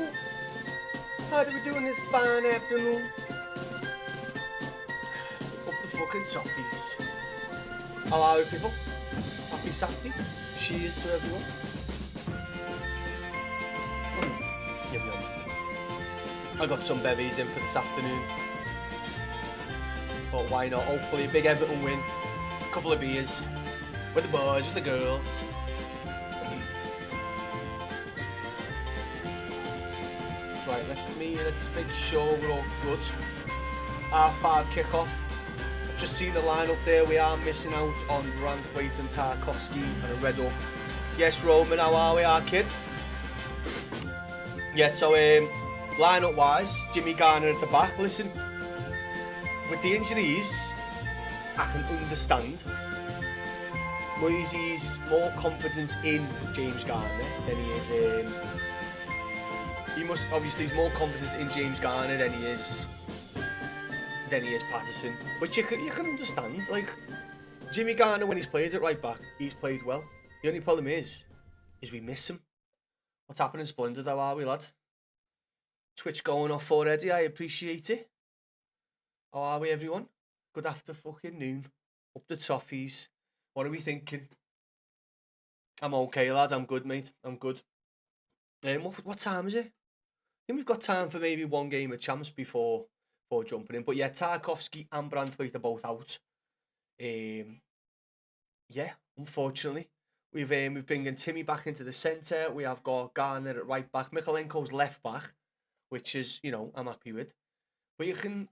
people? How do we do in this fine afternoon? Up the fucking toffees. How are we, people? Happy Saturday. Cheers to everyone. Yum yum. I got some bevies in for this afternoon. But why not? Hopefully a big Everton win. A couple of beers. With the boys, with the girls. Right, let's make sure we're all good. R5 kickoff. I've just seen the lineup there. We are missing out on Branthwaite and Tarkowski and a red up. Yes, Roman, how are we, our kid? Yeah, so lineup wise, Jimmy Garner at the back. Listen, with the injuries, I can understand. Moisey's more confident in James Garner than he is he's more confident in James Garner than he is Patterson, which you can understand. Like, Jimmy Garner, when he's played at right back, he's played well. The only problem is we miss him. What's happening, Splendid? How are we, lad? Twitch going off already. I appreciate it. How are we, everyone? Good after fucking noon. Up the toffees. What are we thinking? I'm okay, lad. I'm good, mate. I'm good. What time is it? I think we've got time for maybe one game of champs before jumping in. But yeah, Tarkowski and Branthwaite are both out. Yeah, unfortunately. We've bringing Timmy back into the centre. We have got Garner at right back. Mikalenko's left back, which is, I'm happy with. But you can...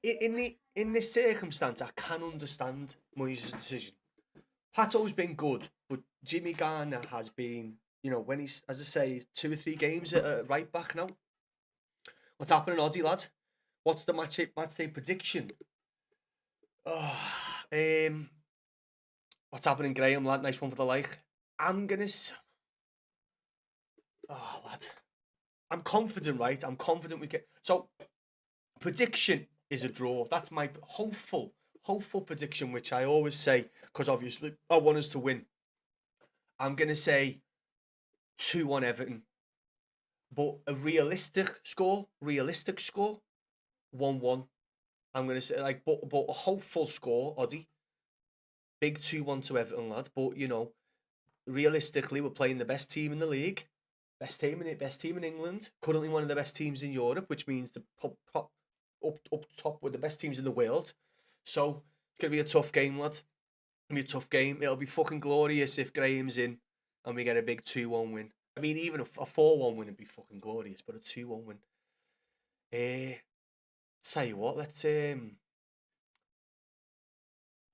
In this circumstance, I can understand Moyes' decision. Pato's been good, but Jimmy Garner has been... when he's, as I say, 2 or 3 games at right back now. What's happening, Oddie, lad? What's the match day prediction? What's happening, Graham, lad? Nice one for the like. Lad. I'm confident, right? I'm confident we get... So, prediction is a draw. That's my hopeful prediction, which I always say, because obviously I want us to win. I'm going to say 2-1 Everton. But a realistic score, 1-1. I'm going to say, but a hopeful score, Oddie. Big 2-1 to Everton, lad. But, realistically, we're playing the best team in the league. Best team in England. Currently one of the best teams in Europe, which means the up top with the best teams in the world. So, it's going to be a tough game, lad. It's going to be a tough game. It'll be fucking glorious if Graham's in and we get a big 2-1 win. I mean, even a 4-1 win would be fucking glorious, but a 2-1 win. Tell you what, let's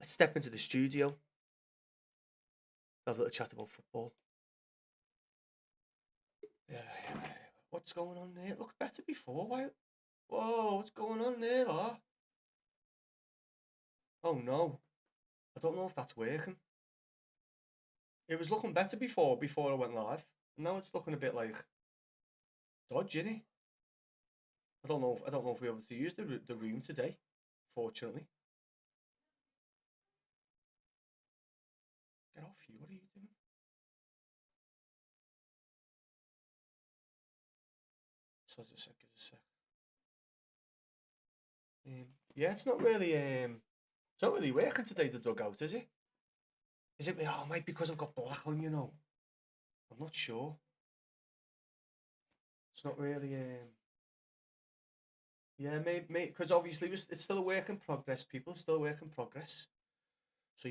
step into the studio. Have a little chat about football. Yeah. What's going on there? It looked better before. Why? Whoa, what's going on there, lad? Oh no. I don't know if that's working. It was looking better before I went live. Now it's looking a bit like dodgy, innit? I don't know if we'll be able to use the room today, fortunately. Get off you, what are you doing? So just a sec. Yeah, it's not really working today, the dugout, is it? Is it? Oh, it might be because I've got black on, I'm not sure. It's not really, yeah, maybe, because obviously it's still a work in progress, people. It's still a work in progress. So,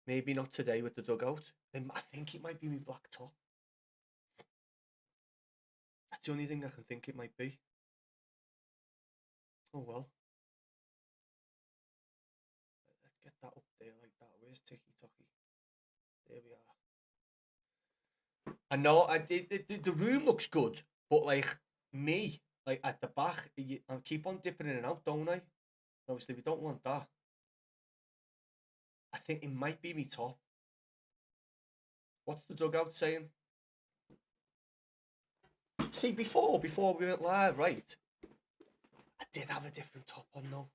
maybe not today with the dugout. I think it might be my black top. That's the only thing I can think it might be. Oh, well. Let's get that up there like that. Where's Tiki Toki? There we are. I know, the room looks good, but like me, like at the back, I keep on dipping in and out, don't I? Obviously, we don't want that. I think it might be me top. What's the dugout saying? See, before we went live, right? I did have a different top on though.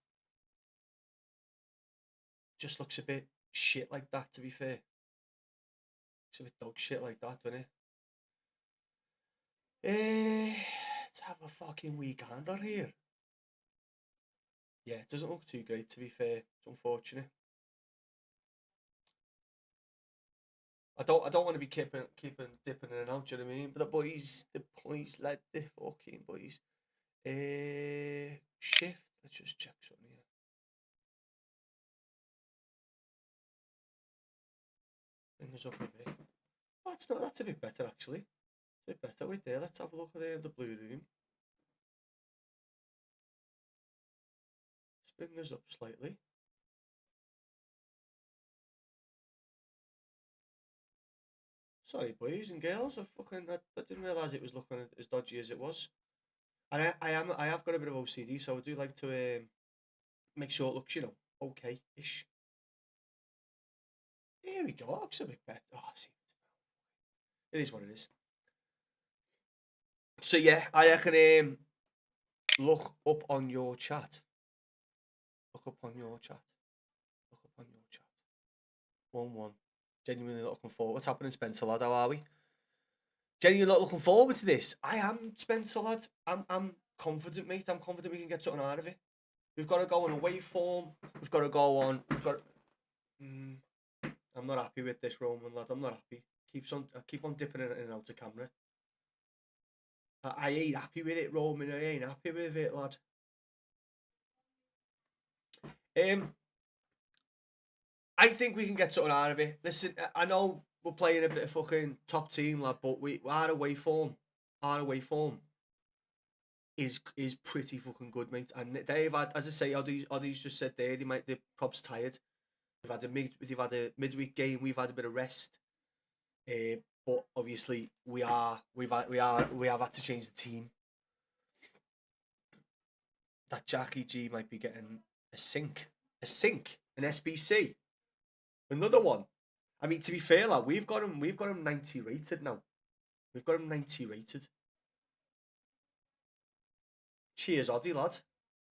Just looks a bit shit like that, to be fair. Looks a bit dog shit like that, doesn't it? Let's have a fucking weekender here. Yeah, it doesn't look too great, to be fair. It's unfortunate. I don't want to be keeping dipping in and out. Do you know what I mean? But the boys, like the fucking boys. Shift. Let's just check something here. Fingers up a bit. Oh, that's not. That's a bit better actually. A bit better. Wait there. Let's have a look at the blue room. Let's bring this up slightly. Sorry, boys and girls. I didn't realise it was looking as dodgy as it was. And I have got a bit of OCD, so I do like to make sure it looks, okay-ish. Here we go. It looks a bit better. Oh, see, it is what it is. So yeah, I can look up on your chat. Look up on your chat. Look up on your chat. 1-1. Genuinely not looking forward. What's happening, Spencer lad? How are we? Genuinely not looking forward to this. I am, Spencer lad. I'm confident, mate. I'm confident we can get something out of it. We've got to go on away form. We've got to go on. I'm not happy with this, Roman lad. I'm not happy. I keep on dipping in and out of camera. I ain't happy with it, Roman. I ain't happy with it, lad. I think we can get something out of it. Listen, I know we're playing a bit of fucking top team, lad, but our away form is pretty fucking good, mate. And they've had, as I say, Oddies just said there, they're probs tired. They've had a midweek game. We've had a bit of rest, but obviously we have had to change the team. That Jackie G might be getting a sink, an SBC, another one. I mean, to be fair, like we've got him 90 rated now. We've got him 90 rated. Cheers, Oddie lad.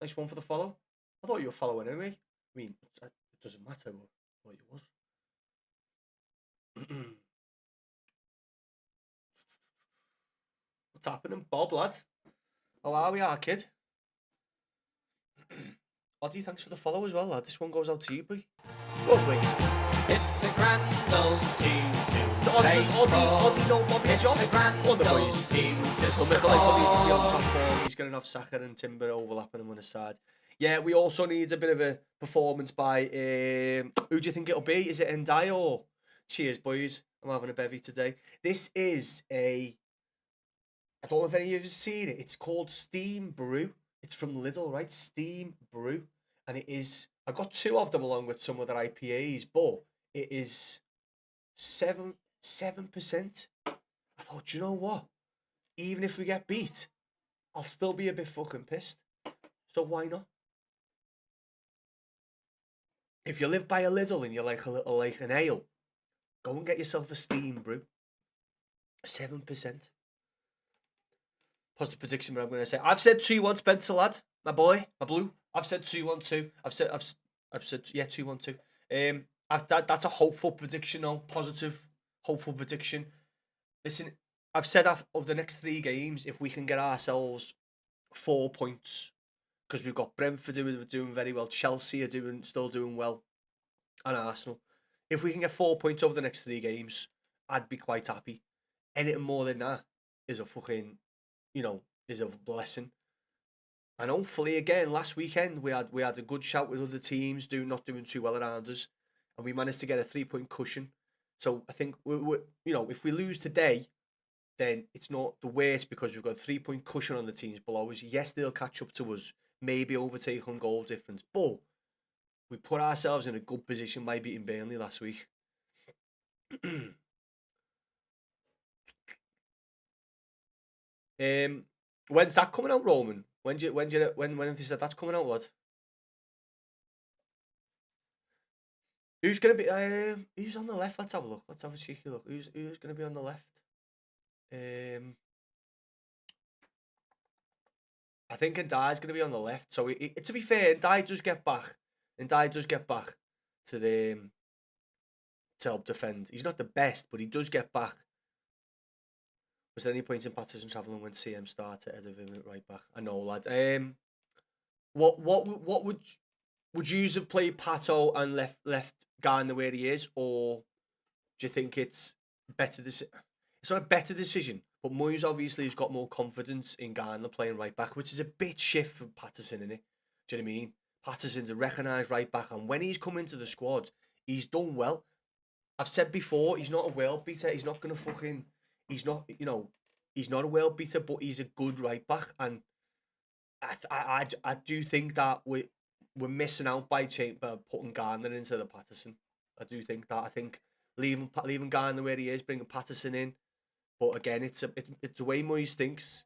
Nice one for the follow. I thought you were following anyway. I mean, it doesn't matter what you was. What's happening, Bob lad? How are we, our kid? Oddie, thanks for the follow as well, lad. This one goes out to you, boy. Lovely. It's a grand old team to Oddie, no Bobby John. On the boys. Team to Well, Michael needs to be on top form. He's going to have Saka and Timber overlapping him on the side. Yeah, we also need a bit of a performance by, who do you think it'll be? Is it Ndai or? Cheers, boys. I'm having a bevy today. This is I don't know if any of you have seen it. It's called Steam Brew. It's from Lidl, right? Steam Brew. And it is, I've got two of them along with some other IPAs, but it is 7%. I thought, do you know what? Even if we get beat, I'll still be a bit fucking pissed. So why not? If you live by a Lidl and you like a little like an ale, go and get yourself a Steam Brew. 7%. Positive prediction, but I'm going to say I've said 2-1 Spencer lad, my boy, my blue. I've said 2-1-2. I've said 2-1-2. That's a hopeful prediction, though. Positive, hopeful prediction. Listen, I've said of the next 3 games, if we can get ourselves 4 points, because we've got Brentford doing very well, Chelsea are still doing well, and Arsenal. If we can get 4 points over the next 3 games, I'd be quite happy. Anything more than that is a fucking, is a blessing. And hopefully, again, last weekend we had a good shout with other teams not doing too well around us, and we managed to get a 3-point cushion. So I think if we lose today, then it's not the worst because we've got a 3-point cushion on the teams below us. Yes, they'll catch up to us, maybe overtake on goal difference, but we put ourselves in a good position by beating Burnley last week. When's that coming out, Roman? When have you said that's coming out, lad? Who's gonna be? Who's on the left? Let's have a look. Let's have a cheeky look. Who's gonna be on the left? I think Ndai's gonna be on the left. So to be fair, Ndai does get back. To to help defend. He's not the best, but he does get back. Was there any point in Patterson travelling when CM started ahead of him at right back? I know, lad. What would you have played Pato and left Garner where he is, or do you think it's better? It's not a better decision, but Moyes obviously has got more confidence in Garner playing right back, which is a bit shift from Patterson, innit? Do you know what I mean? Patterson's a recognised right back, and when he's come into the squad, he's done well. I've said before, he's not a world beater. He's not gonna fucking. He's not, he's not a world beater, but he's a good right back, and I do think that we're missing out by putting Garner into the Patterson. I do think that. I think leaving Garner where he is, bringing Patterson in. But again, it's the way Moyes thinks.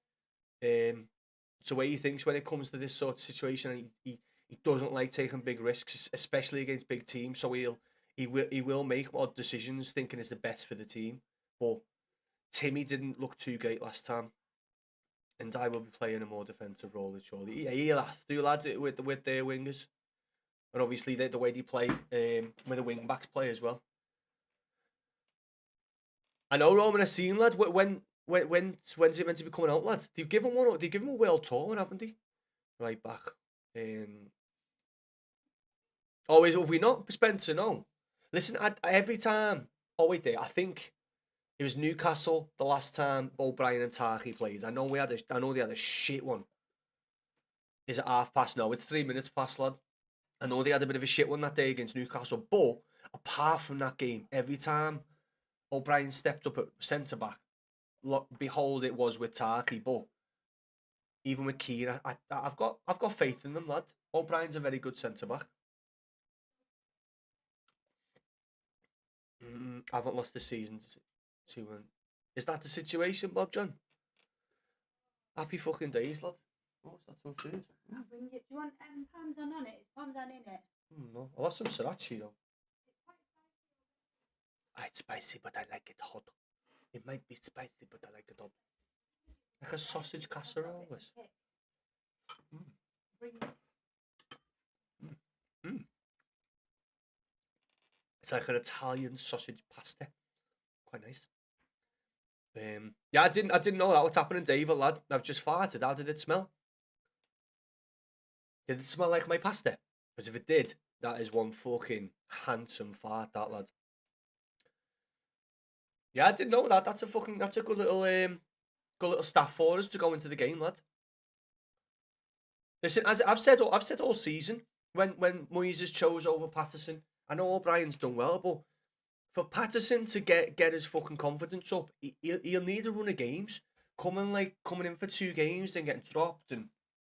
It's the way he thinks when it comes to this sort of situation. And he doesn't like taking big risks, especially against big teams. So he will make odd decisions, thinking it's the best for the team. But Timmy didn't look too great last time, and I will be playing a more defensive role, surely. Yeah, he'll have to, lads, with their wingers, and obviously the way they play with the wing backs play as well. I know, Roman. I've seen, lad. When's it meant to be coming out, lad? They've given one. They've given him a world tour, haven't they? Right back. Oh, have we not, Spencer? No. Listen, every time. Oh wait, there. I think it was Newcastle the last time O'Brien and Tarky played. I know they had a shit one. Is it 1:30? No, it's 3 minutes past, lad. I know they had a bit of a shit one that day against Newcastle, but apart from that game, every time O'Brien stepped up at centre back, look, behold, it was with Tarky. But even with Keane, I've got faith in them, lad. O'Brien's a very good centre back. I haven't lost this season to Is that the situation, Bob John? Happy fucking days, lad. Oh, what's that some food? I'll bring you. Do you want parmesan on it? Is parmesan in it? No, I'll have some sriracha though. It's spicy, but I like it hot. It might be spicy, but I like it hot. Like a sausage casserole. It's like an Italian sausage pasta. Quite nice. Yeah, I didn't know that. What's happening, David, lad? I've just farted. How did it smell? Did it smell like my pasta? Because if it did, that is one fucking handsome fart, that, lad. Yeah, I didn't know that. That's a good little staff for us to go into the game, lad. Listen, as I've said all season, when Moyes has chose over Patterson, I know O'Brien's done well, but for Patterson to get his fucking confidence up, he'll need a run of games. Coming in for 2 games and getting dropped and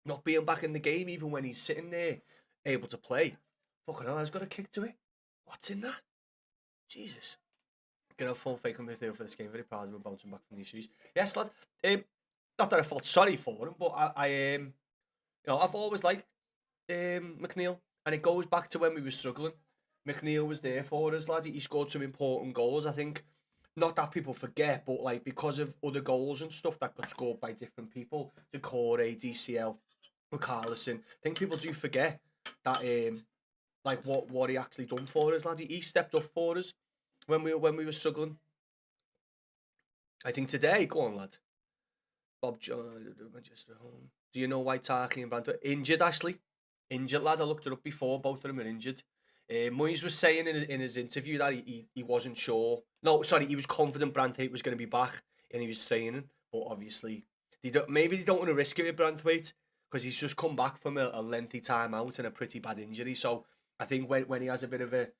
not being back in the game, even when he's sitting there able to play. Fucking hell, he's got a kick to it. What's in that? Jesus. Gonna have full faith in midfield for this game. Very proud of him bouncing back from the issues. Yes, lad. Not that I felt sorry for him, but I've always liked McNeil, and it goes back to when we were struggling. McNeil was there for us, lad. He scored some important goals. I think, not that people forget, but like because of other goals and stuff that got scored by different people, Decore, DCL, Carlison. I think people do forget that like what he actually done for us, lad. He stepped up for us when we were struggling. I think today, go on, lad. Bob John, Manchester home. Do you know why Tarky and Brandt injured? Ashley, injured, lad. I looked it up before. Both of them are injured. Moyes was saying in his interview that he wasn't sure. No, sorry, he was confident Branthwaite was going to be back and he was training, but obviously maybe they don't want to risk it with Branthwaite because he's just come back from a lengthy time out and a pretty bad injury. So I think when he has a bit of a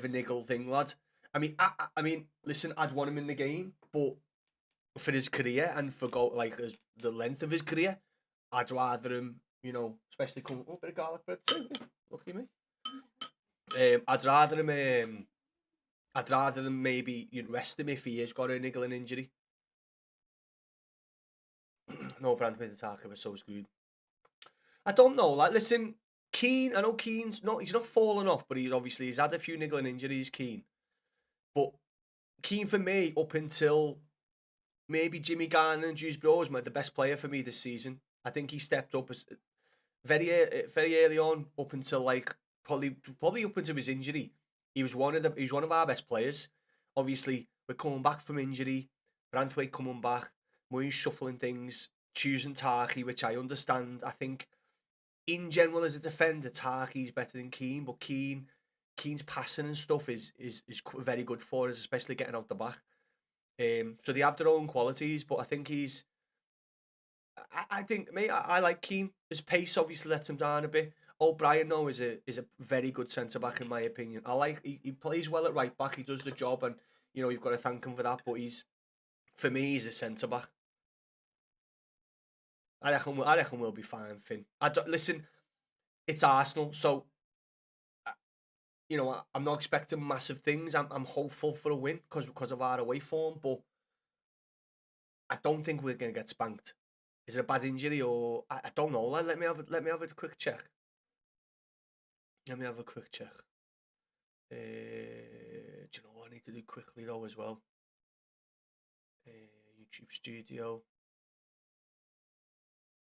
niggle thing, lad. I mean, listen, I'd want him in the game, but for his career and for the length of his career, I'd rather him, especially come a bit of garlic bread too. Lucky me. I'd rather them maybe rest him if he has got a niggling injury. No, Branthwaite and Tarky were so screwed. I don't know. Like, listen, Keane. I know he's not fallen off, but he's had a few niggling injuries. Keane, but Keane for me up until maybe Jimmy Garner and Dewsbury was the best player for me this season. I think he stepped up as very early on, up until probably up until his injury. He was one of our best players. Obviously, we're coming back from injury. Branthwaite coming back. Moyes shuffling things, choosing Tarky, which I understand. I think in general as a defender, Tarky's better than Keane, but Keane's passing and stuff is very good for us, especially getting out the back. So they have their own qualities, but I think he's. I think, mate, I like Keane. His pace obviously lets him down a bit. O'Brien, though, is a very good centre back in my opinion. He plays well at right back. He does the job, and you've got to thank him for that. But for me, he's a centre back. I reckon we'll be fine, Finn. Listen, it's Arsenal, so I'm not expecting massive things. I'm hopeful for a win because of our away form, but I don't think we're gonna get spanked. Is it a bad injury or I don't know? Let me have a quick check. Let me have a quick check. Do you know what I need to do quickly though as well? YouTube Studio,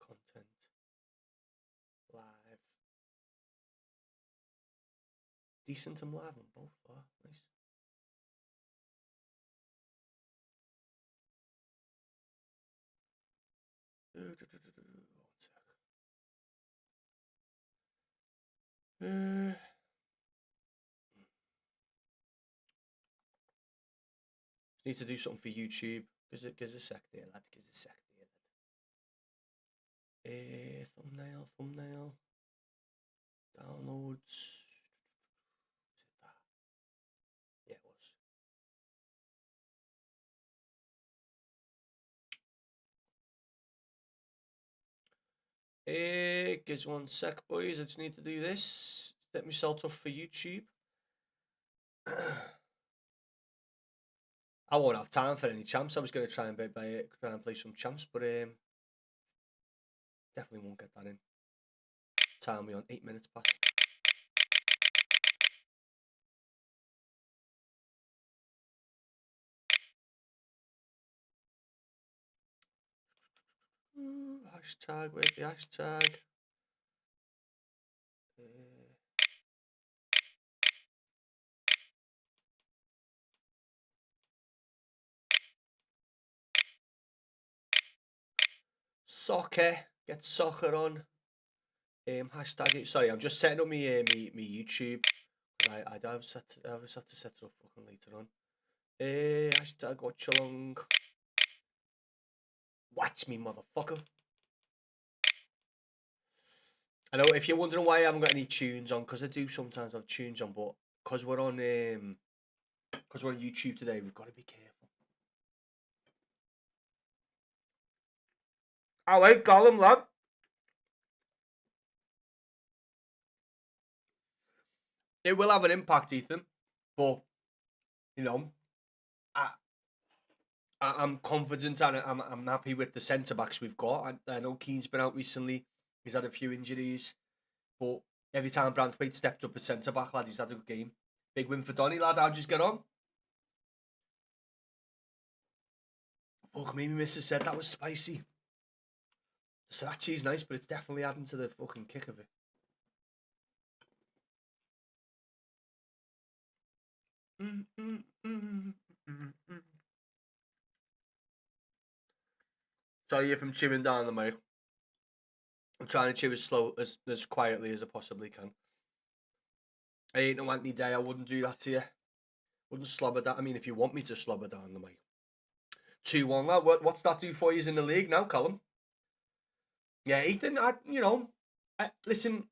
content, live, decent and live on both. Oh, nice. One sec. Need to do something for YouTube. Gives a sec there, lad. Gives a sec there, lad. Thumbnail. Downloads. Was it that? Yeah, it was. Gives 1 sec, boys. I just need to do this. Set myself up for YouTube. I won't have time for any champs. I was going to try and play some champs, but definitely won't get that in. Time we on 8 minutes past. Hashtag, where's the hashtag? Soccer, get soccer on. Hashtag it. Sorry, I'm just setting up my YouTube. I have to set it up fucking later on. Hashtag watch along. Watch me, motherfucker. I know if you're wondering why I haven't got any tunes on, because I do sometimes have tunes on, but because we're on YouTube today, we've got to be careful. All right, Gollum, lad. It will have an impact, Ethan, but I'm confident and I'm happy with the centre backs we've got. I know Keane's been out recently; he's had a few injuries, but every time Branthwaite stepped up as centre back, lad, he's had a good game. Big win for Donny, lad. How'd you get on? Fuck me, my missus said that was spicy. The sriracha's nice, but it's definitely adding to the fucking kick of it. Sorry if I'm chewing down the mic. I'm trying to chew as quietly as I possibly can. I ain't no Anthony Day. I wouldn't do that to you. Wouldn't slobber down. I mean, if you want me to slobber down the mic. 2-1. What's that do for you in the league now, Callum? Yeah, Ethan. Listen.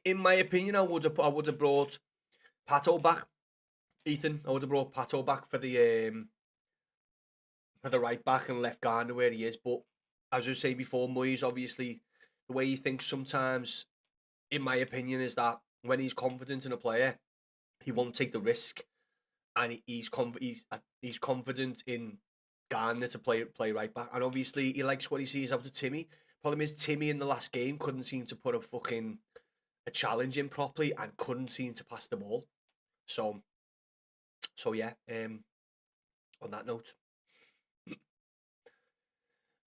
In my opinion, I would have brought Pato back. Ethan, I would have brought Pato back for the right back and left Garner where he is. But as I was saying before, Moyes, obviously, the way he thinks sometimes, in my opinion, is that when he's confident in a player, he won't take the risk, and he's confident in Garner to play right back, and obviously he likes what he sees out of Timmy. Problem is, Timmy in the last game couldn't seem to put a challenge in properly and couldn't seem to pass the ball. So yeah. On that note,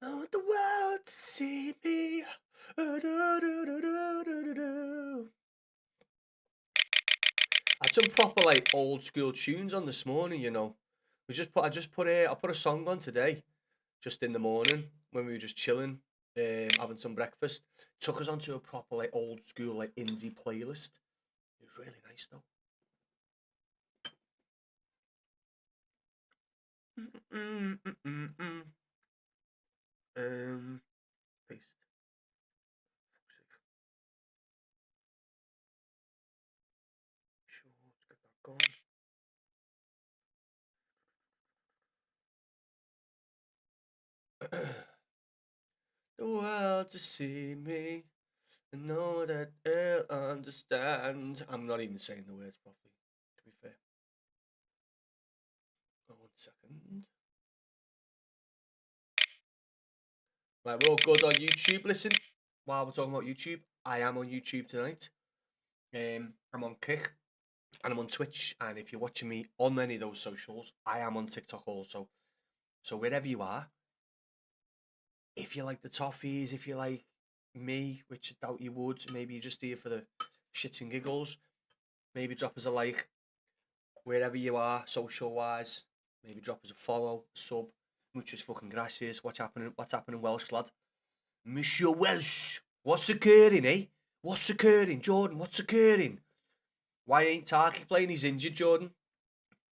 I want the world to see me. I had some proper old school tunes on this morning. I put a song on today. just in the morning when we were just chilling, having some breakfast. Took us onto a proper like old school like indie playlist. It was really nice though. Paste. Sure, let's get that going. The world to see me and know that they'll understand. I'm not even saying the words properly, to be fair. Oh, 1 second. Right, we're all good on YouTube. Listen, while we're talking about YouTube, I am on YouTube tonight. I'm on Kick and I'm on Twitch. And if you're watching me on any of those socials, I am on TikTok also. So wherever you are, if you like the toffees, if you like me, which I doubt you would, maybe you're just here for the shits and giggles, maybe drop us a like wherever you are, social wise. Maybe drop us a follow, a sub. Muchas fucking gracias. What's happening? What's happening, Welsh lad? Monsieur Welsh, what's occurring, eh? What's occurring, Jordan? What's occurring? Why ain't Tarky playing? He's injured, Jordan.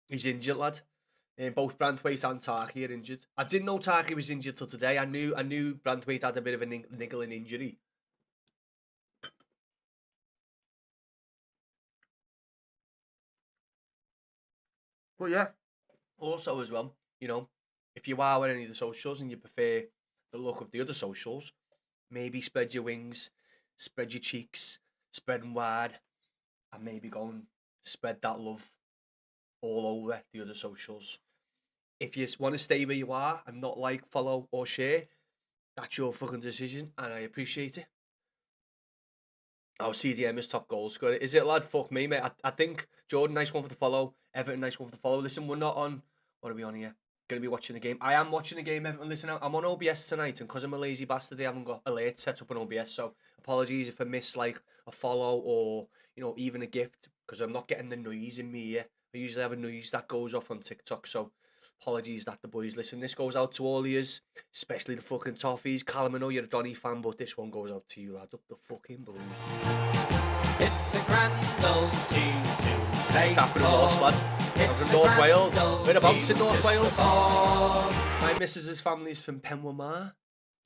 He's injured, lad. Both Branthwaite and Tarky are injured. I didn't know Tarky was injured till today. I knew Branthwaite had a bit of a niggling injury. But yeah, also as well, you know, if you are on any of the socials and you prefer the look of the other socials, maybe spread your wings, spread your cheeks, spread them wide, and maybe go and spread that love all over the other socials. If you want to stay where you are and not like, follow, or share, that's your fucking decision, and I appreciate it. Oh, CDM is top goal scorer. Is it, lad? Fuck me, mate. I think Jordan, nice one for the follow. Everton, nice one for the follow. Listen, we're not on. What are we on here? Going to be watching the game. I am watching the game, Everton. Listen, I'm on OBS tonight, and because I'm a lazy bastard, I haven't got alerts set up on OBS. So apologies if I miss like a follow or even a gift, because I'm not getting the noise in me ear. I usually have a noise that goes off on TikTok. So apologies that the boys listen. This goes out to all of yous, especially the fucking toffees. Callum, I know you're a Donny fan, but this one goes out to you, lad. Up the fucking blues. It's a grand old team to play Tapping and lost, lad. I'm from North Wales. Whereabouts in North Wales? support. My missus's family's from Penwamar.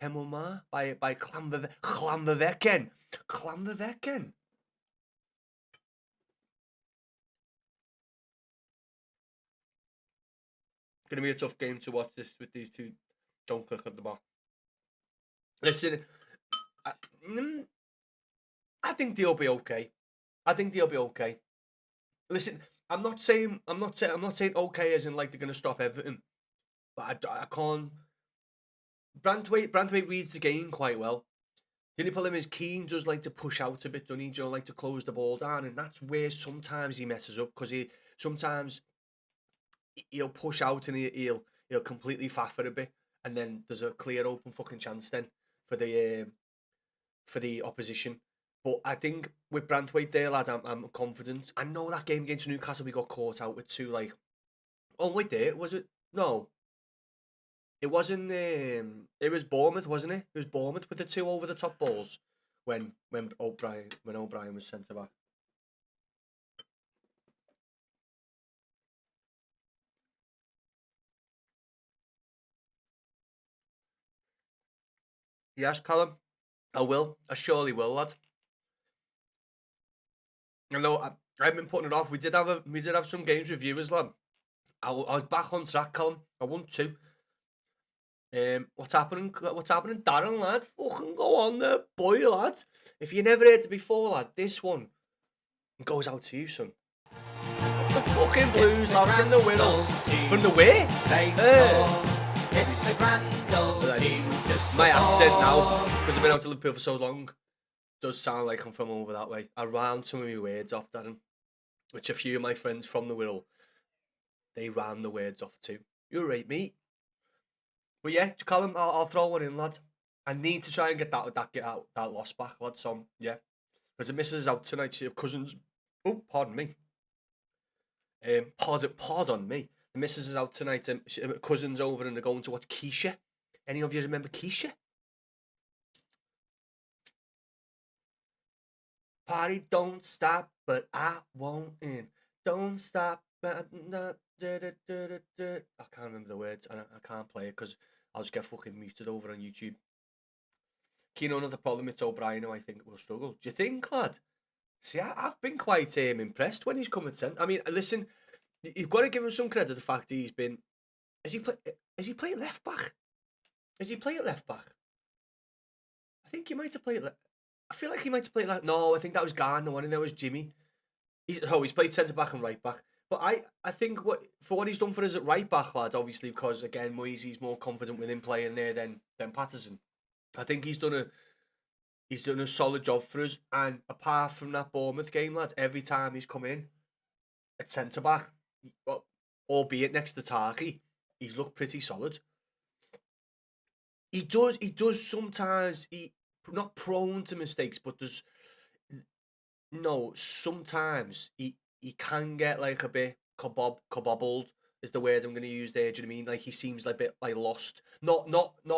Penwamar by Llanfairpwllgwyngyllgogerychwyrndrobwllllantysiliogogogoch. Llanfairpwllgwyngyllgogerychwyrndrobwllllantysiliogogoch. Going to be a tough game to watch this with these two. Don't click at the bar. Listen, I think they'll be okay. Listen, I'm not saying okay as in like they're going to stop Everton, but I can't. Branthwaite reads the game quite well. The only problem is Keane does like to push out a bit, doesn't he? Don't like to close the ball down, and that's where sometimes he messes up because he'll push out and he'll completely faff it a bit, and then there's a clear open fucking chance then for the opposition. But I think with Branthwaite there, lad, I'm confident. I know that game against Newcastle we got caught out with two like. Oh wait, there was it? No, it wasn't. It was Bournemouth, wasn't it? It was Bournemouth with the two over the top balls when O'Brien was centre back. Yes, Callum, I will. I surely will, lad. I know I've been putting it off. We did have some games with viewers, lad. I was back on track, Callum. I won two. What's happening? What's happening, Darren, lad? Fucking go on there, boy, lad. If you never heard it before, lad, this one goes out to you, son. The fucking Blues, lad, from the Wirral. From the where? It's a grand old team to support. My accent now, because I've been out to Liverpool for so long, does sound like I'm from over that way. I round some of my words off, Darren, which a few of my friends from the Wirral, they ran the words off too. You're right, mate. But yeah, Callum, I'll throw one in, lad. I need to try and get that loss back, lad. So yeah, because the missus is out tonight. She have cousins. Oh, pardon me. Pardon me. The missus is out tonight. She have cousins over and they're going to watch Keisha. Any of you remember Keisha? Party don't stop, but I won't in. Don't stop. I can't remember the words, and I can't play it because I'll just get fucking muted over on YouTube. Keno, another problem. It's O'Brien who I think will struggle. Do you think, lad? See, I've been quite impressed when he's come at centre. I mean, listen, you've got to give him some credit. The fact he's been. Has he played left back? Has he played left back? I think he might have played. I feel like he might have played left. No, I think that was Garner. One, and that was Jimmy. He's played centre back and right back. But I think for what he's done for us at right back, lad, obviously because again Moisey's more confident with him playing there than Patterson. I think he's done a solid job for us. And apart from that Bournemouth game, lads, every time he's come in at centre back, albeit next to Tarky, he's looked pretty solid. He does sometimes. He not prone to mistakes, but sometimes he can get like a bit kabobbled is the word I'm going to use there. Do you know what I mean? Like he seems like a bit like lost. Not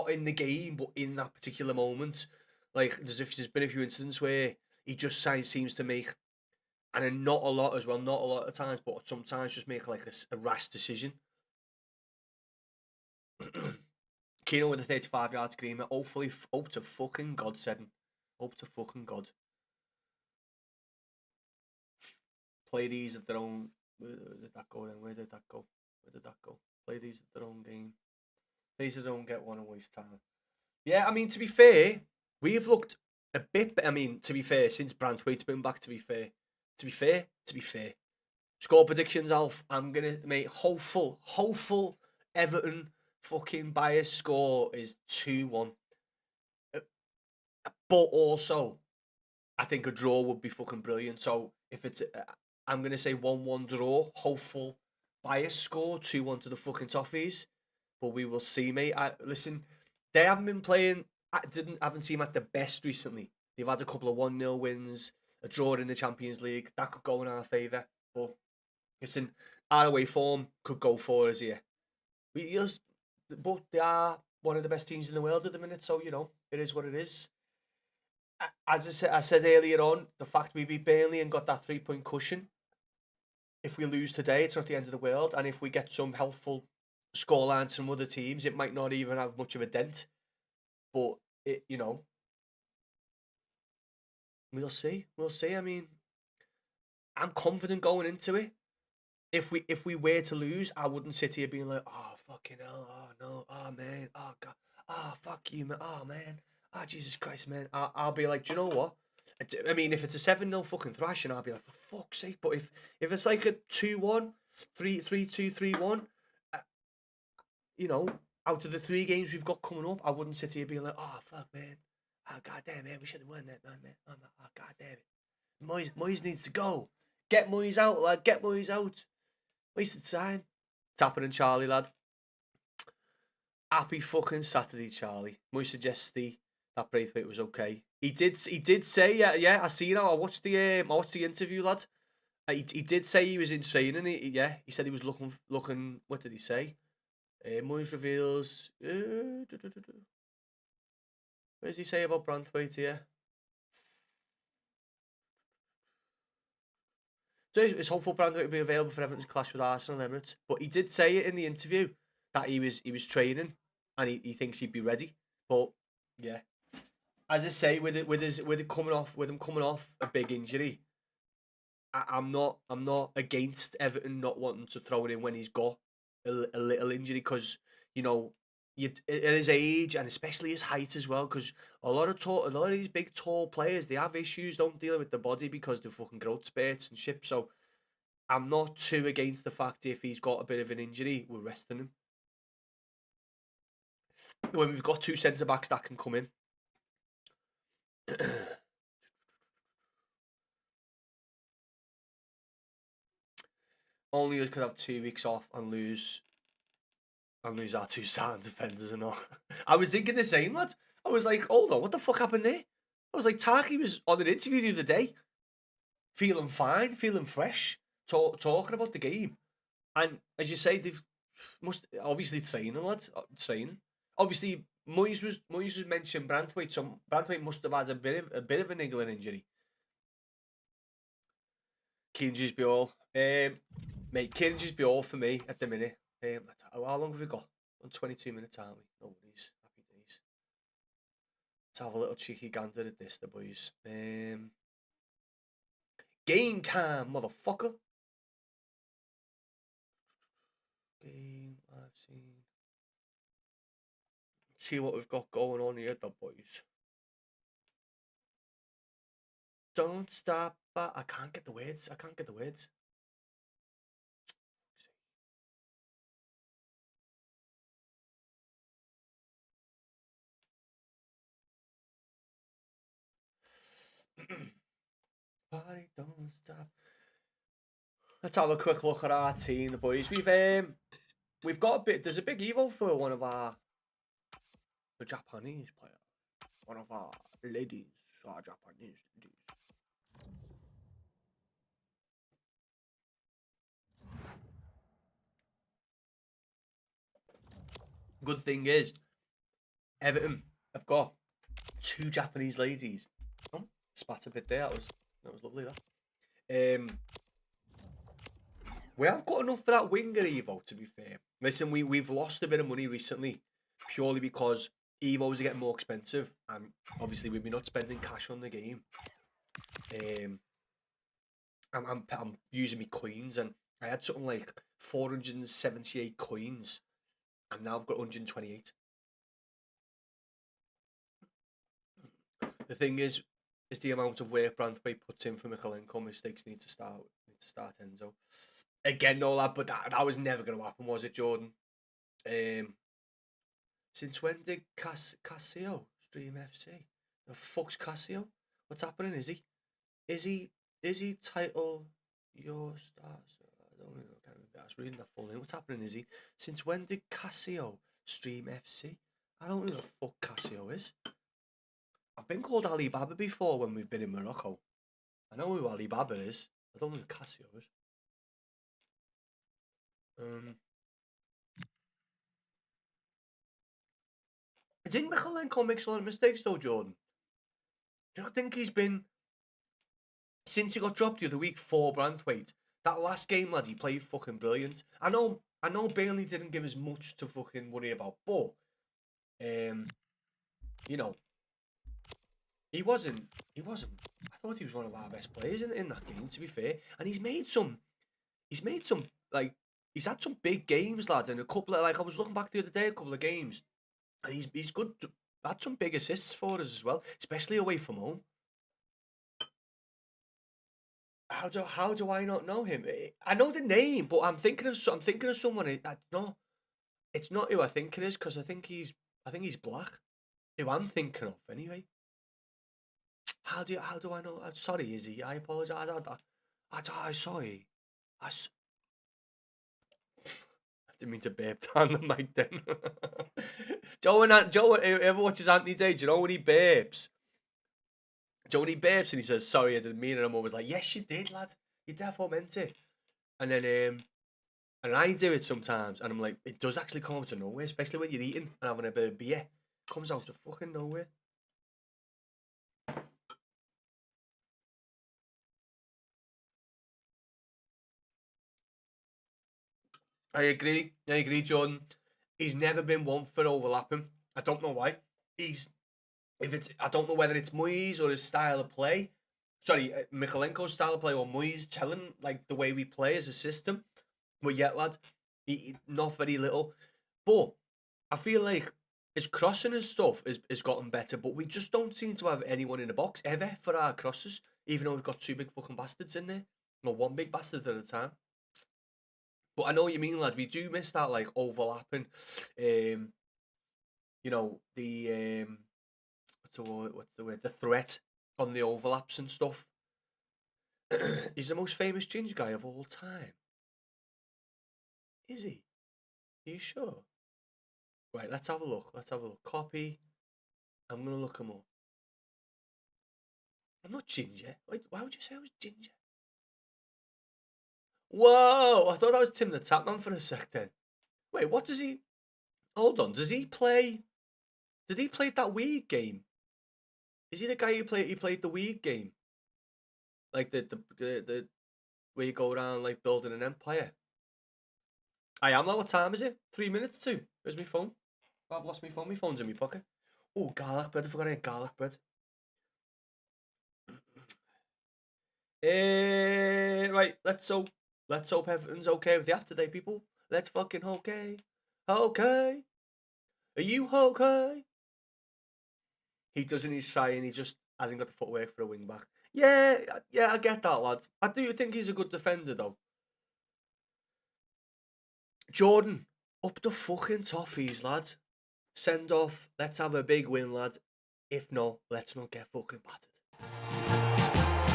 in the game, but in that particular moment. Like there's been a few incidents where he just seems to make, and not a lot as well, not a lot of times, but sometimes just make like a rash decision. Keno with a 35-yard screamer. Hopefully, hope to fucking God, said him. Hope to fucking God. Play these at their own. Where did that go then? Where did that go? Play these at their own game. These that don't get one and waste time. Yeah, I mean, to be fair, we've looked a bit. I mean, to be fair, since Branthwaite's been back. To be fair. Score predictions, Alf. I'm gonna make hopeful Everton fucking bias score is 2-1. But also, I think a draw would be fucking brilliant. So if it's, I'm gonna say 1-1 draw. Hopeful bias score 2-1 to the fucking Toffees. But we will see, mate. Listen, they haven't been playing. Haven't seen them at the best recently. They've had a couple of 1-0 wins, a draw in the Champions League. That could go in our favour. But listen, our away form could go for us here. But they are one of the best teams in the world at the minute. So you know, it is what it is. As I said earlier on, the fact we beat Burnley and got that 3-point cushion. If we lose today, it's not the end of the world. And if we get some helpful scorelines from other teams, it might not even have much of a dent. But we'll see. I mean, I'm confident going into it. If we were to lose, I wouldn't sit here being like, oh fucking hell, oh no, oh man, oh god, oh fuck you, man, oh man, oh Jesus Christ, man. I'll be like, do you know what? I mean, if it's a 7-0 fucking thrashing, I'll be like, for fuck's sake. But if it's like a 2-1, 3-2, 3-1, out of the 3 games we've got coming up, I wouldn't sit here being like, oh fuck, man, oh god damn, man, we should have won that, man, oh god damn it, Moyes needs to go. Get Moyes out, lad. Get Moyes out. Wasted time. Tapper and Charlie, lad. Happy fucking Saturday, Charlie. Moyes suggests that Braithwaite was okay. He did say, yeah. I see now. I watched the interview, lad. He did say he was in training. He said he was looking. What did he say? Moyes reveals. What does he say about Branthwaite here? So it's hopeful Branthwaite will be available for Everton's clash with Arsenal and Emirates. But he did say it in the interview that he was training and he thinks he'd be ready. But yeah, as I say, with him coming off a big injury, I'm not against Everton not wanting to throw it in when he's got a little injury because at his age and especially his height as well, because a lot of these big tall players, they have issues, don't deal with the body because they're fucking growth spurts and shit. So I'm not too against the fact if he's got a bit of an injury, we're resting him. When we've got 2 centre backs that can come in. Only us could have 2 weeks off and lose our 2 starting defenders and all. I was thinking the same, lad. I was like, hold on, what the fuck happened there? I was like, Tarky was on an interview the other day, feeling fine, feeling fresh, talking about the game. And as you say, they've obviously training, lads. Training. Obviously, Moyes was mentioned Branthwaite. So Branthwaite must have had a bit of a niggling injury. Kieran be all. Mate, Kieran be all for me at the minute. How long have we got? On 22 minutes, aren't we? No worries. Happy days. Let's have a little cheeky gander at this, the boys. Game time, motherfucker. Game I've seen. See what we've got going on here, the boys. Don't stop. I can't get the words. Party don't stop. Let's have a quick look at our team, the boys. We've got a bit. There's a big Evo for one of the Japanese player. One of our ladies, our Japanese ladies. Good thing is, Everton have got 2 Japanese ladies. Oh, spat a bit there. That was lovely. That. We haven't got enough for that winger Evo, to be fair. Listen, we've lost a bit of money recently, purely because Evos are getting more expensive, and obviously we've been not spending cash on the game. I'm using my coins, and I had something like 478 coins, and now I've got 128. The thing is the amount of work Branthwaite puts in for Mikalenko. Mistakes need to start Enzo. Again, no lad, but that was never going to happen, was it, Jordan? Since when did Casio stream FC? The fuck's Casio? What's happening? Is he title your stars? I don't know. I was reading that full name. What's happening? Is he? Since when did Casio stream FC? I don't know who the fuck Casio is. I've been called Alibaba before when we've been in Morocco. I know who Alibaba is. I don't know who Casio is. I think Mikalenko makes a lot of mistakes though, Jordan. Do you not think he's been, since he got dropped the other week for Branthwaite, that last game, lad, he played fucking brilliant. I know Burnley didn't give us much to fucking worry about, but you know, he wasn't. I thought he was one of our best players in that game, to be fair. And he's made some like, he's had some big games, lads, and a couple of, like, I was looking back the other day, a couple of games, and he's good. Had some big assists for us as well, especially away from home. How do I not know him? I know the name, but I'm thinking of someone. It's not who I think it is, because I think he's black. Who I'm thinking of anyway. How do I know? I'm sorry, Izzy. I apologise. I sorry. I didn't mean to burp down the mic then. Joe, whoever watches Anthony Day, do you know when he burps? Joe, when he burps and he says, sorry, I didn't mean it, I'm always like, yes, you did, lad. You definitely meant it. And then, and I do it sometimes, and I'm like, it does actually come out of nowhere, especially when you're eating and having a bit of beer. It comes out of fucking nowhere. I agree, Jordan. He's never been one for overlapping. I don't know why. I don't know whether it's Moyes or his style of play. Sorry, Mikalenko's style of play, or Moyes telling, like, the way we play as a system. But yet, lad, he not very little. But I feel like his crossing and stuff has gotten better, but we just don't seem to have anyone in the box ever for our crosses, even though we've got 2 big fucking bastards in there. Or 1 big bastard at a time. But I know what you mean, lad. We do miss that, like, overlapping. You know, the what's the word? The threat on the overlaps and stuff. He's the most famous ginger guy of all time. Is he? Are you sure? Right, let's have a look. Copy. I'm gonna look him up. I'm not ginger. Wait, why would you say I was ginger? Whoa! I thought that was Tim the Tapman for a sec then. Wait, what does he... Hold on, does he play... Did he play that Wii game? Is he the guy who played the Wii game? Like the where you go around like building an empire. I am now. What time is it? 3 minutes to. Where's my phone? I've lost my phone. My phone's in my pocket. Oh, garlic bread. I forgot I had garlic bread. Right. Let's hope everything's okay with the after day, people. Let's fucking okay. Okay. Are you okay? He doesn't. He's trying. He just hasn't got the footwork for a wing back. Yeah, I get that, lads. I do think he's a good defender, though. Jordan, up the fucking toffees, lads. Send off. Let's have a big win, lads. If not, let's not get fucking battered.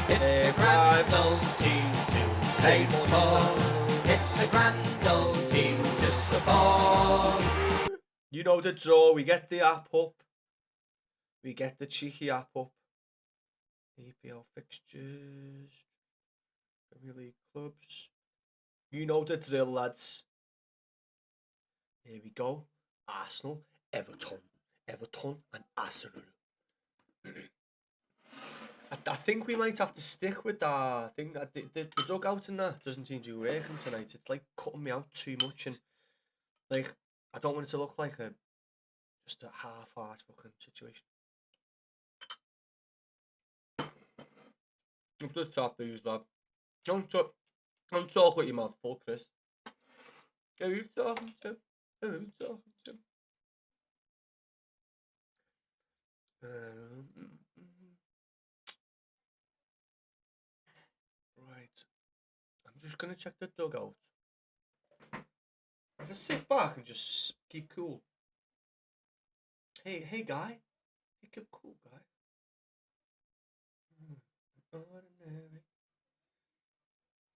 It's a grand old team to play for. It's a grand old team to support. You know the draw. We get the app up. We get the cheeky app up. EPL fixtures. Premier League clubs. You know the drill, lads. Here we go. Arsenal, Everton, and Arsenal. I think we might have to stick with that. I think that the dugout and that doesn't seem to be working tonight. It's like cutting me out too much, and like I don't want it to look like just a half-hearted fucking situation. I'm just have to use that. Don't talk with your mouth full, Chris. Are you talking to? Right. I'm just gonna check the dugout. If I sit back and just keep cool. Hey, guy. Hey, keep cool, guy. Ordinary.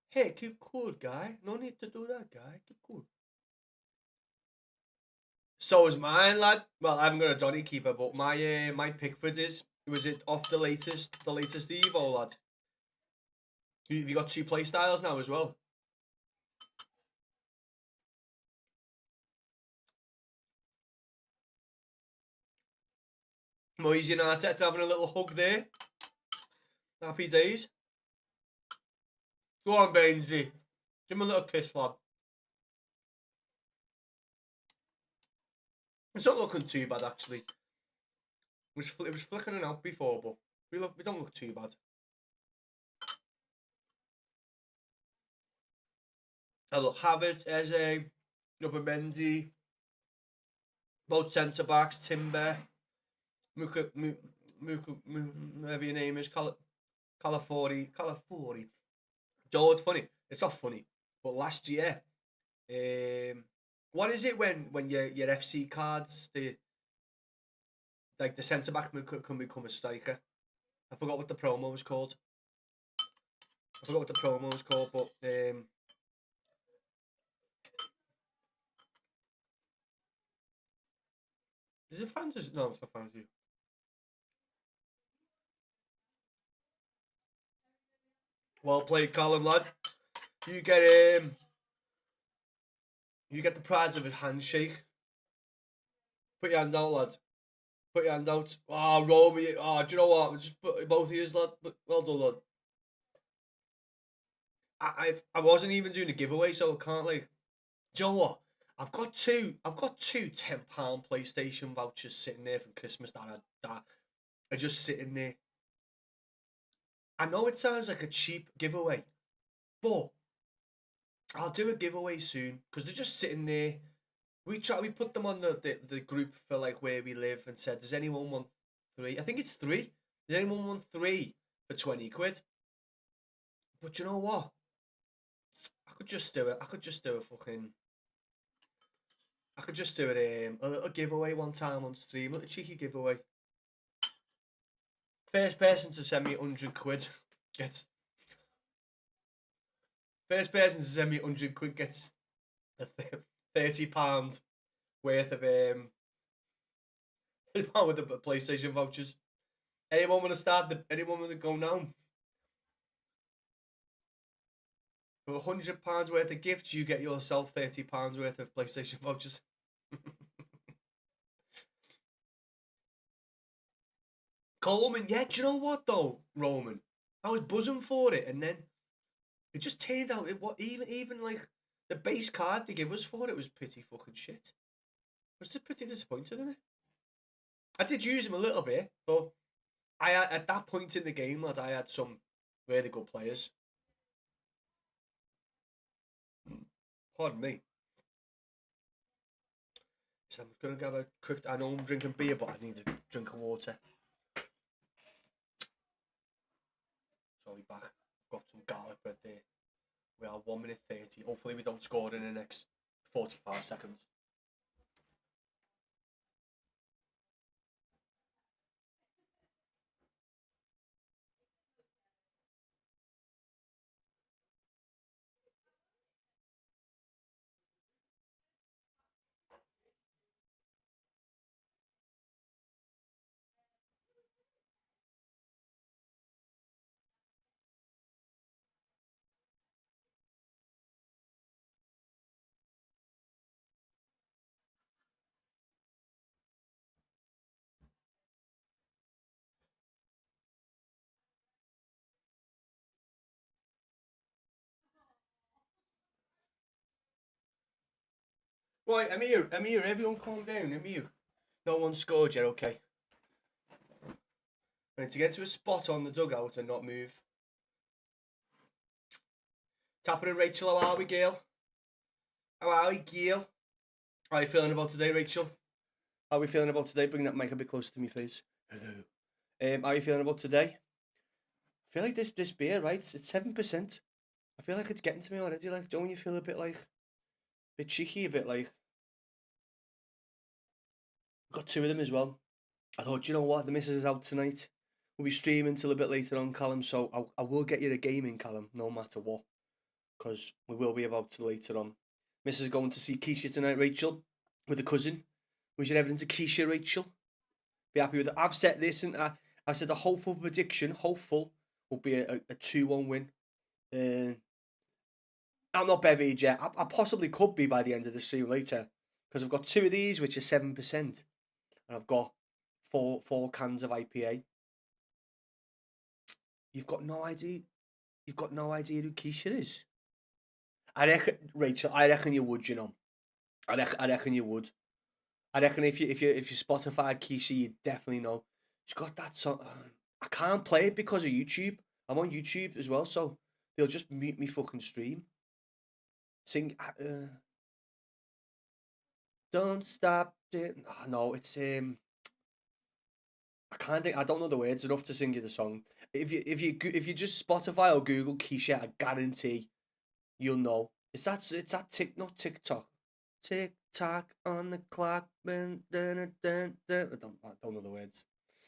Hey, keep cool, guy. No need to do that, guy. Keep cool. So is mine, lad. Well, I haven't got a Donny keeper, but my Pickford was it off the latest Evo, lad. Have you got two play styles now as well? Moyes United having a little hug there. Happy days. Go on, Benji. Give him a little kiss, lad. It's not looking too bad, actually. It was flickering out before, but we don't look too bad. I look Havertz, Eze, Mendy, both centre backs, Timber, Muka, whatever your name is, Calafiori. Joe, it's funny. It's not funny, but last year, what is it when your FC cards the centre back can become a striker? I forgot what the promo was called. But is it fantasy? No, it's not fantasy. Well played, Colin, lad. You get the prize of a handshake. Put your hand out, lad. Put your hand out. Oh, Romy. Oh, do you know what? Just put both of you, lad. Well done, lad. I wasn't even doing a giveaway, so I can't like. Do you know what? I've got two £10 PlayStation vouchers sitting there from Christmas that are just sitting there. I know it sounds like a cheap giveaway, but I'll do a giveaway soon because they're just sitting there. We put them on the group for like where we live and said, does anyone want 3? I think it's 3. Does anyone want 3 for 20 quid? But you know what? I could just do it. I could just do a little giveaway one time on stream, a little cheeky giveaway. First person to send me 100 quid gets. First person to send me 100 quid gets a £30 worth of with the PlayStation vouchers. Anyone want to start? Anyone want to go now? For £100 worth of gifts, you get yourself £30 worth of PlayStation vouchers. Coleman, yeah, do you know what though, Roman? I was buzzing for it, and then it just turned out even like the base card they give us for it was pretty fucking shit. I was just pretty disappointed in it. I did use him a little bit, but at that point in the game, lad, I had some really good players. Pardon me. So I'm gonna have a quick. I know I'm drinking beer, but I need a drink of water. Sorry, back. Got some garlic bread there. We are 1 minute 30. Hopefully, we don't score in the next 45 seconds. Right, I'm here. I'm here. Everyone calm down. I'm here. No one scored yet, okay. We need to get to a spot on the dugout and not move. Tapping and Rachel, how are we, girl? How are we, girl? How are you feeling about today, Rachel? How are we feeling about today? Bring that mic a bit closer to my face. Hello. How are you feeling about today? I feel like this beer, right? It's 7%. I feel like it's getting to me already. Like, don't you feel a bit like, a bit cheeky, a bit like. Got two of them as well. I thought, you know what? The missus is out tonight. We'll be streaming till a bit later on, Callum. So I will get you a game in, Callum, no matter what, because we will be about to later on. Missus is going to see Keisha tonight, Rachel, with a cousin. We should everything to Keisha, Rachel. Be happy with it. I've set this, and I've said a hopeful prediction. Hopeful will be a 2-1 win. I'm not bevied yet. I possibly could be by the end of the stream later, because I've got two of these, which are 7%, and I've got four cans of IPA. You've got no idea. You've got no idea who Keisha is. I reckon, Rachel. I reckon you would. You know. I reckon you would. I reckon if you Spotify Keisha, you definitely know. She's got that song. I can't play it because of YouTube. I'm on YouTube as well, so they'll just mute me fucking stream. Sing. Don't stop it. Oh, no, it's I can't think. I don't know the words enough to sing you the song. If you just Spotify or Google Keisha, I guarantee you'll know. It's that not TikTok. Tick tock on the clock. I don't know the words.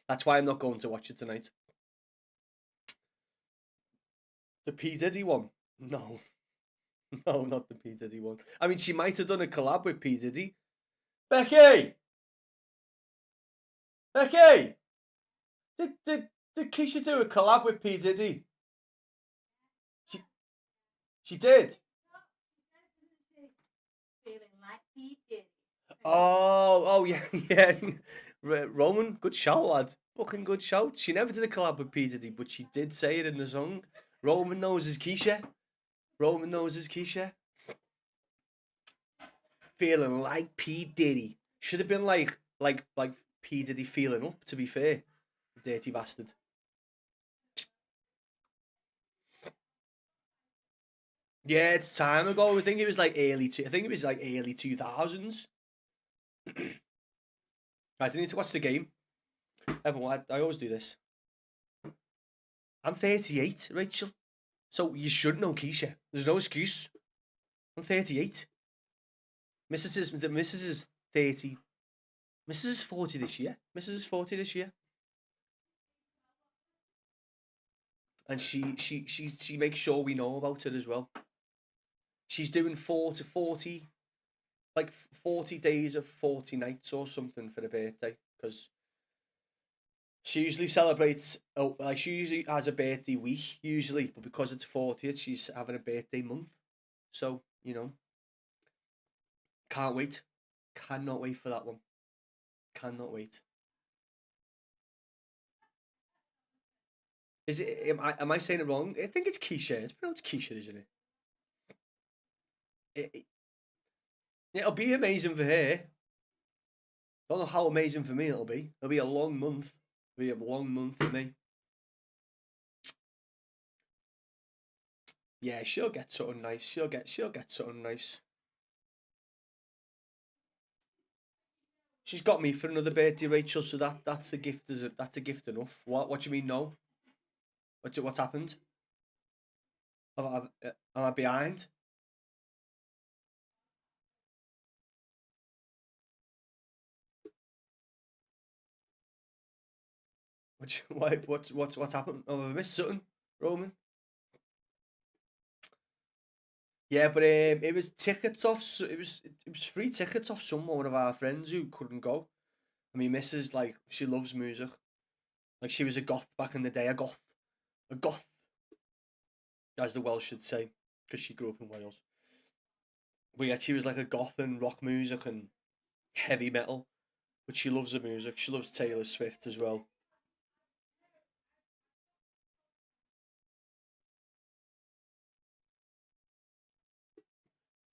That's why I'm not going to watch it tonight. The P Diddy one? No, no, not the P Diddy one. I mean, she might have done a collab with P Diddy. Becky, did Keisha do a collab with P Diddy? She did. Feeling like he did. Oh yeah, yeah. Roman, good shout, lad. Fucking good shout. She never did a collab with P Diddy, but she did say it in the song. Roman knows his Keisha. Roman knows his Keisha. Feeling like P Diddy. Should have been like P Diddy feeling up. To be fair, dirty bastard. Yeah, it's time ago. I think it was like early 2000s. I didn't need to watch the game. Everyone, I always do this. I'm 38, Rachel. So you should know Keisha. There's no excuse. I'm 38. Mrs. is 30. Mrs. is 40 this year. Mrs. is 40 this year. And she makes sure we know about it as well. She's doing 40 days of 40 nights or something for the birthday, because she usually celebrates, she usually has a birthday week, usually, but because it's 40th, she's having a birthday month. So, can't wait. Cannot wait for that one. Cannot wait. Is it? Am I saying it wrong? I think it's Keisha. It's pronounced Keisha, isn't it? it? It'll be amazing for her. Don't know how amazing for me it'll be. It'll be a long month. It'll be a long month for me. Yeah, she'll get something nice. She'll get something nice. She's got me for another birthday, Rachel. So that's a gift. That's a gift enough. What do you mean no? What's happened? Am I behind? What's happened? Oh, have I missed something, Roman? Yeah, but it was tickets off. It was free tickets off one of our friends who couldn't go. I mean, Mrs. like she loves music. Like she was a goth back in the day. A goth, as the Welsh should say, because she grew up in Wales. But yeah, she was like a goth and rock music and heavy metal. But she loves the music. She loves Taylor Swift as well.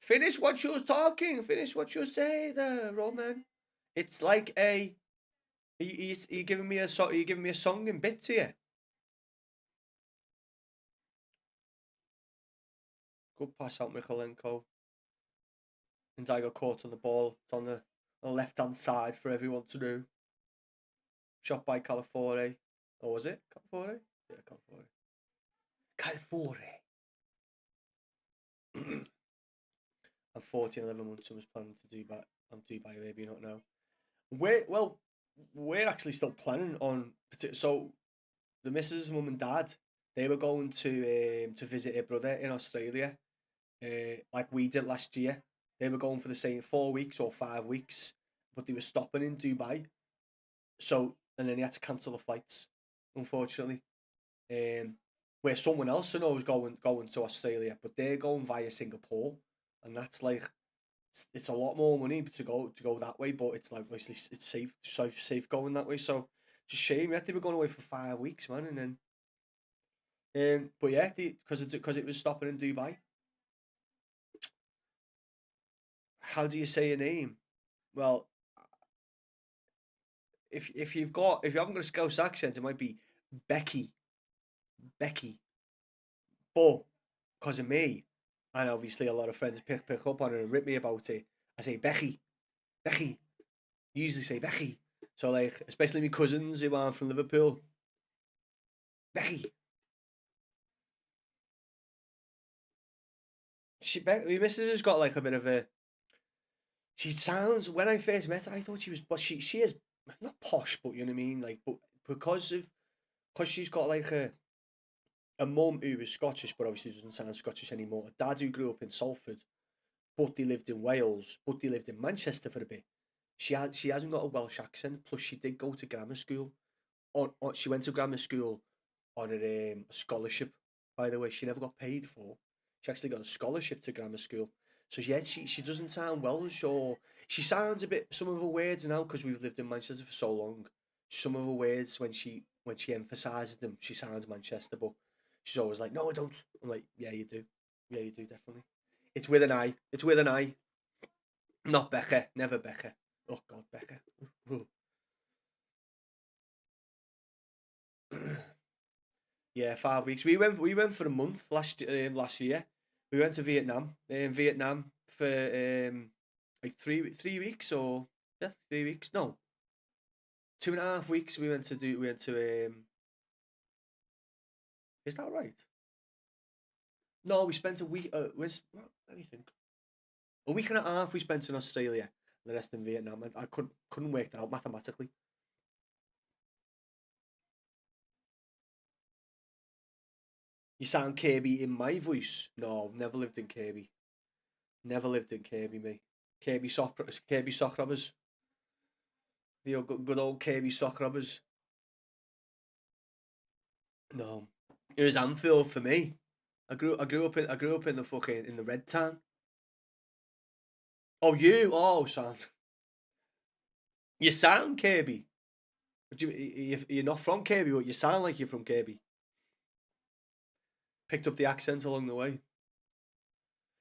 Finish what you're talking. Finish what you say, there, Roman. It's like a. Are you giving me a song? Are you giving me a song in bits here? Good pass out, Mikalenko. And I got caught on the ball. It's on the left hand side for everyone to do. Shot by Calafiore. Or was it Calafiore? Yeah, Calafiore. Calafiore. I'm 40 and 11 months. I was planning to Dubai. I'm Dubai, maybe not now. We're actually still planning on. So the missus, mum and dad, they were going to visit their brother in Australia, like we did last year. They were going for the same 4 weeks or 5 weeks, but they were stopping in Dubai. So and then they had to cancel the flights, unfortunately. Where someone else I know was going to Australia, but they're going via Singapore, and that's like it's a lot more money to go that way, but it's like obviously it's safe going that way. So it's a shame that they were going away for 5 weeks, man, and then but yeah, because it was stopping in Dubai. How do you say your name? Well, if you haven't got a Scouse accent, it might be Becky, Becky, but because of me, and obviously a lot of friends pick up on it and rip me about it. I say Becky, Becky. Usually say Becky. So like, especially my cousins who are from Liverpool, Becky. My missus has got like a bit of a. She sounds. When I first met her, I thought she was, but she is not posh, but you know what I mean. Like, but because she's got like a mum who is Scottish, but obviously doesn't sound Scottish anymore. A dad who grew up in Salford, but they lived in Wales, but they lived in Manchester for a bit. She hasn't got a Welsh accent. Plus, she did go to grammar school. She went to grammar school on a scholarship. By the way, she never got paid for. She actually got a scholarship to grammar school. So yeah, she doesn't sound Welsh, or she sounds a bit. Some of her words now, because we've lived in Manchester for so long. Some of her words when she emphasises them, she sounds Manchester, but she's always like, "No, I don't." I'm like, "Yeah, you do. Yeah, you do definitely." It's with an I. It's with an I. Not Becca. Never Becca. Oh God, Becca. Yeah, 5 weeks. We went for a month last year. We went to Vietnam. Vietnam for like three weeks, or yeah, 3 weeks. No, 2.5 weeks. We went to is that right? No, we spent a week. Let me think. A week and a half we spent in Australia. The rest in Vietnam. I couldn't work that out mathematically. You sound Kirby in my voice. No, never lived in Kirby. Never lived in Kirby, me. Kirby sock robbers. The good old Kirby sock robbers. No, it was Anfield for me. I grew up in the fucking in the red town. Oh, sound. You sound Kirby. But you're not from Kirby, but you sound like you're from Kirby. Picked up the accent along the way.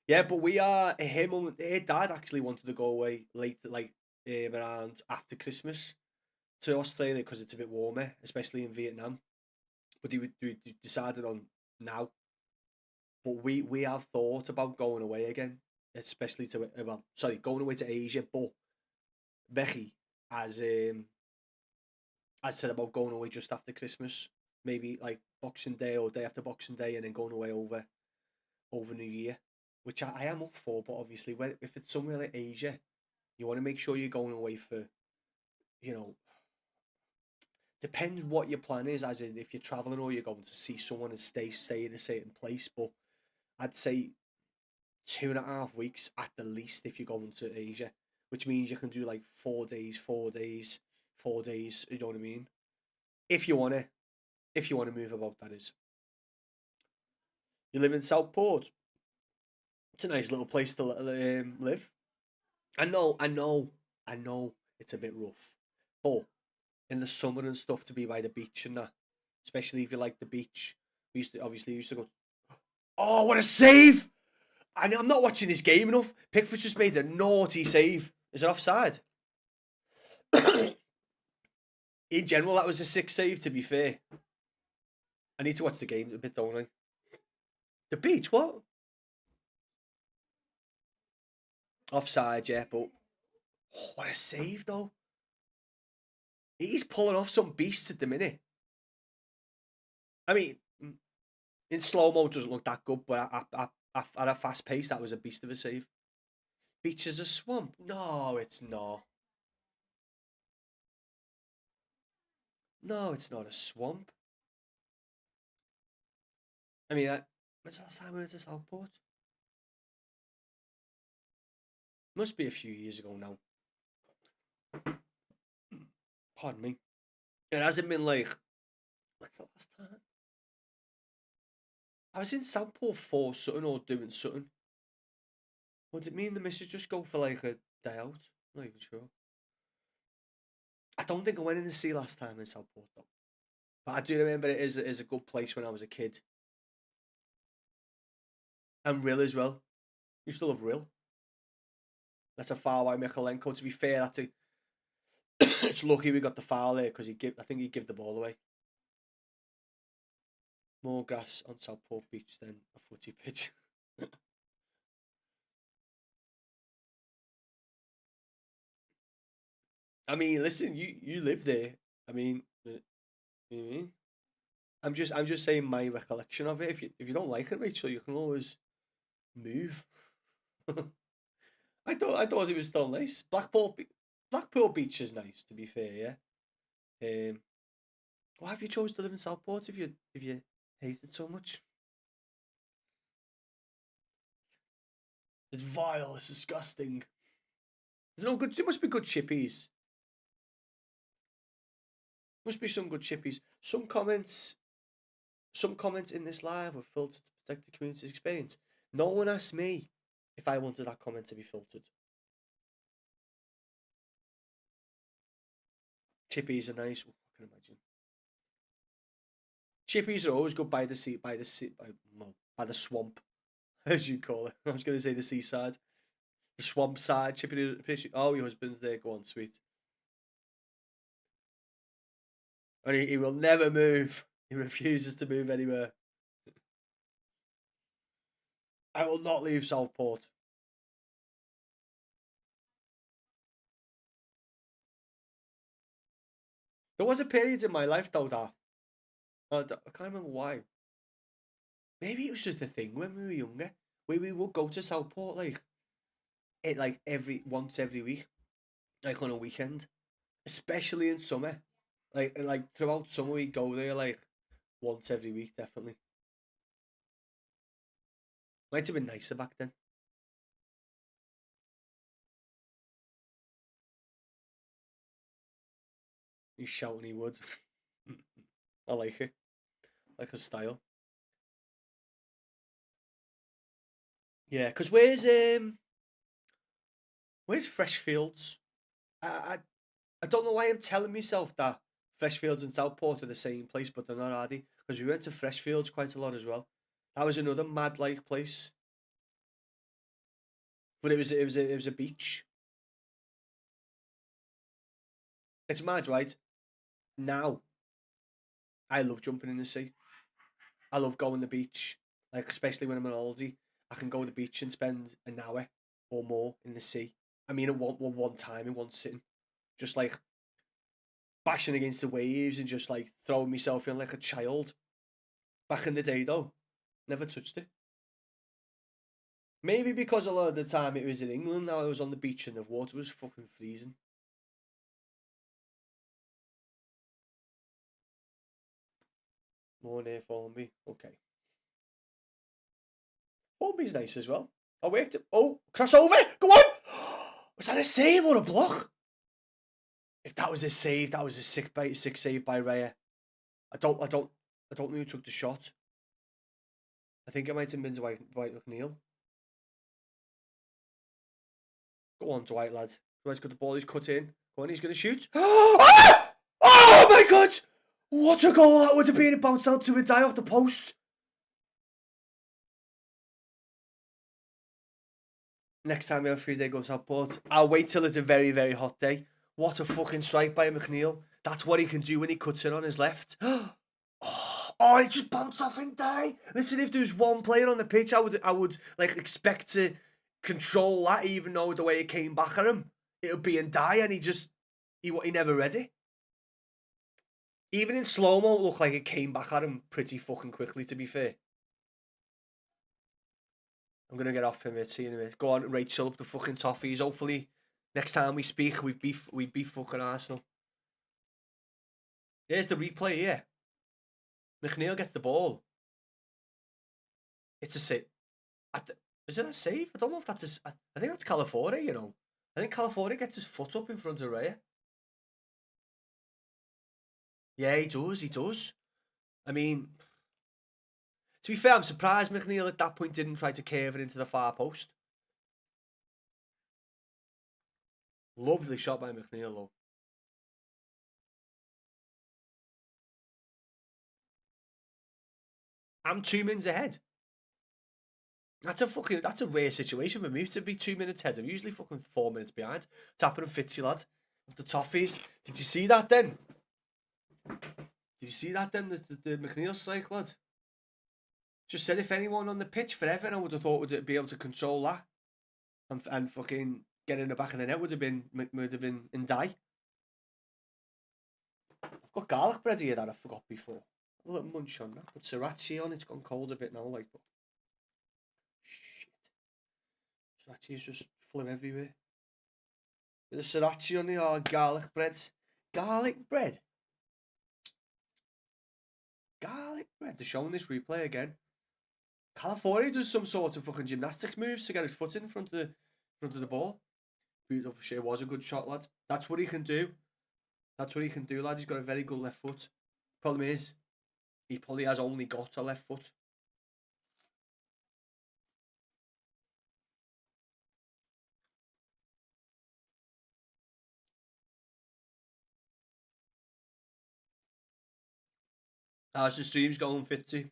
Yeah, but we are her dad actually wanted to go away late, like around after Christmas to Australia because it's a bit warmer, especially in Vietnam. But we decided on now. But we have thought about going away again, especially to well, sorry, going away to Asia. But Becky has said about going away just after Christmas, maybe like Boxing Day or day after Boxing Day, and then going away over New Year, which I am up for. But obviously, when if it's somewhere like Asia, you want to make sure you're going away for, you know, depends what your plan is. As in, if you're traveling or you're going to see someone and stay in a certain place. But I'd say 2.5 weeks at the least if you're going to Asia, which means you can do like 4 days, 4 days, 4 days. You know what I mean? If you wanna, if you wanna move about, that is. You live in Southport. It's a nice little place to live. I know it's a bit rough, but in the summer and stuff to be by the beach and that, especially if you like the beach. We used to go. Oh, what a save! I'm not watching this game enough. Pickford just made a naughty save. Is it offside? In general, that was a sick save. To be fair, I need to watch the game a bit, don't I? The beach, what? Offside, yeah, but oh, what a save though. He's pulling off some beasts at the minute. I mean, in slow mo, it doesn't look that good, but at a fast pace, that was a beast of a save. Beach is a swamp. No, it's not. No, it's not a swamp. I mean, when's the last time we went to Southport? Must be a few years ago now. Pardon me. It hasn't been like, when's the last time? I was in Southport for something or doing something. What did it mean the missus just go for like a day out? Not even sure. I don't think I went in the sea last time in Southport though. But I do remember it is a good place when I was a kid. And Rill as well. You still have Rill. That's a foul by Mikalenko. To be fair, that's a it's lucky we got the foul there because I think he give the ball away. More grass on Southport Beach than a footy pitch. I mean, listen, you live there. I mean, you know what I mean? I'm just saying my recollection of it. If you don't like it, Rachel, you can always move. I thought it was still nice. Blackpool Beach is nice, to be fair. Yeah. Why have you chose to live in Southport if you hate it so much? It's vile. It's disgusting. There's no good. There must be good chippies. Must be some good chippies. Some comments in this live were filtered to protect the community's experience. No one asked me if I wanted that comment to be filtered. Chippies are nice. Ooh, I can imagine. Chippies are always good by the sea, by the swamp, as you call it. I was going to say the seaside, the swamp side. Chippy, oh, your husband's there. Go on, sweet. And he will never move. He refuses to move anywhere. I will not leave Southport. There was a period in my life though that I can't remember why. Maybe it was just a thing when we were younger. We would go to Southport like every once every week, like on a weekend, especially in summer. Like throughout summer we go there like once every week definitely. Might have been nicer back then. He's shouting he would. I like it. Like a style. Yeah, because where's Freshfields? I, I I don't know why I'm telling myself that Freshfields and Southport are the same place, but they're not, are they? Because we went to Freshfields quite a lot as well. That was another mad like place. But it was a beach. It's mad, right? Now I love jumping in the sea. I love going to the beach. Like especially when I'm an oldie. I can go to the beach and spend an hour or more in the sea. I mean at one time in one sitting. Just like bashing against the waves and just like throwing myself in like a child. Back in the day though, never touched it. Maybe because a lot of the time it was in England. Now I was on the beach and the water was fucking freezing. More near Formby. Okay. Formby's nice as well. I worked. Oh, crossover! Go on! Was that a save or a block? If that was a save, that was a sick save by Raya. I don't know who took the shot. I think it might have been Dwight McNeil. Go on, Dwight, lads. Dwight's got the ball. He's cut in. Go on, he's going to shoot. Ah! Oh my God! What a goal that would have been! It bounced out to a die off the post. Next time we have 3 day goes out, but I'll wait till it's a very, very hot day. What a fucking strike by McNeil. That's what he can do when he cuts it on his left. Oh, he just bounced off and die. Listen, if there was one player on the pitch, I would like expect to control that, even though the way it came back at him, it would be and die, and he never read it. Even in slow-mo, it looked like it came back at him pretty fucking quickly, to be fair. I'm going to get off him here, see you in a minute. Go on, Rachel, up the fucking toffees. Hopefully, next time we speak, we beat fucking Arsenal. Here's the replay here. McNeil gets the ball. It's a save. Is it a save? I don't know if that's a... I think that's Calafiore, you know. I think Calafiore gets his foot up in front of Raya. Yeah, he does. I mean... To be fair, I'm surprised McNeil at that point didn't try to curve it into the far post. Lovely shot by McNeil, though. I'm 2 minutes ahead. That's a rare situation for me to be 2 minutes ahead. I'm usually fucking 4 minutes behind. Tapping and Fitzy, lad. Up the toffees. Did you see that then? The McNeil strike, lad? Just said if anyone on the pitch forever, I would have thought would be able to control that and fucking get in the back of the net would have been in die. I've got garlic bread here that I forgot before. A little munch on that. Put sriracha on. It's gone cold a bit now, like. But shit, sriracha's just flew everywhere. Bit of sriracha on the garlic bread. Garlic bread. They're showing this replay again. Calafiore does some sort of fucking gymnastics moves to get his foot in front of the ball. Beautiful shit. Was a good shot, lad. That's what he can do. Lad. He's got a very good left foot. Problem is, he probably has only got a left foot. How's the streams going, Fitzy?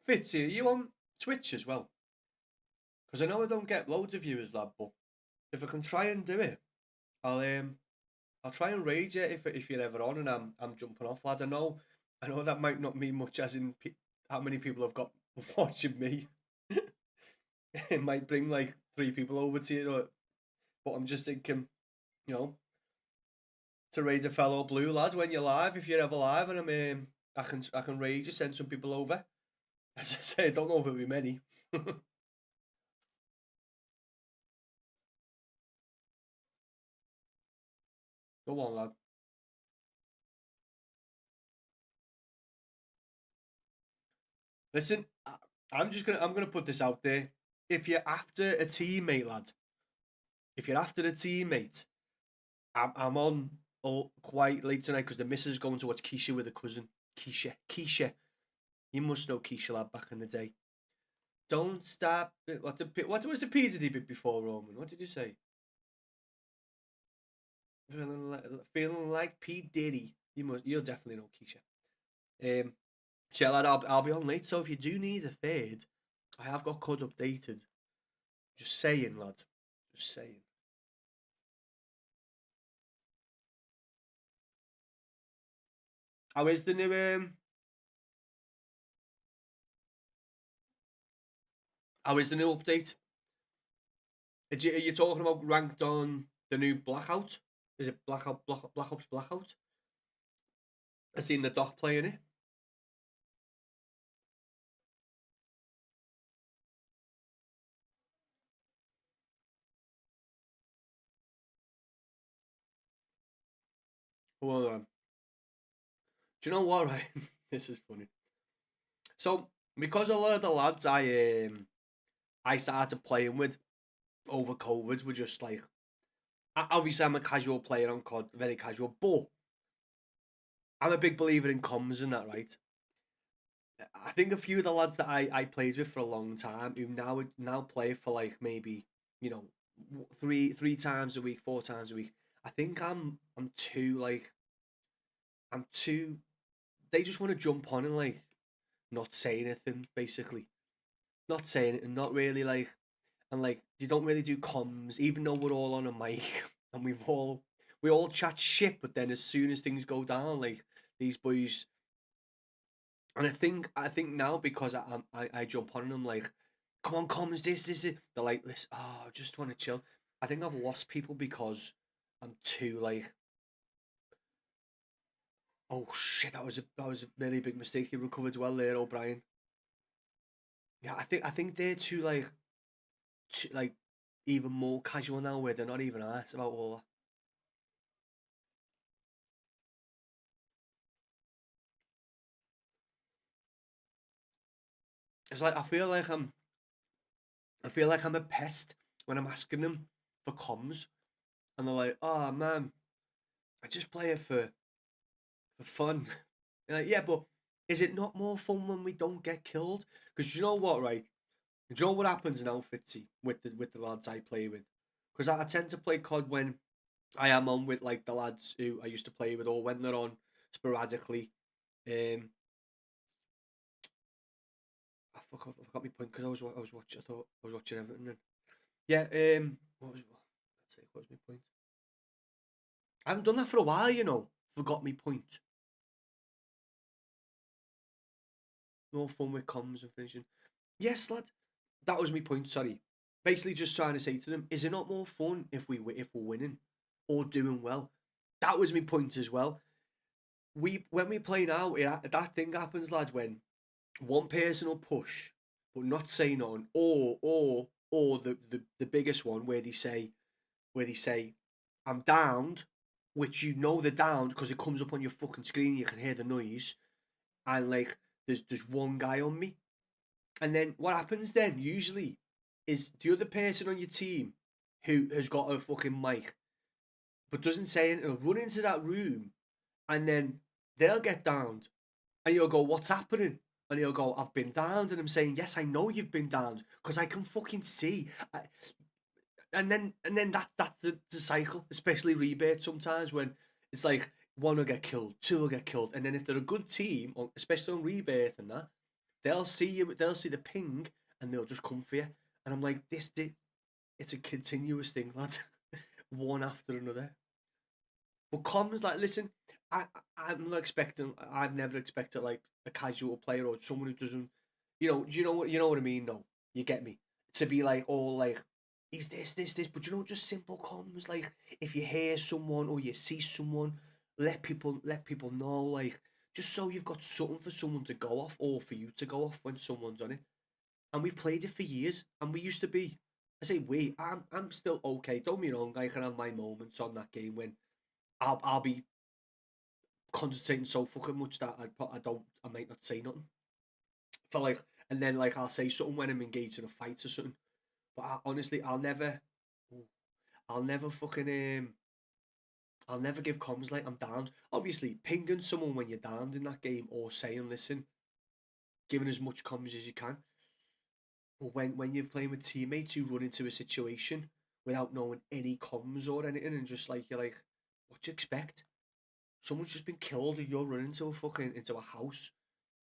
Fitzy, are you on Twitch as well? Because I know I don't get loads of viewers, lad, but if I can try and do it, I'll try and raid you if you're ever on and I'm jumping off, lad. I know that might not mean much as in how many people I've got watching me. It might bring like 3 people over to you, but I'm just thinking, you know, to raid a fellow blue lad when you're live, if you're ever live, and I can raid you, send some people over. As I say, I don't know if it'll be many. Go on, lad. Listen, I'm gonna put this out there. If you're after a teammate, lad, I'm on quite late tonight because the missus is going to watch Keisha with a cousin. Keisha. You must know Keisha, lad, back in the day. Don't stop. What was the pizza did bit before Roman? What did you say? Feeling like P Diddy. You'll definitely know Keisha. So lad, I'll be on late. So if you do need a third, I have got code updated. Just saying, lad. Just saying. How is the new How is the new update? Are you talking about ranked on the new Blackout? Is it Black Ops Blackout? I seen the doc playing it. Well, do you know what? Right, this is funny. So because a lot of the lads I started playing with over COVID were just like, obviously I'm a casual player on COD, very casual, but I'm a big believer in comms and that, right? I think a few of the lads that I played with for a long time who now play for like maybe, you know, three times a week, 4 times a week. I think I'm too like I'm too. They just want to jump on and like not say anything, basically, not saying it and not really like, and like you don't really do comms, even though we're all on a mic and we all chat shit, but then as soon as things go down, like these boys. And I think now because I jump on them like, come on, comms, this is. They're like, listen, I just want to chill. I think I've lost people because I'm too like, oh shit, that was a really big mistake. You recovered well there, O'Brien. Yeah, I think they're too like even more casual now, where they're not even asked about all that. It's like I feel like I'm a pest when I'm asking them for comms, and they're like, oh man, I just play it for fun. You're like, yeah, but is it not more fun when we don't get killed? Because you know what, right? Do you know what happens now, Fitzy, with the lads I play with? Because I tend to play COD when I am on with like the lads who I used to play with, or when they're on sporadically. Um, I forgot my point because I was watching. I thought I was watching Everton. Then. Yeah. What was my point? I haven't done that for a while, you know. Forgot my point. No fun with comms and finishing. Yes, lad. That was my point. Sorry. Basically, just trying to say to them, is it not more fun if we're winning or doing well? That was my point as well. When we play now, that thing happens, lad. When one person will push, but not say none, or the biggest one where they say, I'm downed, which you know they're downed because it comes up on your fucking screen. You can hear the noise, and like there's one guy on me. And then what happens then usually is the other person on your team who has got a fucking mic but doesn't say anything will run into that room, and then they'll get downed and you'll go, what's happening? And he'll go, I've been downed. And I'm saying, yes, I know you've been downed because I can fucking see. And then that's the cycle, especially rebate sometimes when it's like one will get killed, two will get killed. And then if they're a good team, especially on rebate and that, they'll see you, they'll see the ping, and they'll just come for you. And I'm like, it's a continuous thing, lad, one after another. But comms, like, listen, I'm not expecting. I've never expected like a casual player or someone who doesn't, you know what I mean. No, you get me. To be like all like, he's this, but just simple comms. Like if you hear someone or you see someone, let people know. Like just so you've got something for someone to go off or for you to go off when someone's on it. And we've played it for years, and we used to be. I say we. I'm still okay. Don't be wrong. I can have my moments on that game when I'll be concentrating so fucking much that I might not say nothing for like, and then like I'll say something when I'm engaged in a fight or something. But honestly, I'll never fucking I'll never give comms like I'm down. Obviously, pinging someone when you're down in that game or saying listen, giving as much comms as you can. But when you're playing with teammates who run into a situation without knowing any comms or anything, and just like you're like, what do you expect? Someone's just been killed, and you're running into a house,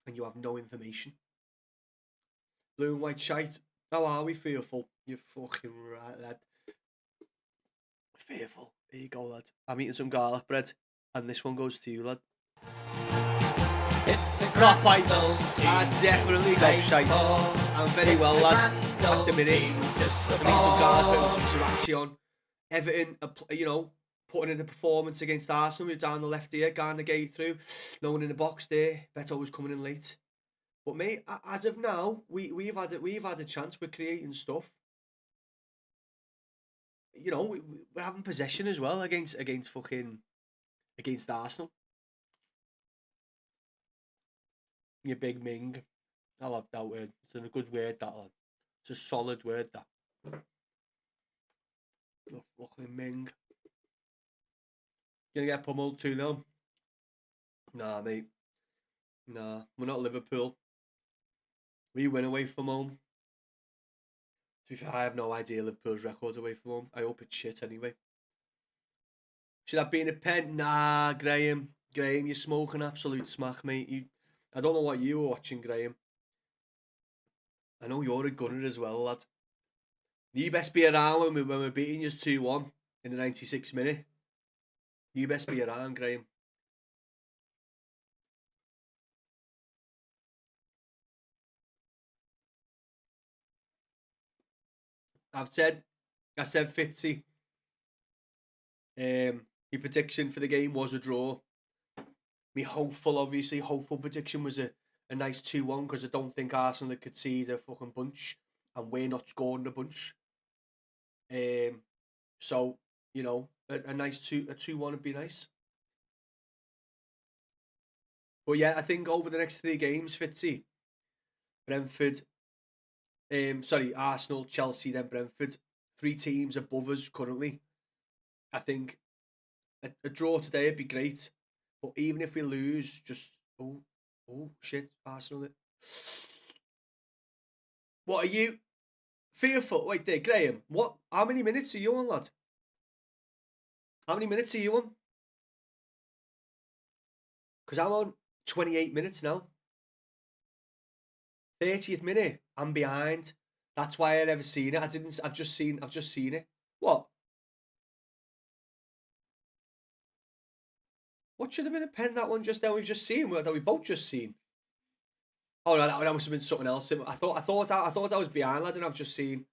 and you have no information. Blue and white shite. How are we, Fearful? You fucking right, lad. Fearful. There you go, lad. I'm eating some garlic bread, and this one goes to you, lad. It's a Crop grand bites old are team. definitely gob shites. I'm very well, lad. At the minute, I'm eating some garlic bread with some sriracha on. Everton, putting in a performance against Arsenal. We're down the left here, Garner gate through. No one in the box there. Beto was coming in late. But mate, as of now, we've had a chance. We're creating stuff. We're having possession as well against Arsenal. You big Ming. I love that word. It's a good word, that one. It's a solid word, that. Oh, fucking Ming. Gonna get pummeled 2-0. Nah, mate. Nah, we're not Liverpool. We win away from home. To be fair, I have no idea Liverpool's record away from home. I hope it's shit anyway. Should that be in a pen? Nah, Graham. Graham, you're smoking absolute smack, mate. I don't know what you were watching, Graham. I know you're a gunner as well, lad. You best be around when we're beating you 2-1 in the 96th minute. You best be around, Graham. I said Fitzy. Your prediction for the game was a draw. Me hopeful prediction was a nice 2-1 because I don't think Arsenal could see the fucking bunch and we're not scoring the bunch. So, a nice 2-1 would be nice. But yeah, I think over the next 3 games, Fitzy, Brentford, Arsenal, Chelsea, then Brentford, 3 teams above us currently. I think a draw today would be great, but even if we lose, just oh shit, Arsenal. What are you fearful? Wait there, Graham. What? How many minutes are you on, lad? How many minutes are you on? Because I'm on 28 minutes now. 30th minute, I'm behind. That's why I never seen it. I've just seen it. What? What should have been a pen, that one just then we've just seen, that we both just seen? Oh no, that must have been something else. I thought I was behind, lad, and I've just seen.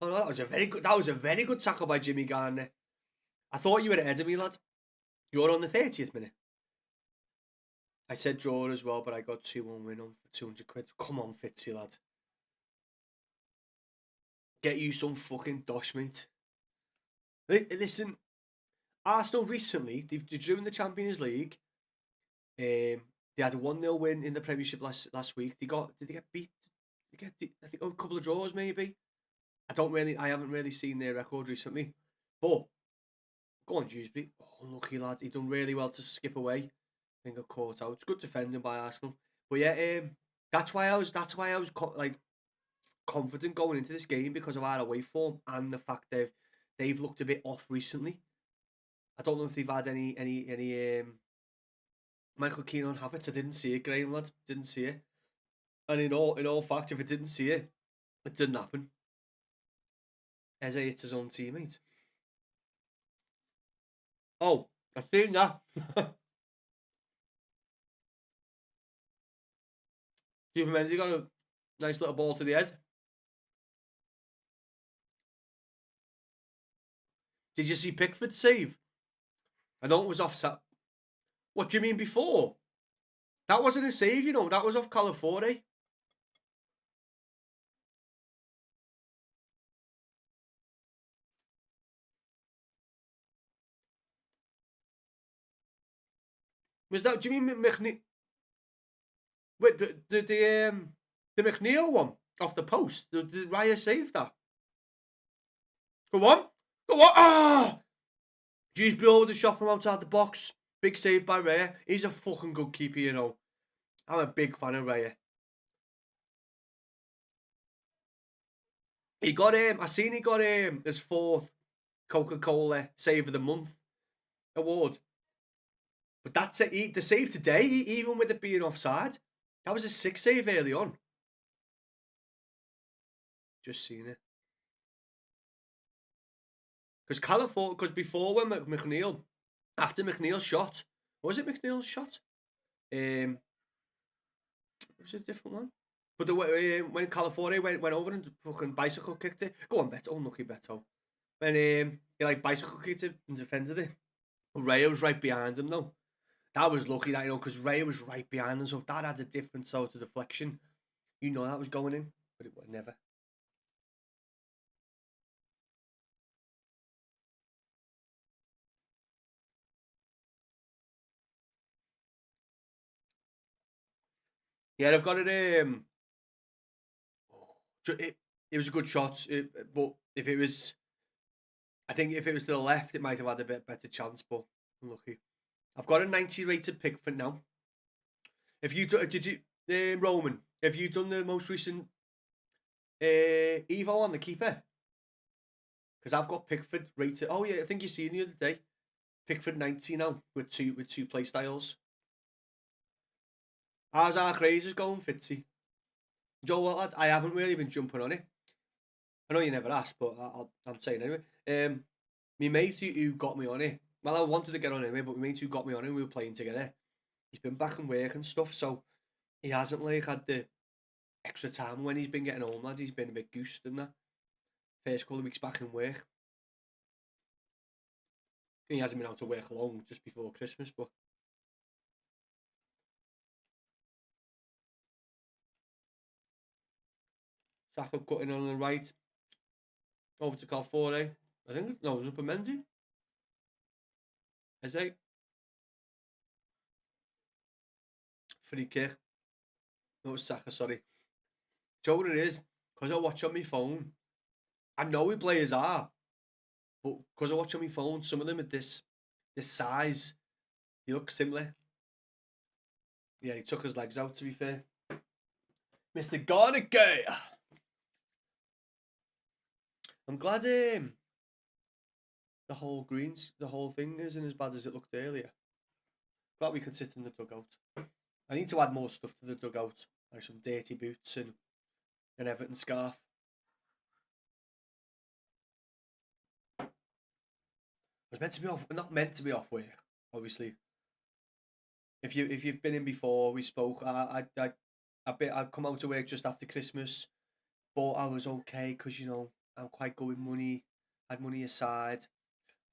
Oh no, that was a very good tackle by Jimmy Garner. I thought you were ahead of me, lad. You're on the 30th minute. I said draw as well, but I got 2-1 win on for 200 quid. Come on, Fitzy, lad. Get you some fucking dosh, mate. Listen, Arsenal recently, they drew in the Champions League. They had a 1-0 win in the Premiership last week. Did they get beat? I think a couple of draws maybe. I haven't really seen their record recently. But go on, Dewsbury. Oh, lucky lad, he done really well to skip away. I think got caught out. It's good defending by Arsenal. But yeah, that's why I was confident going into this game because of our away form and the fact they've looked a bit off recently. I don't know if they've had any Michael Keane on habits. I didn't see it, Graham, lads. Didn't see it. And in all fact, if I didn't see it, it didn't happen. Eze hits his own teammate. Oh, I've seen that. Stephen Mendy got a nice little ball to the head. Did you see Pickford's save? I know it was offside. What do you mean before? That wasn't a save, That was off Calafiore. Was that? Do you mean McNeil? Wait, the McNeil one off the post. Did Raya save that? Go on. Ah! Dewsbury over the shot from outside the box. Big save by Raya. He's a fucking good keeper, I'm a big fan of Raya. He got I seen he got his 4th Coca-Cola Save of the Month award. But that's it. The save today, even with it being offside, that was a 6th save early on. Just seen it. Because before when McNeil, after McNeil's shot, was it McNeil's shot? Was it a different one? But when California went over and fucking bicycle kicked it. Go on, Beto. Unlucky Beto. When he like bicycle kicked it and defended it. Raya was right behind him though. That was lucky that, because Raya was right behind him. So if that had a different sort of deflection, that was going in. But it would never. Yeah, they've got it. It was a good shot, but if it was, I think if it was to the left, it might have had a bit better chance. But unlucky. I've got a 90 rated Pickford now. If you did you Roman? Have you done the most recent Evo on the keeper? Because I've got Pickford rated. Oh yeah, I think you seen the other day. Pickford 90 now with two play styles. How's our crazes going, Fitzy? Joe, what lad? I haven't really been jumping on it. I know you never asked, but I'm saying anyway. My mate who got me on it. Well, I wanted to get on anyway, but my mate who got me on it, we were playing together. He's been back in work and stuff, so he hasn't like had the extra time when he's been getting home, lads. He's been a bit goosed and that. First couple of weeks back in work. He hasn't been out to work long just before Christmas, but Saka cutting on the right. Over to Calfore. I think no, it was Upamendi. Is it? Free kick. No, it was Saka, sorry. Do you know what it is? Because I watch on my phone. I know who players are, but because I watch on my phone, some of them at this size, they look similar. Yeah, he took his legs out, to be fair. Mr. Garnier. I'm glad the whole thing isn't as bad as it looked earlier. Glad we can sit in the dugout. I need to add more stuff to the dugout, like some dirty boots and an Everton scarf. I was meant to be off, not meant to be off work, obviously. If you've been in before, we spoke. I'd come out to work just after Christmas, but I was okay because I'm quite good with money. Had money aside.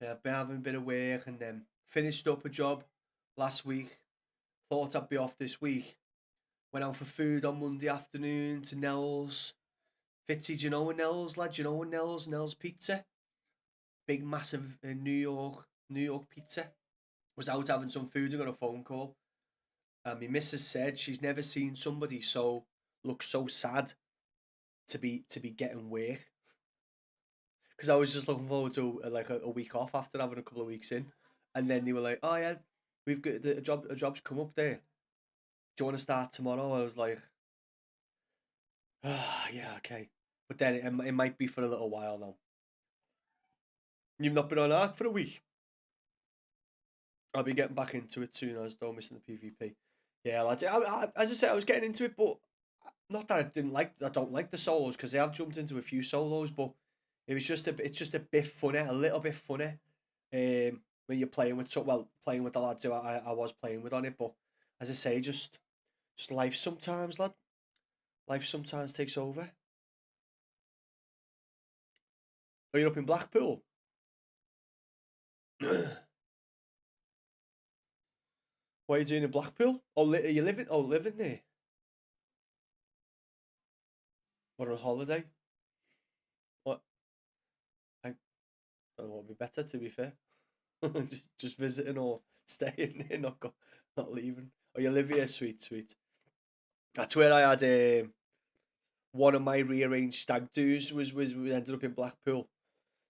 I've been having a bit of work and then finished up a job last week. Thought I'd be off this week. Went out for food on Monday afternoon to Nell's. Fitzy, do you know Nell's, lad? Do you know Nell's Pizza? Big, massive New York pizza. Was out having some food. I got a phone call. And my missus said she's never seen somebody look so sad to be getting work. Because I was just looking forward to like a week off after having a couple of weeks in, and then they were like, "Oh yeah, we've got a job's come up there. Do you want to start tomorrow?" I was like, "Ah, yeah, okay." But then it might be for a little while now. You've not been on Arc for a week. I'll be getting back into it soon. I was still missing the PvP. Yeah, lads. As I said, I was getting into it, but not that I don't like the solos because they have jumped into a few solos, but it's just a bit funny, a little bit funny. When you're playing with playing with the lads who I was playing with on it, but as I say, just life sometimes, lad. Life sometimes takes over. Are you up in Blackpool? What are you doing in Blackpool? Oh, are you living there? What, on holiday? What? I don't know what would be better, to be fair. just visiting or staying there, not leaving. Oh, you live here, sweet. That's where I had one of my rearranged stag do's we ended up in Blackpool.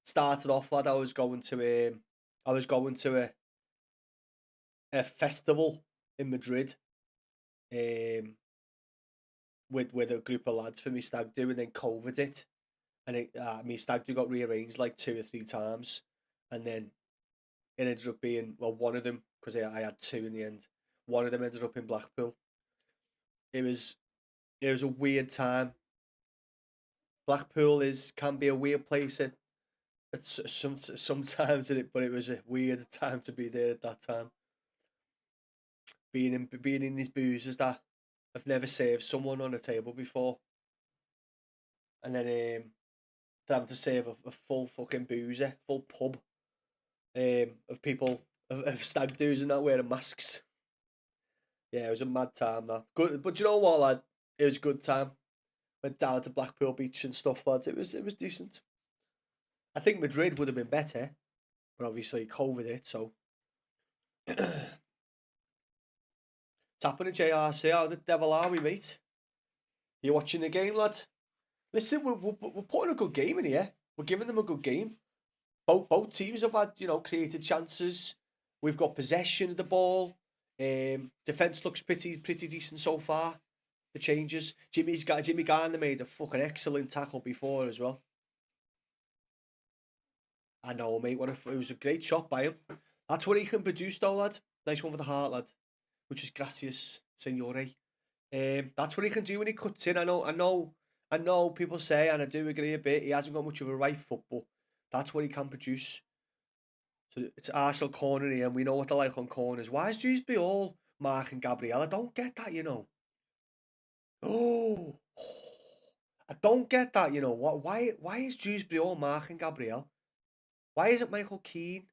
Started off, lad. I was going to a festival in Madrid, with a group of lads for me stag do, and then COVID hit, and my stag do got rearranged like 2 or 3 times, and then it ended up being, well, one of them, because I had two in the end. One of them ended up in Blackpool. It was a weird time. Blackpool can be a weird place at sometimes in it, but it was a weird time to be there at that time. Being in these boozers that have never served someone on a table before, and then having to serve a full fucking boozer, full pub, of people of stag doos and that wearing masks. Yeah, it was a mad time that. Good, but you know what, lad? It was a good time. Went down to Blackpool Beach and stuff, lads. It was decent. I think Madrid would have been better, but obviously COVID hit. So tapping a JRC. How the devil are we, mate? You watching the game, lad? Listen, we're putting a good game in here. We're giving them a good game. Both teams have had, created chances. We've got possession of the ball. Defense looks pretty decent so far. The changes. Jimmy Garner made a fucking excellent tackle before as well. I know, mate. It was a great shot by him. That's what he can produce, though, lad. Nice one for the heart, lad. Which is gracias, signore. That's what he can do when he cuts in. I know. People say, and I do agree a bit, he hasn't got much of a right foot, but that's what he can produce. So it's Arsenal corner here, and we know what they're like on corners. Why is Dewsbury all Mark and Gabriel? I don't get that, Oh, I don't get that, What? Why is Dewsbury all Mark and Gabriel? Why isn't Michael Keane?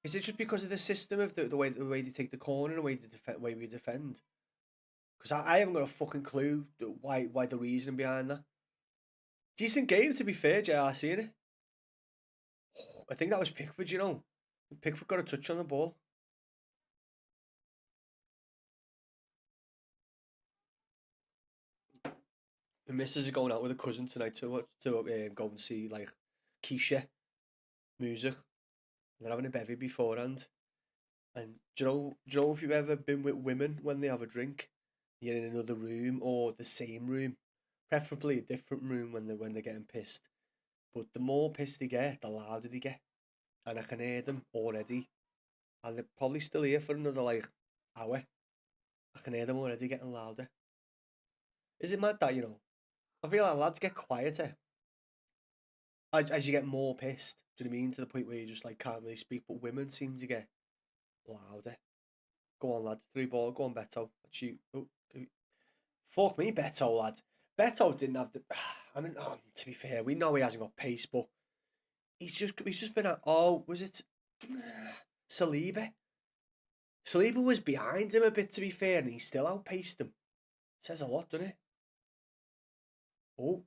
Is it just because of the system of the way they take the corner and the way we defend? Because I haven't got a fucking clue why the reason behind that. Decent game, to be fair, JRC, innit? I think that was Pickford, Pickford got a touch on the ball. The missus are going out with a cousin tonight to go and see like Keisha music. They're having a bevy beforehand. And do you know if you've ever been with women when they have a drink, you're in another room or the same room, preferably a different room when they're getting pissed. But the more pissed they get, the louder they get, and I can hear them already, and they're probably still here for another like hour. I can hear them already getting louder. Is it mad that I feel like lads get quieter as you get more pissed. Do you know what I mean? To the point where you just like can't really speak, but women seem to get louder. Go on, lad. 3 ball. Go on, Beto. Shoot. Oh, fuck me, Beto, lad. Beto didn't have the. I mean, to be fair, we know he hasn't got pace, but he's just been at. Oh, was it Saliba? Saliba was behind him a bit, to be fair, and he still outpaced him. Says a lot, doesn't it? Oh,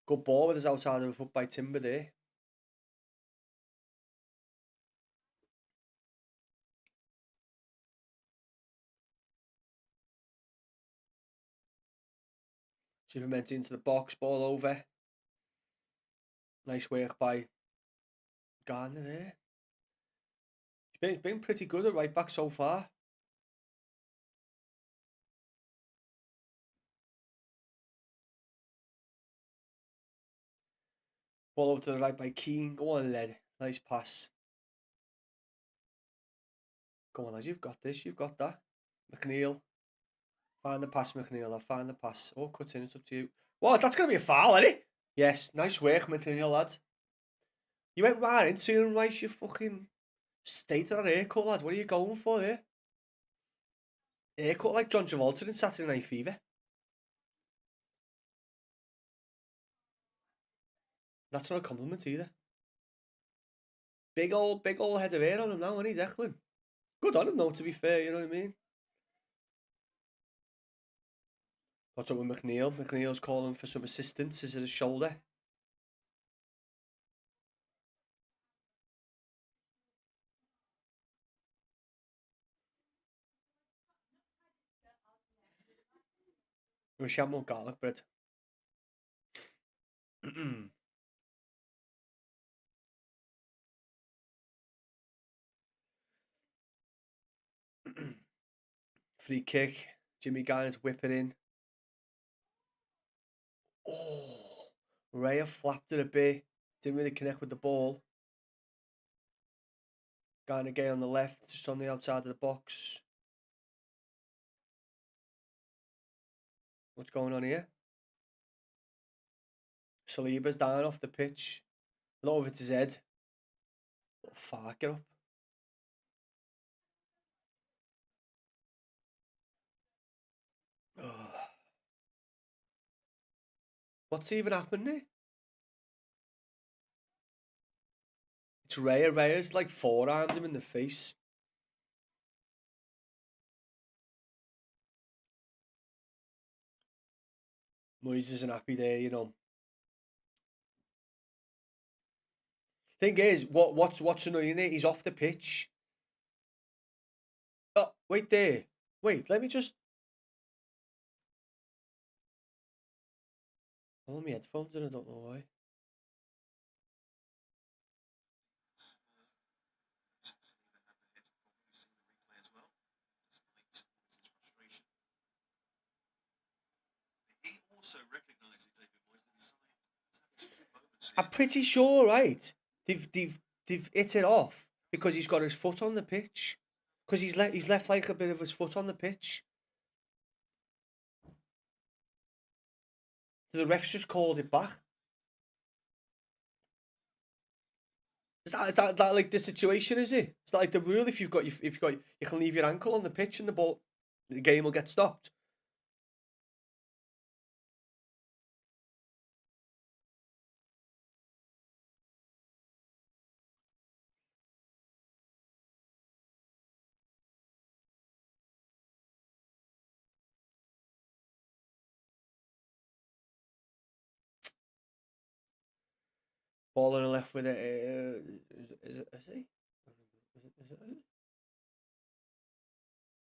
good ball with his outside of the foot by Timber there. Superman's into the box, ball over. Nice work by Garner there. He's been pretty good at right back so far. Ball over to the right by Keane. Go on, lad. Nice pass. Go on, lad. You've got this. You've got that. McNeil. Find the pass, McNeil. I'll find the pass. Oh, cut in. It's up to you. What? That's going to be a foul, isn't it? Yes. Nice work, McNeil, lad. You went right into him, right? You fucking state that haircut, lad. What are you going for there? Haircut like John Travolta in Saturday Night Fever. That's not a compliment either. Big old head of hair on him now, isn't he, Declan? Good on him though, to be fair, you know what I mean? What's up with McNeil? McNeil's calling for some assistance. Is it his shoulder? We should have more garlic bread. Free kick. Jimmy Garnett's whipping in. Oh, Raya flapped it a bit. Didn't really connect with the ball. Garnagay on the left, just on the outside of the box. What's going on here? Saliba's down off the pitch. A lot of it's his head. Little fart, get up. Ugh. What's even happened there? It's Raya. Raya's like forearmed him in the face. Moyes isn't happy there, you know. Thing is, what's annoying there? He's off the pitch. Oh, wait there. Wait, let me just. Oh, my headphones and I don't know why. I'm pretty sure, right? They've hit it off because he's got his foot on the pitch. Because he's left like a bit of his foot on the pitch. So the refs just called it back. Is that like the situation? Is it? Is that like the rule? If you've got you can leave your ankle on the pitch and the game will get stopped. Ball on the left with it. Is it? Is he? Is it?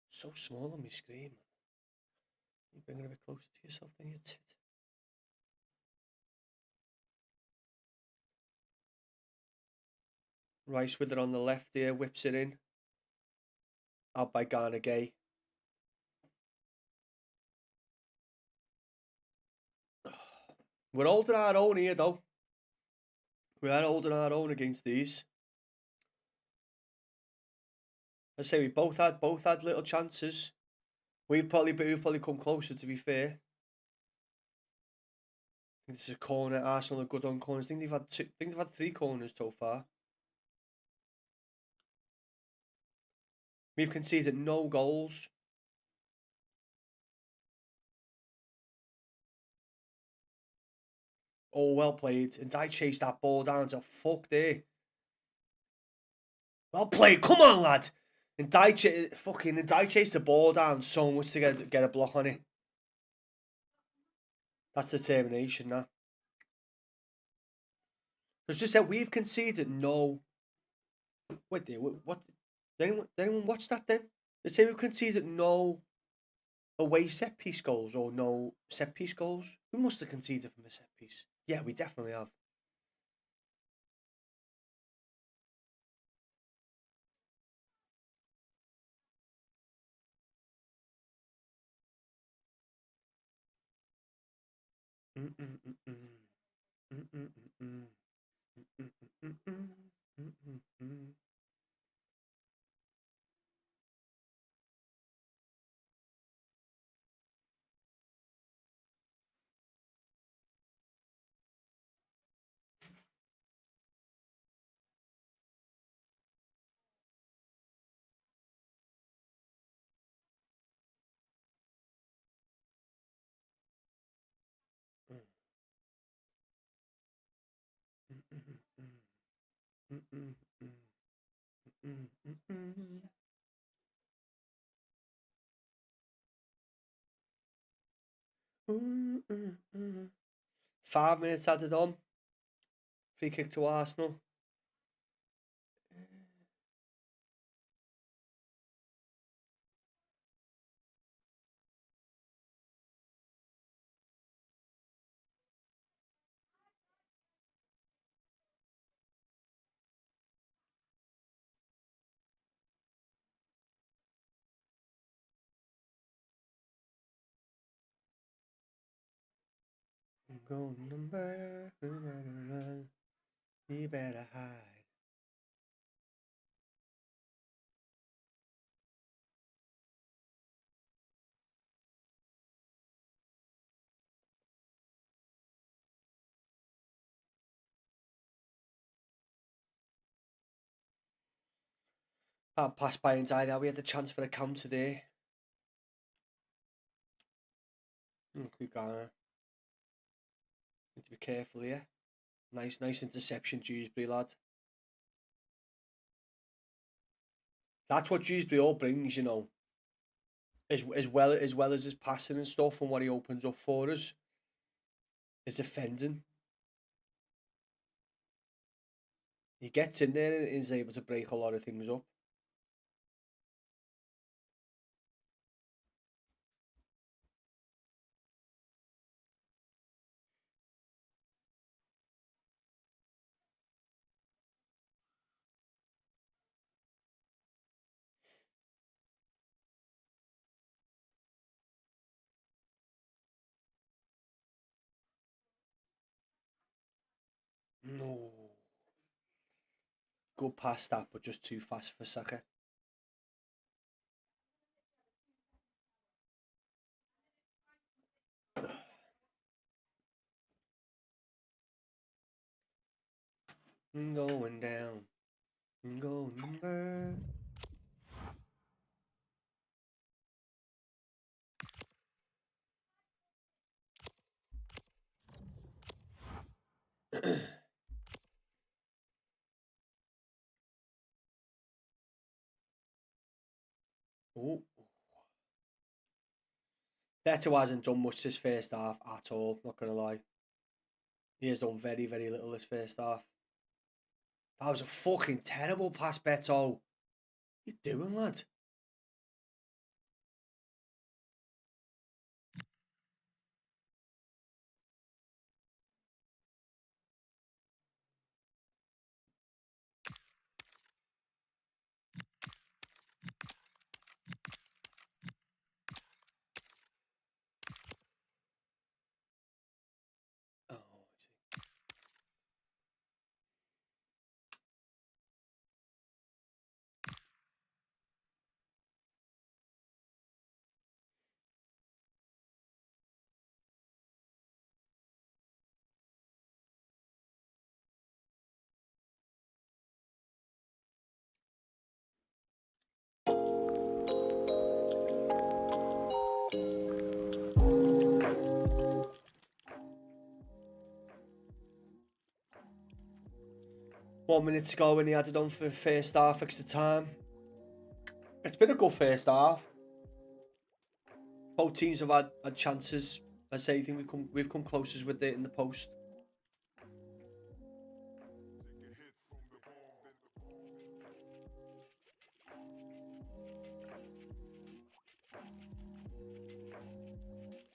So small on my screen. You bring it a bit closer to yourself than your tit. Rice with it on the left here, whips it in. Out by Garnagay. We're holding our own here, though. We are holding our own against these. I say we both had little chances. We've probably come closer, to be fair. I think this is a corner. Arsenal are good on corners. I think they've had 3 corners so far. We've conceded no goals. Oh, well played. And I chased that ball down to fuck there. Well played. Come on, lad. And I chased the ball down so much to get a block on it. That's determination, that. It's just that we've conceded no. Wait there. What? Did anyone watch that then? They say we've conceded no away set piece goals or no set piece goals. We must have conceded from a set piece. Yeah, we definitely have. Mm-mm-mm-mm. 5 minutes added on. Free kick to Arsenal. Golden number, who better run? He better hide. That passed by and died out. We had the chance for a counter there. Good guy. Need to be careful here. Nice interception, Dewsbury lad. That's what Dewsbury all brings, you know. As well as his passing and stuff and what he opens up for us. His defending. He gets in there and is able to break a lot of things up. No. Good pass that, but just too fast for Saka. Going down. Going number. Oh. Beto hasn't done much this first half at all, not going to lie. He has done very, very little this first half. That was a fucking terrible pass, Beto. What you doing, lad? Oh, I see. One minute to go when he added on for the first half extra time. It's been a good first half. Both teams have had chances. I say, I think we've come closest with it in the post.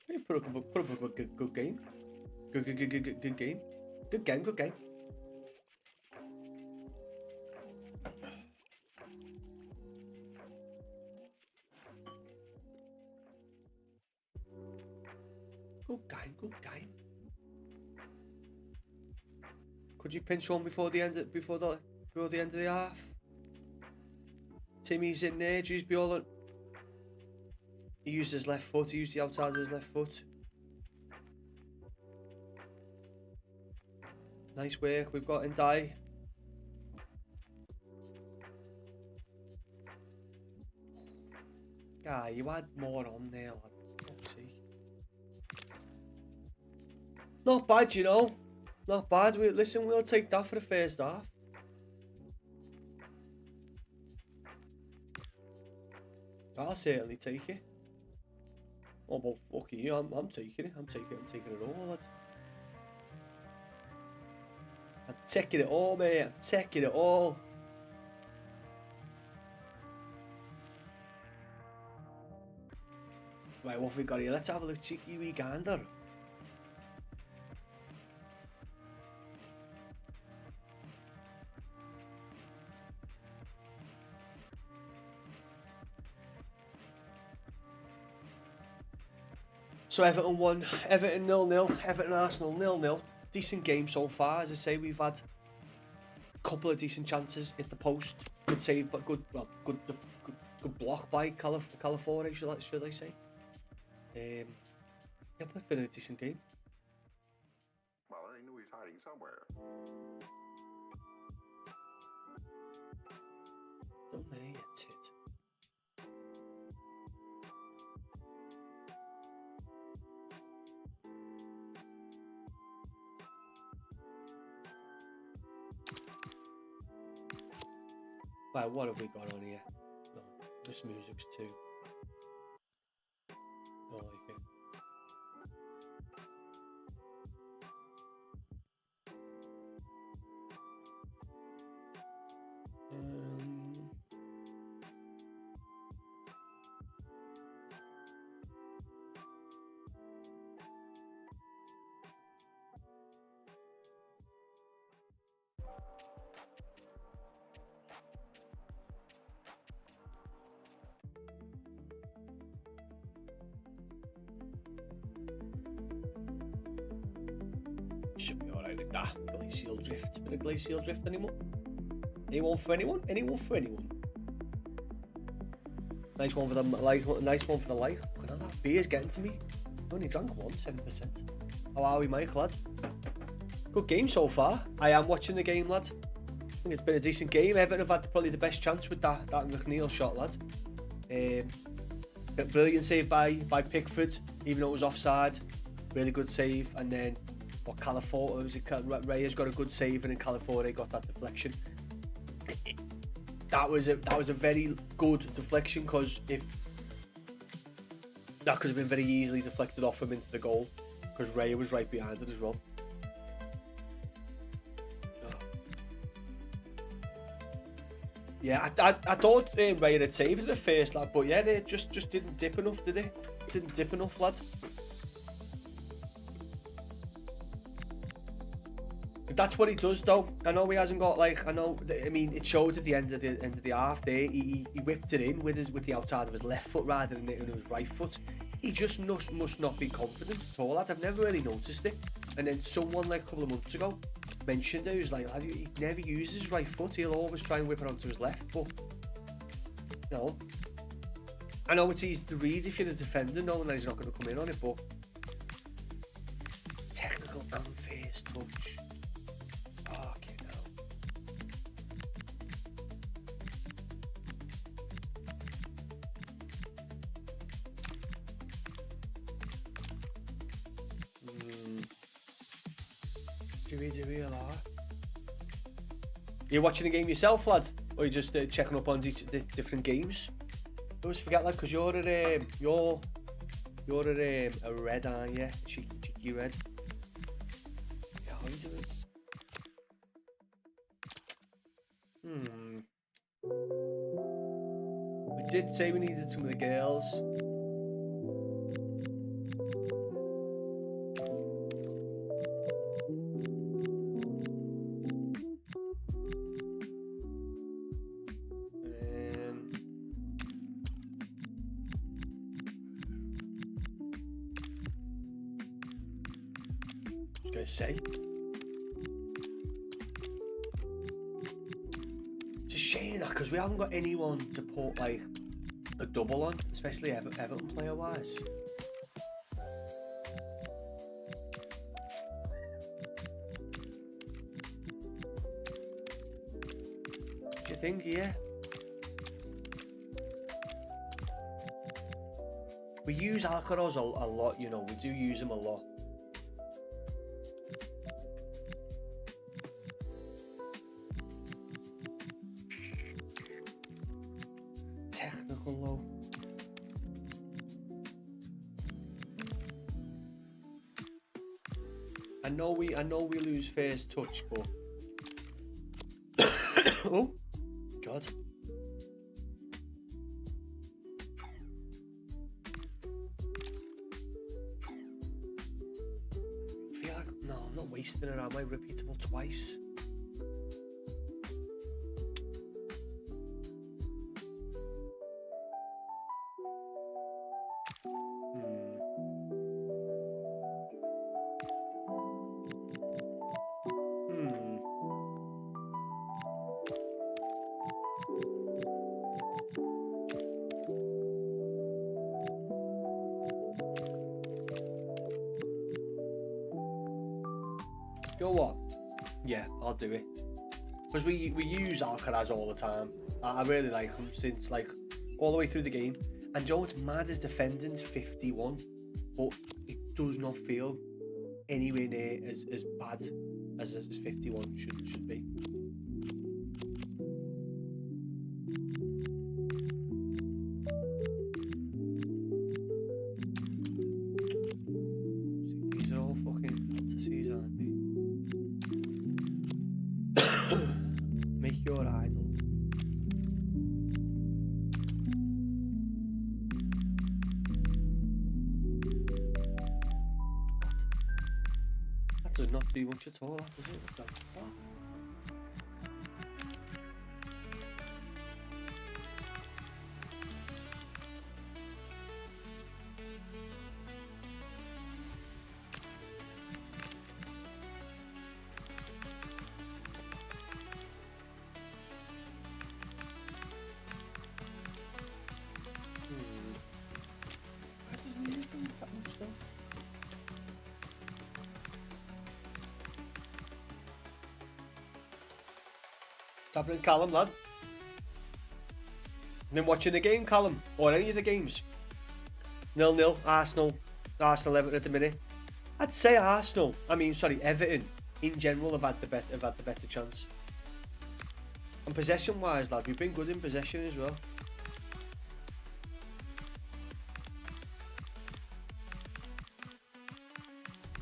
He put up a good game. Good game. Good game. Good game. Good game. Could you pinch one before the end of the half? Timmy's in there. Dewsbury all. He used his left foot. He used the outside of his left foot. Nice work. We've got Ndai. Yeah, you had more on there, lad. Fuck's sake. Not bad, you know. Not bad. Listen, we'll take that for the first half. I'll certainly take it. Oh, well, fuck you. I'm taking it. I'm taking it all, lad. I'm taking it all, mate. I'm taking it all. Right, what have we got here? Let's have a look, cheeky wee gander. So Everton won. Everton 0-0. Everton Arsenal 0-0. Decent game so far. As I say, we've had a couple of decent chances at the post. Good save, but good block by Calafiore, should I say? Yeah, but it's been a decent game. Well, I knew he's hiding somewhere. Don't they, you tit? Right, what have we got on here? No, this music's too. I like it. Should be alright with that. Glacial drift. Bit of glacial drift anymore? Anyone for anyone? Anyone for anyone? Nice one for the nice one for the light. Look at that beer's getting to me. I only drank one, 7%. How are we, Mike, lad? Good game so far. I am watching the game, lad. I think it's been a decent game. Everton have had probably the best chance with that McNeil shot, lad. Brilliant save by Pickford, even though it was offside. Really good save, and then Calafiore, Raya's got a good save, and then Calafiore got that deflection. That was a very good deflection, because if that could have been very easily deflected off him into the goal, because Raya was right behind it as well. Yeah, I thought Raya had saved it at first, lad, but yeah, they just didn't dip enough, did they? Didn't dip enough, lad. That's what he does, though. I know he hasn't got I mean, it showed at the end of the half there. He whipped it in with the outside of his left foot rather than with his right foot. He just must not be confident at all. I've never really noticed it. And then someone like a couple of months ago mentioned it. He was like, he never uses his right foot. He'll always try and whip it onto his left. But I know it's easy to read if you're a defender, knowing that he's not going to come in on it. But technical and first touch. Do we allow it? You're watching the game yourself, lad, or you just checking up on different games? I always forget, lad, because you're at a red, aren't you? Cheeky red. Yeah, how are you doing? We did say we needed some of the girls. Say it's a shame that, because we haven't got anyone to put like a double on, especially Everton player wise. Do you think? Yeah, we use Alcaraz a lot, you know, we do use him a lot. Low. I know we lose first touch, but oh God. I feel like I'm not wasting it, am I? Repeatable twice. You know what? Yeah, I'll do it. Because we use Alcaraz all the time. I really like him since like all the way through the game. And Joe, what's mad is defending's 51, but it does not feel anywhere near as bad as 51 should be. These are all fucking fantasies, aren't they? Make your idol. That does not do much at all, that does it? What the fuck? That doesn't even do that much though. What's happening, Callum, lad? Been watching the game, Callum, or any of the games? 0-0, Arsenal Everton at the minute. I'd say Everton in general have had the better chance. And possession wise, lad, we've been good in possession as well.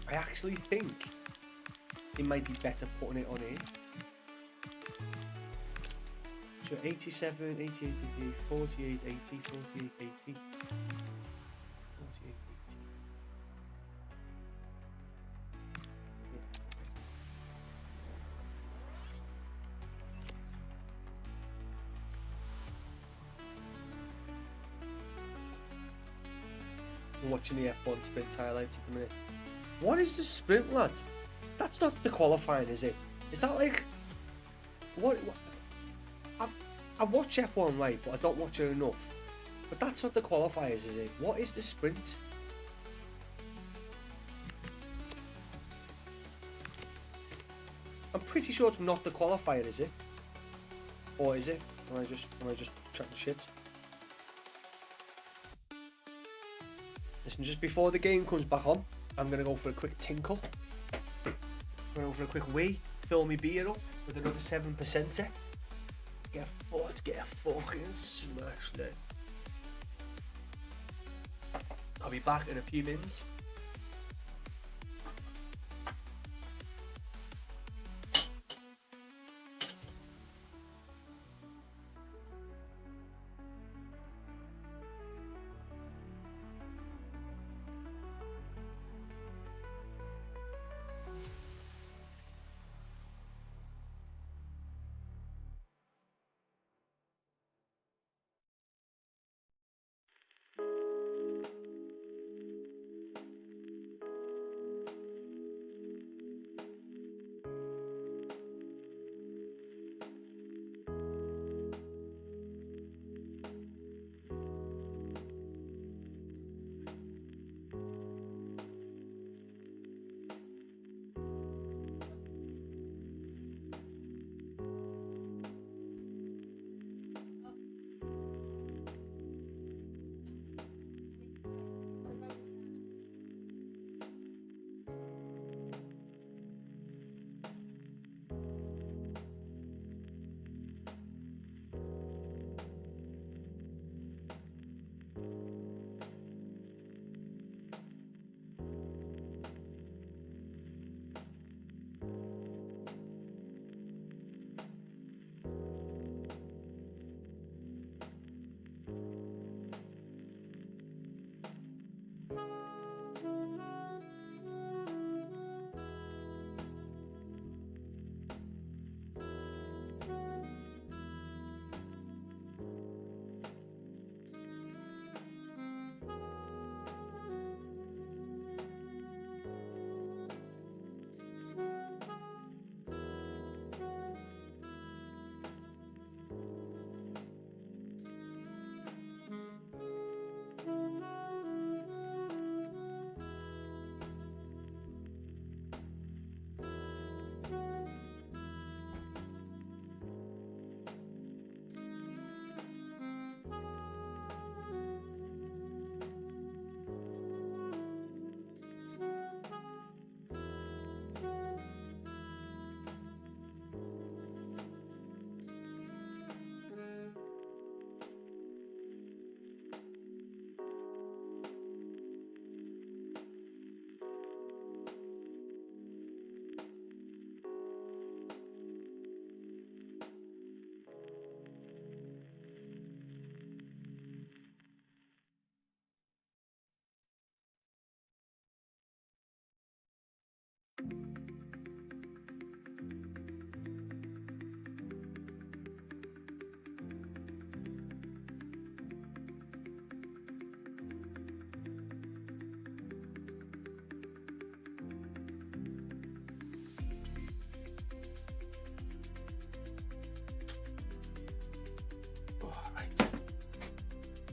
I actually think it might be better putting it on here. So 87, 88, 88, 48, 80, 48, 80. 48, 80. Yeah. I'm watching the F1 sprint highlights at the minute. What is the sprint, lad? That's not the qualifying, is it? Is that like... What I watch F1, right, but I don't watch it enough. But that's not the qualifiers, is it? What is the sprint? I'm pretty sure it's not the qualifier, is it? Or is it? Am I just chatting shit? Listen, just before the game comes back on, I'm gonna go for a quick tinkle. I'm gonna go for a quick wee, fill me beer up with another 7%er. Let's get a fucking smash then. I'll be back in a few minutes.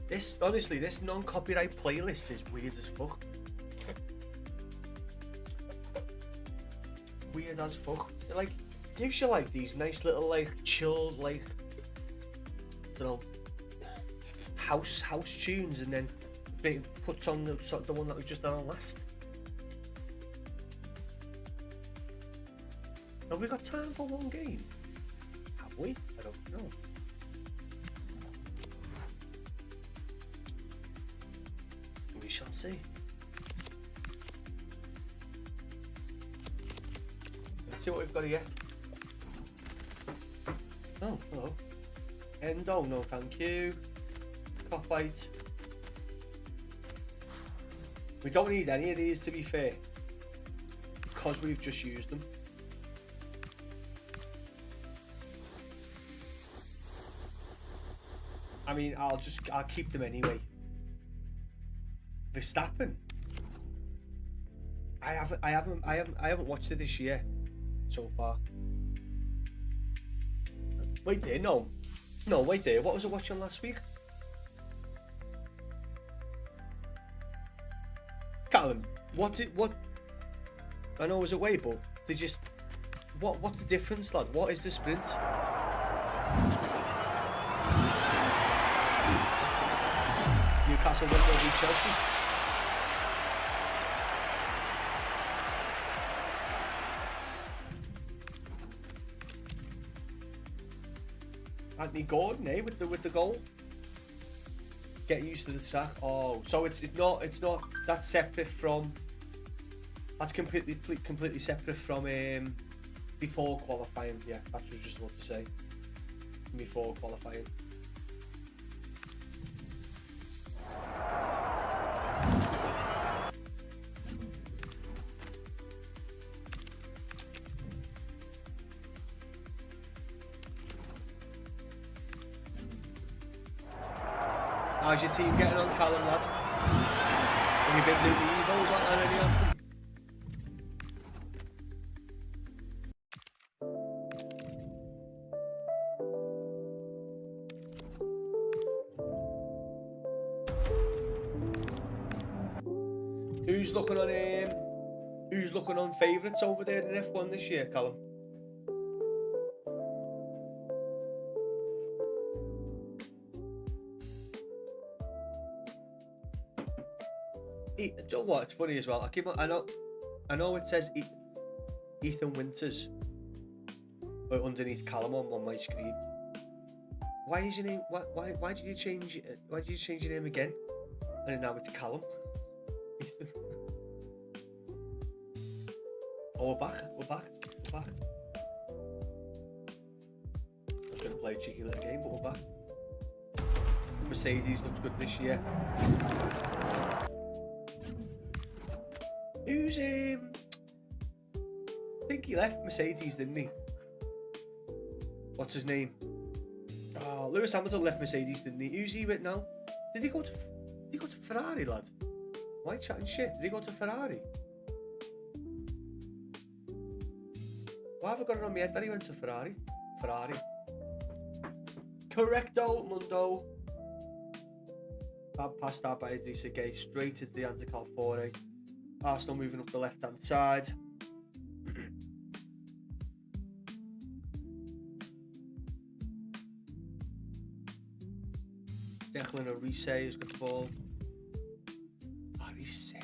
This honestly, this non-copyright playlist is weird as fuck. Weird as fuck. It like gives you like these nice little like chilled like, you know, house tunes, and then it puts on the one that we just done on last. Have we got time for one game? Have we? I don't know. We shall see. Let's see what we've got here. Oh, hello. Endo, no thank you. Copite. We don't need any of these, to be fair, because we've just used them. I mean, I'll keep them anyway. Verstappen. I haven't watched it this year so far. Wait there, no, wait there. What was I watching last week? Callum, what? I know it was away, but did you? What's the difference, lad? What is the sprint? Newcastle win over Chelsea. Anthony Gordon, with the goal. Get used to the sack. Oh, so it's not. That's separate from. That's completely separate from before qualifying. Yeah, that's what I was just about to say. Before qualifying. How's your team getting on, Callum, lad? Have you been doing the Evos on any of them? Who's looking on favourites over there in F1 this year, Callum? Do you know what? It's funny as well. I know it says Ethan Winters underneath Callum on my screen. Why is your name? Why did you change? Why did you change your name again? And now it's Callum. Ethan. Oh, we're back. I was going to play a cheeky little game, but we're back. Mercedes looks good this year. Who's I think he left Mercedes, didn't he? What's his name? Oh, Lewis Hamilton left Mercedes, didn't he? Who's he with now? Did he go to Ferrari, lad? Why chatting shit? Did he go to Ferrari? Why have I got it on my head that he went to Ferrari? Correcto, Mundo. Bad pass that by Idrissa Gueye straight into the hands of Calfore. Arsenal moving up the left hand side. Declan Orise has got the ball. Orise.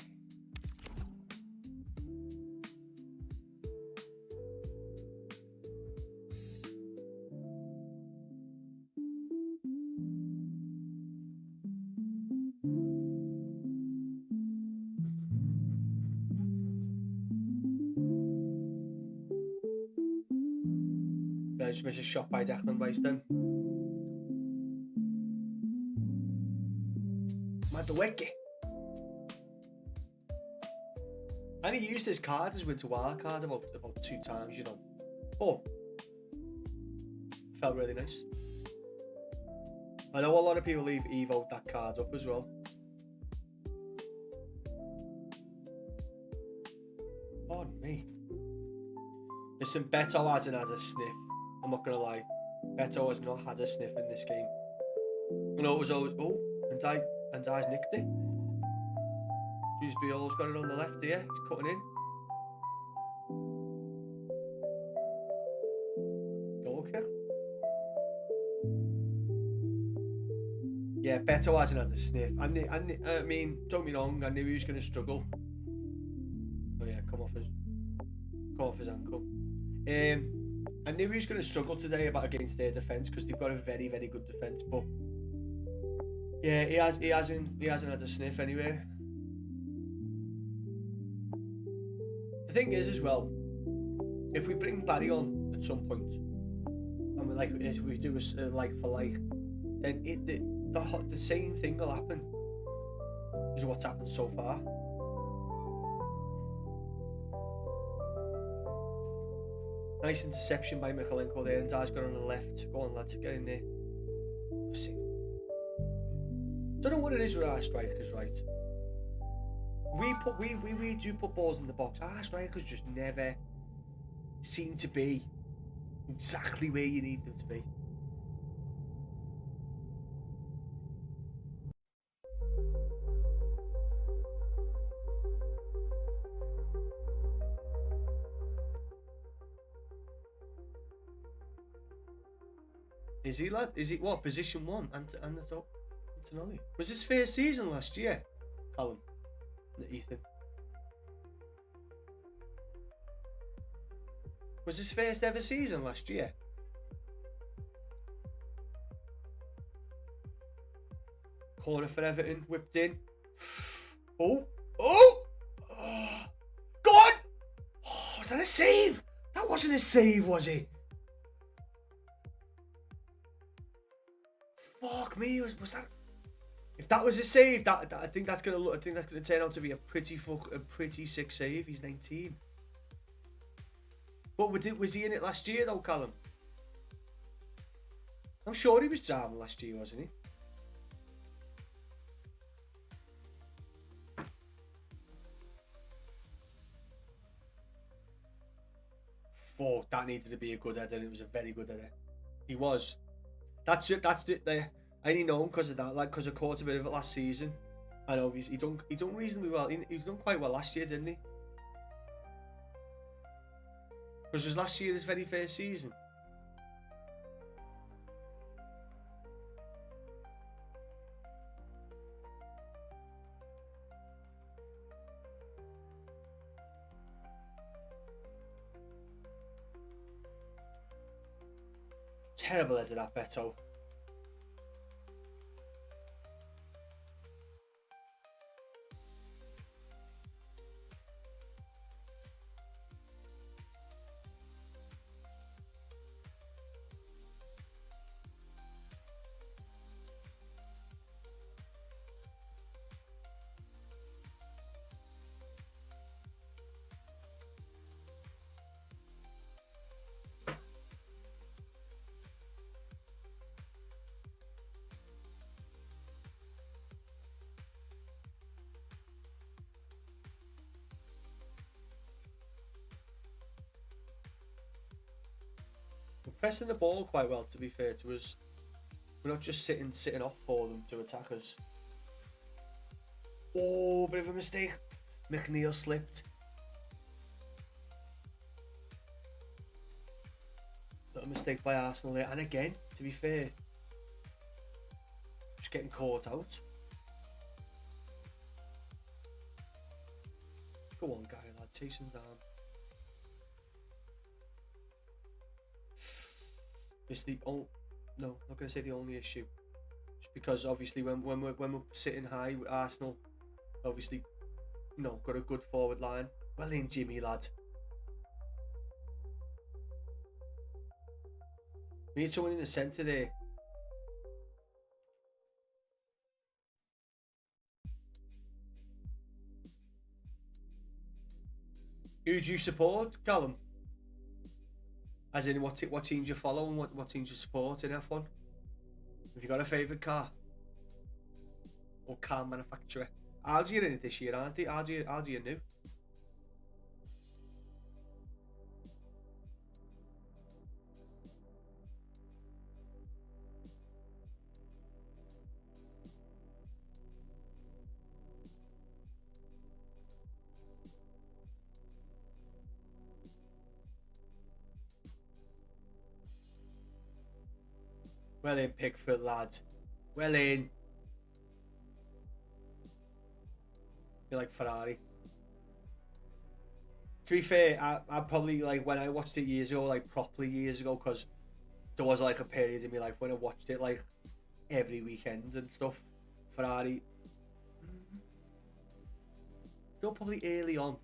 Just miss a shot by Declan Rice then. Madueke. And he used his card as winter wild card about 2 times, you know. But felt really nice. I know a lot of people leave Evo that card up as well. Pardon me. Listen, Beto hasn't had a sniff. I'm not gonna lie. Beto has not had a sniff in this game. I know it was always And I's nicked it. Dewsbury's got it on the left here. He's cutting in. Goal kick. Yeah, Beto hasn't had a sniff. I mean, don't be wrong. I knew he was going to struggle. Oh yeah, come off his ankle. I knew he was going to struggle today against their defence because they've got a very, very good defence. But yeah, he hasn't had a sniff anyway. The thing is, as well, if we bring Barry on at some point, and we if we do a like for like, then the same thing will happen as what's happened so far. Nice interception by Mikalenko there, and Daz got on the left. Go on, lads, get in there. See. Don't know what it is with our strikers, right? We do put balls in the box. Our strikers just never seem to be exactly where you need them to be. Is he, lad? Is he what? Position 1 and the top? Antonelli. Was his first season last year, Callum? Ethan. Was his first ever season last year? Corner for Everton, whipped in. Oh! Go on! Oh, was that a save? That wasn't a save, was it? Fuck me! Was that? If that was a save, I think that's gonna turn out to be a pretty sick save. He's 19. But was he in it last year though, Callum? I'm sure he was jamming last year, wasn't he? Fuck, that needed to be a good header, and it was a very good header. He was. That's it. I only know him because of that, like because I caught a bit of it last season. I know he done reasonably well. He's done quite well last year, didn't he? Because it was last year his very first season. Terrible header, that Beto. We're pressing the ball quite well, to be fair to us. We're not just sitting off for them to attack us. Oh, bit of a mistake. McNeil slipped. Little mistake by Arsenal there. And again, to be fair, just getting caught out. Go on, guy, lad. Chase him down. It's the no, I'm not going to say the only issue. Just because obviously when we're sitting high with Arsenal, obviously, got a good forward line. Well in, Jimmy, lad. We need someone in the centre there. Who do you support, Callum? As in, what teams you follow and what teams you support in F1? Have you got a favourite car? Or car manufacturer? Audi are in it this year, aren't they? Audi are new. Well in, Pickford, lad. Well in. You're like Ferrari. To be fair, I probably, like, when I watched it years ago, like properly years ago, because there was like a period in my life when I watched it like every weekend and stuff. Ferrari. You're probably early on,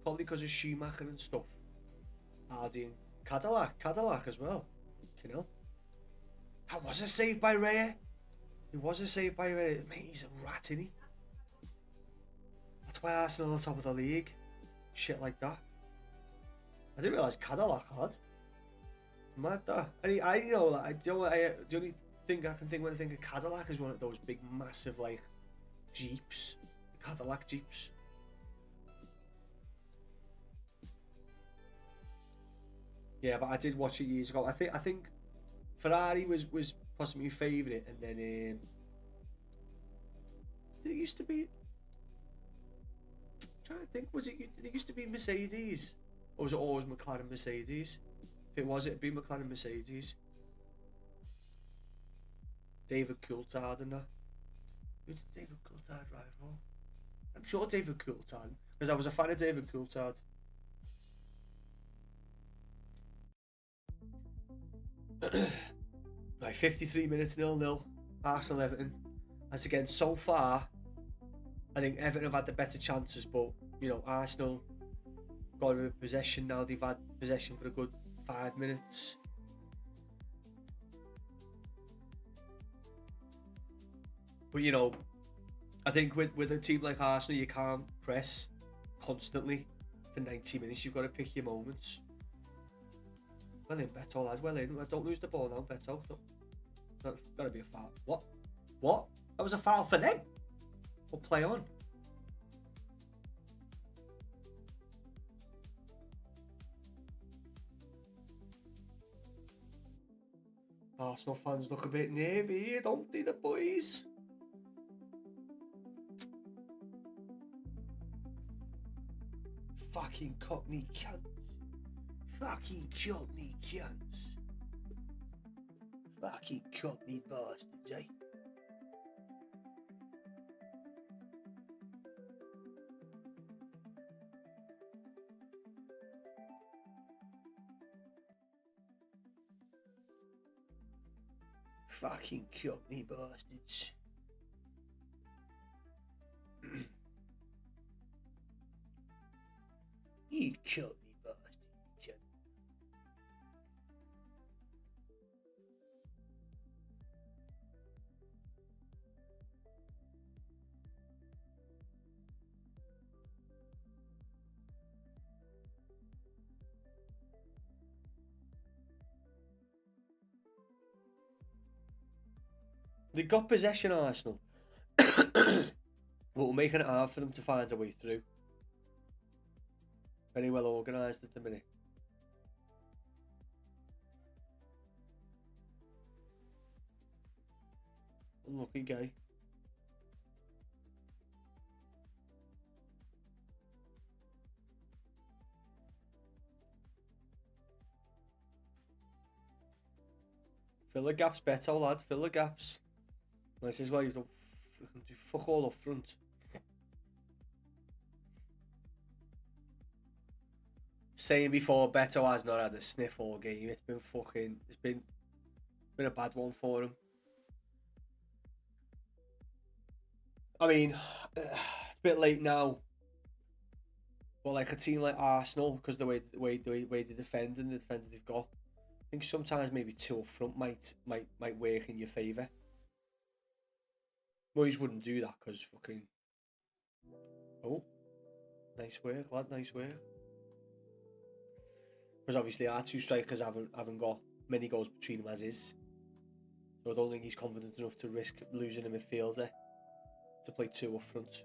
probably because of Schumacher and stuff. Hardy and Cadillac as well. You know, that was a save by Raya. It was a save by Raya. Mate, he's a rat, isn't he? That's why Arsenal are on top of the league. Shit like that. I didn't realise Cadillac had. Mad that. And I you know, like, the only thing I can think when I think of Cadillac is one of those big, massive, like, Jeeps. Cadillac Jeeps. Yeah, but I did watch it years ago. I think Ferrari was possibly my favourite, and then did it used to be? I'm trying to think. Did it used to be Mercedes, or was it always McLaren Mercedes? If it was, it'd be McLaren Mercedes. David Coulthard and that. Who did David Coulthard drive for? I'm sure David Coulthard, because I was a fan of David Coulthard. Right, 53 minutes 0-0. Arsenal Everton. As again, so far, I think Everton have had the better chances, but you know, Arsenal got a possession now. They've had possession for a good 5 minutes. But you know, I think with a team like Arsenal, you can't press constantly for 90 minutes. You've got to pick your moments. Well in, Beto, lad. Well in. Don't lose the ball now, Beto. That's got to be a foul. What? What? That was a foul for them. We'll play on. Arsenal fans look a bit nervy here, don't they, the boys? Fucking Cockney cunts. Fucking Cockney cunts. Fucking Cockney bastards, eh? Fucking Cockney bastards. You Cockney bastard, cunt. They got possession, Arsenal. But we're making it hard for them to find a way through. Very well organised at the minute. Unlucky guy. Fill the gaps better, lad. Fill the gaps. This is why you don't do fuck all up front. Saying before, Beto has not had a sniff all game. It's been a bad one for him. I mean, it's a bit late now. But like a team like Arsenal, because the way they defend and the defender they've got, I think sometimes maybe two up front might work in your favour. Moyes wouldn't do that because fucking. Oh, nice work, lad. Nice work. Because obviously our two strikers haven't got many goals between them as is. So I don't think he's confident enough to risk losing a midfielder to play two up front. Is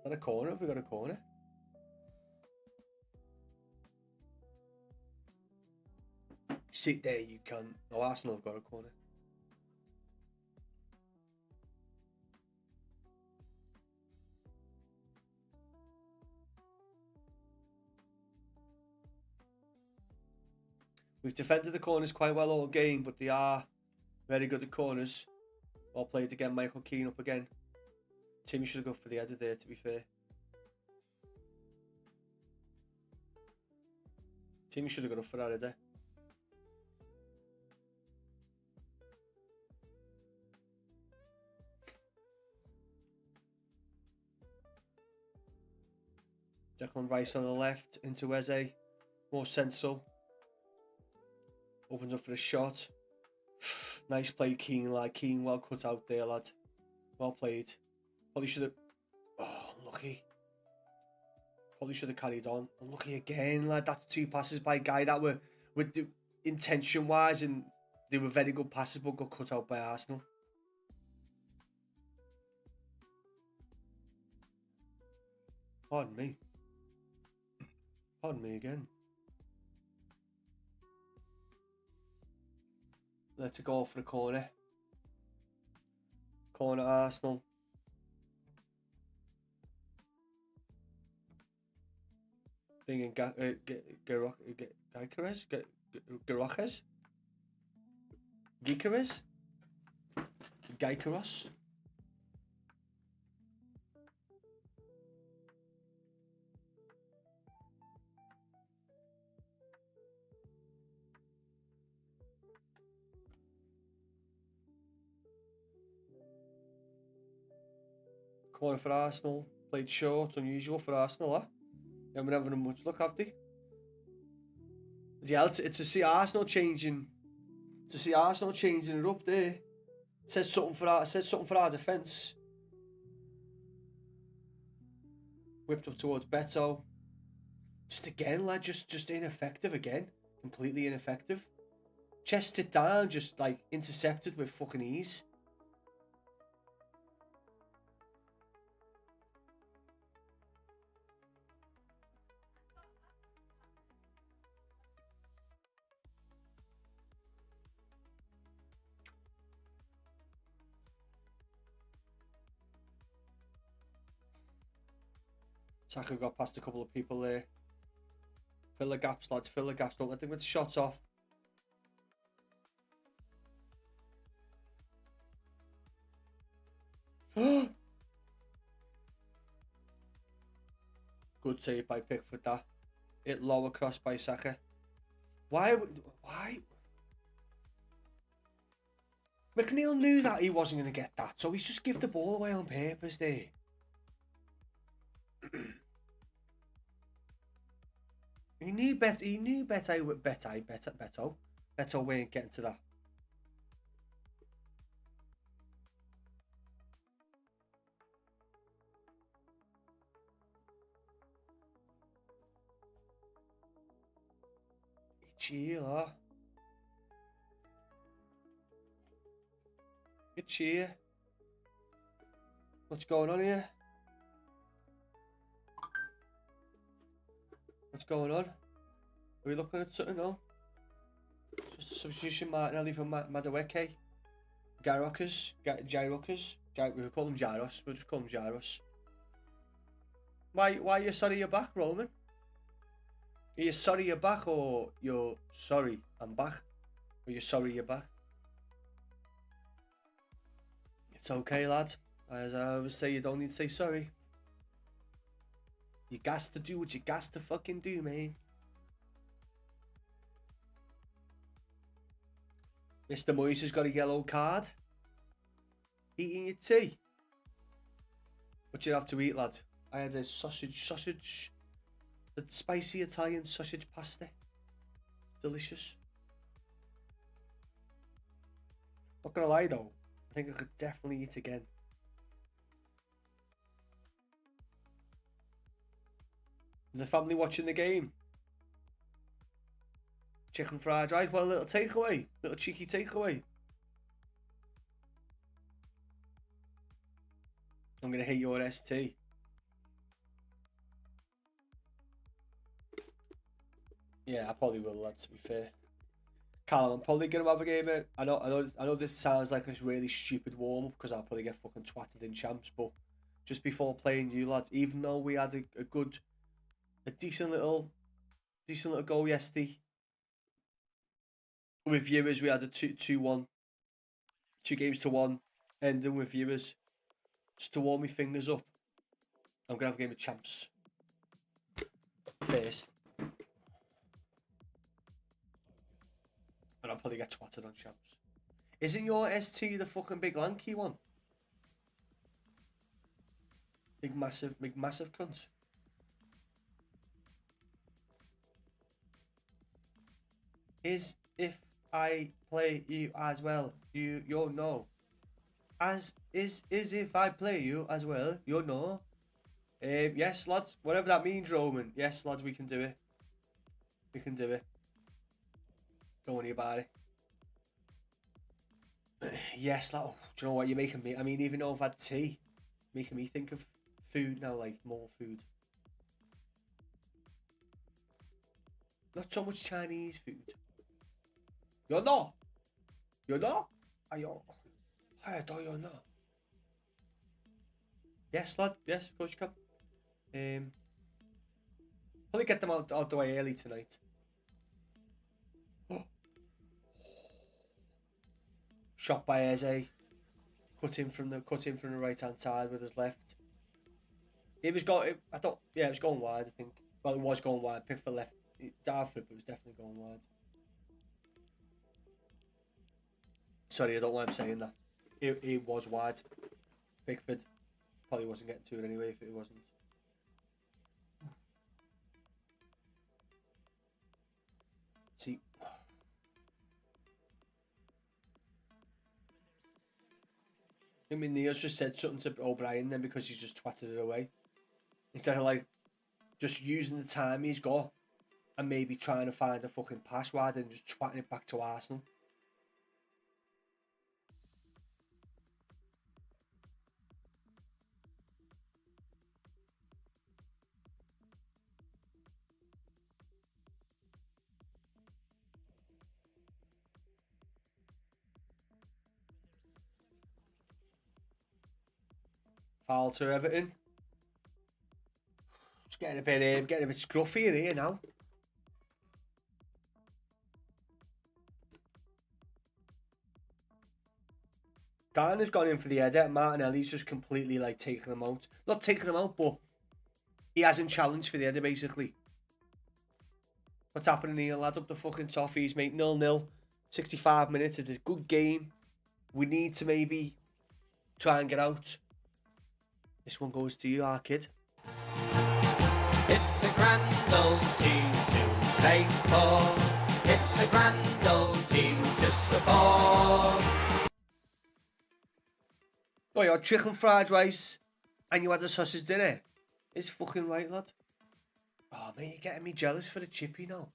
that a corner? Have we got a corner? Sit there, you cunt. Oh, Arsenal have got a corner. We've defended the corners quite well all game, but they are very good at corners. Well played again, Michael Keane up again. Timmy should have gone for the header there, to be fair. Timmy should have gone up for that header. Declan Rice on the left, into Eze. More sensible. Opens up for a shot. Nice play, Keane, lad. Keane well cut out there, lad. Well played. Probably should have... Oh, unlucky. Probably should have carried on. Unlucky again, lad. That's 2 passes by Guy that were with the intention-wise, and they were very good passes, but got cut out by Arsenal. Pardon me. Pardon me again. Let's go for the corner. Corner Arsenal. Bringing Gyökeres? Gyökeres? Corner for Arsenal. Played short, unusual for Arsenal, huh? They haven't having much luck, have they? Yeah, it's to see Arsenal changing. To see Arsenal changing it up there. Says something for our defence. Whipped up towards Beto. Just again, lad, just ineffective again. Completely ineffective. Chested down, just like intercepted with fucking ease. Saka got past a couple of people there. Fill the gaps, lads. Fill the gaps. Don't let them get shots off. Good save by Pickford, that. Hit lower cross by Saka. Why? McNeil knew that he wasn't going to get that, so he's just give the ball away on purpose there. He knew Beto weren't getting to that. Chill, good cheer. What's going on here? What's going on? Are we looking at something? No. Just a substitution, Martinelli for Madueke. Gyrokas. We call him Gyros. We'll just call him Gyros. Why are you sorry you're back, Roman? Are you sorry you're back, or you're sorry I'm back? Or you're sorry you're back? It's okay, lad. As I always say, you don't need to say sorry. You got to do what you got to fucking do, man. Mr. Moyes has got a yellow card. Eating your tea. What you have to eat, lad? I had a sausage, the spicy Italian sausage pasta. Delicious. Not gonna lie though, I think I could definitely eat again. And the family watching the game. Chicken fried rice. Well, a little takeaway. Little cheeky takeaway. I'm going to hate your ST. Yeah, I probably will, lad, to be fair. Callum, I'm probably going to have a game of... I know this sounds like a really stupid warm-up because I'll probably get fucking twatted in champs, but just before playing you, lads, even though we had a decent little goal yesterday, with viewers. We had a 2-1, 2-1 ending with viewers. Just to warm my fingers up, I'm gonna have a game of champs first, and I'll probably get twatted on champs. Isn't your ST the fucking big lanky one? Big massive cunt. Is if I play you as well, you'll know. As is if I play you as well, you'll know. Yes, lads. Whatever that means, Roman. Yes, lads, we can do it. We can do it. Don't worry about it. Yes, lad. Oh, do you know what you're making me? I mean, even though I've had tea, making me think of food now, like more food. Not so much Chinese food. You're not. You're not. Are you? I don't you know. Yes, lad. Yes, of course you can. Probably get them out the way early tonight. Shot by Eze. Cut in from the right hand side with his left. It was going. I thought, yeah, it was going wide. I think. Well, it was going wide. Pick for left. Dive for it, but it was definitely going wide. Sorry, I don't know why I'm saying that. It was wide. Pickford probably wasn't getting to it anyway if it wasn't. See. I mean, Neil's just said something to O'Brien then because he's just twatted it away. Instead of like just using the time he's got and maybe trying to find a fucking pass rather than just twatting it back to Arsenal. Foul to Everton. It's getting a bit scruffy in here now. Garner's gone in for the header. Martinelli's just completely like taking him out. Not taking him out, but he hasn't challenged for the header basically. What's happening here, lad? Up the fucking toffees, mate. 0-0. 65 minutes. It's a good game. We need to maybe try and get out. This one goes to you, our kid. It's a grand old team to play for. It's a grand old team to support. Oh, you had chicken fried rice and you had a sausage dinner. It's fucking right, lad. Oh, mate, you're getting me jealous for the chippy now.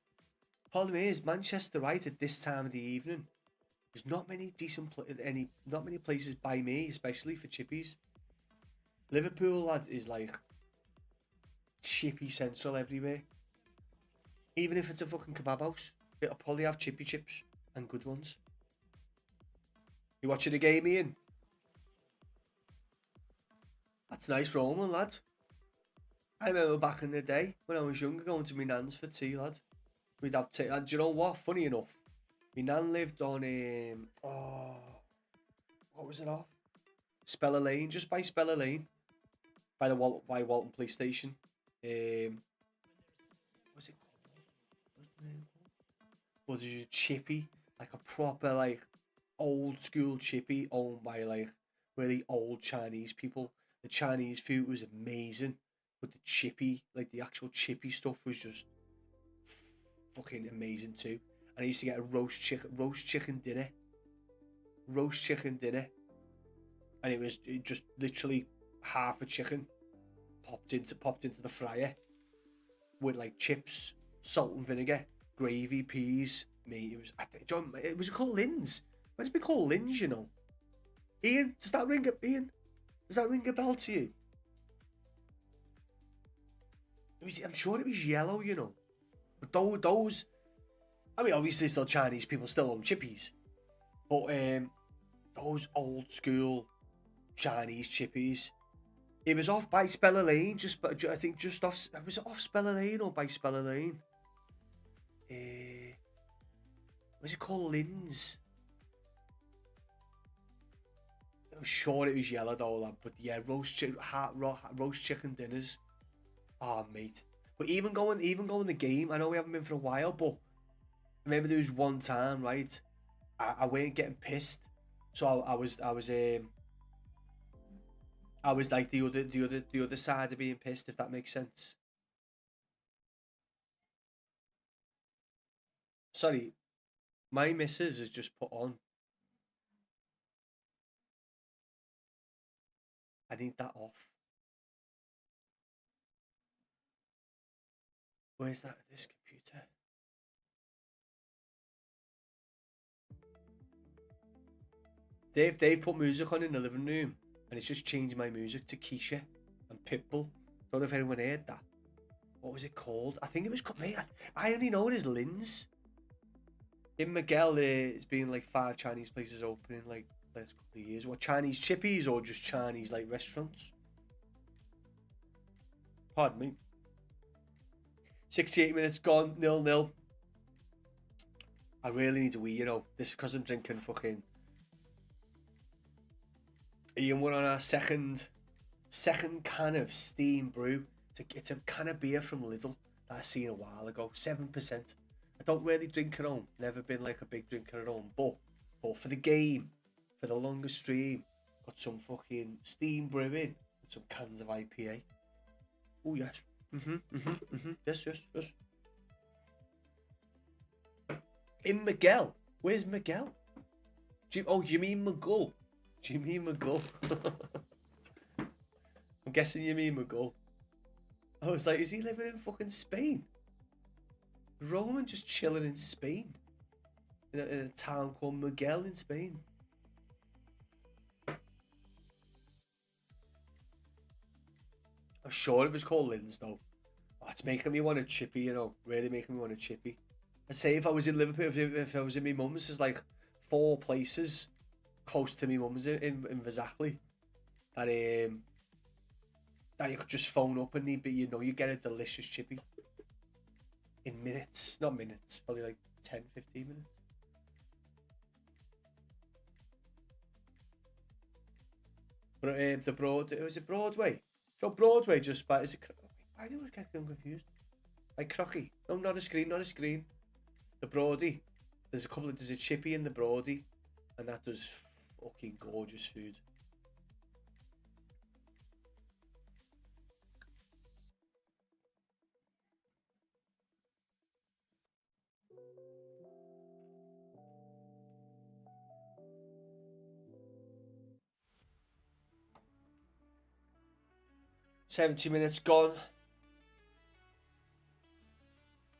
Problem is, Manchester right at this time of the evening. There's not many not many places by me, especially for chippies. Liverpool, lads, is like chippy central everywhere. Even if it's a fucking kebab house, it'll probably have chippy chips and good ones. You watching the game, Ian? That's nice Roman, lad. I remember back in the day when I was younger going to my nan's for tea, lad. We'd have tea. And do you know what? Funny enough, my nan lived on what was it off? Speller Lane, just by Speller Lane, by Walton Police Station. What's it called? What's the name called? Well, there's a chippy, like a proper like old school chippy owned by like really old Chinese people. The Chinese food was amazing, but the chippy, like the actual chippy stuff, was just fucking amazing too. And I used to get a roast chicken dinner, and it was just literally half a chicken popped into the fryer with like chips, salt and vinegar, gravy, peas. Mate, it was called Lynn's. Why does it be called Lynn's? You know, Ian, does that ring a bell to you? I'm sure it was yellow, you know. But those, I mean, obviously still Chinese people still own chippies, but those old school Chinese chippies, it was off by Speller Lane, I think just off. Was it off Speller Lane or by Speller Lane? Was it called Lynn's? I'm sure it was yellow though, lad. But yeah, roast chicken dinners. Oh, mate. But even going the game, I know we haven't been for a while, but I remember there was one time, right? I weren't getting pissed, so I was like the other side of being pissed, if that makes sense. Sorry, my missus has just put on. I need that off. Where's that? This computer. They've put music on in the living room, and it's just changed my music to Keisha and Pitbull. Don't know if anyone heard that. What was it called? I think it was called. Mate, I only know it as Lynn's. In Miguel, there's been like 5 Chinese places open in like the last couple of years. What, Chinese chippies or just Chinese like restaurants? Pardon me. 68 minutes gone, 0-0. I really need a wee, you know. This is because I'm drinking fucking. Ian, we're on our second can of steam brew. It's a can of beer from Lidl that I seen a while ago. 7%. I don't really drink at home. Never been like a big drinker at home. But for the game, for the longest stream, got some fucking steam brewing and some cans of IPA. Oh yes. Yes. In Miguel. Where's Miguel? You mean McGull? Do you mean McGull? I'm guessing you mean McGull. I was like, is he living in fucking Spain? Roman just chilling in Spain. In a town called Miguel in Spain. I'm sure it was called Lynn's though. Oh, it's making me want a chippy, you know. Really making me want a chippy. I'd say if I was in Liverpool, if I was in my mum's, there's like 4 places close to my mum's in Verzachley that you could just phone up and you know you get a delicious chippy in minutes. Not minutes, probably like 10-15 minutes. But it was Broadway. So Broadway just by is it? I always get them confused. Like Crocky. No, not a screen. The Brody. There's a chippy in the Brody, and that does fucking gorgeous food. "70 minutes gone."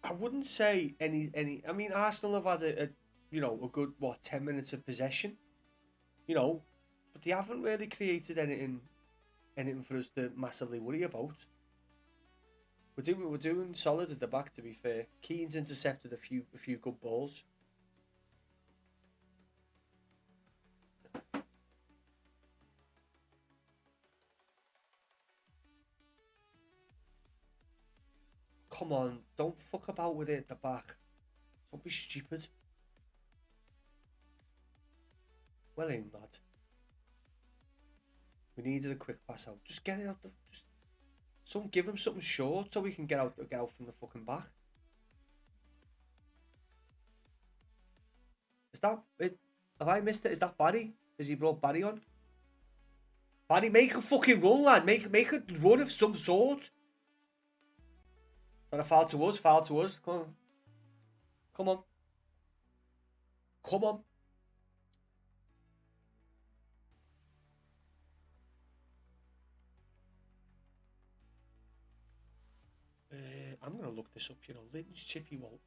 I wouldn't say any. I mean, Arsenal have had a good 10 minutes of possession, you know, but they haven't really created anything for us to massively worry about. We're doing solid at the back, to be fair. Keane's intercepted a few good balls. Come on, don't fuck about with it at the back. Don't be stupid. Well in, lad. We needed a quick pass out. Just get it out. Give him something short so we can get out from the fucking back. Is that it? Have I missed it? Is that Barry? Has he brought Barry on? Barry, make a fucking run, lad. Make a run of some sort. Is that a foul to us? Foul to us. Come on. I'm going to look this up, you know. Lynn's Chippy Walton.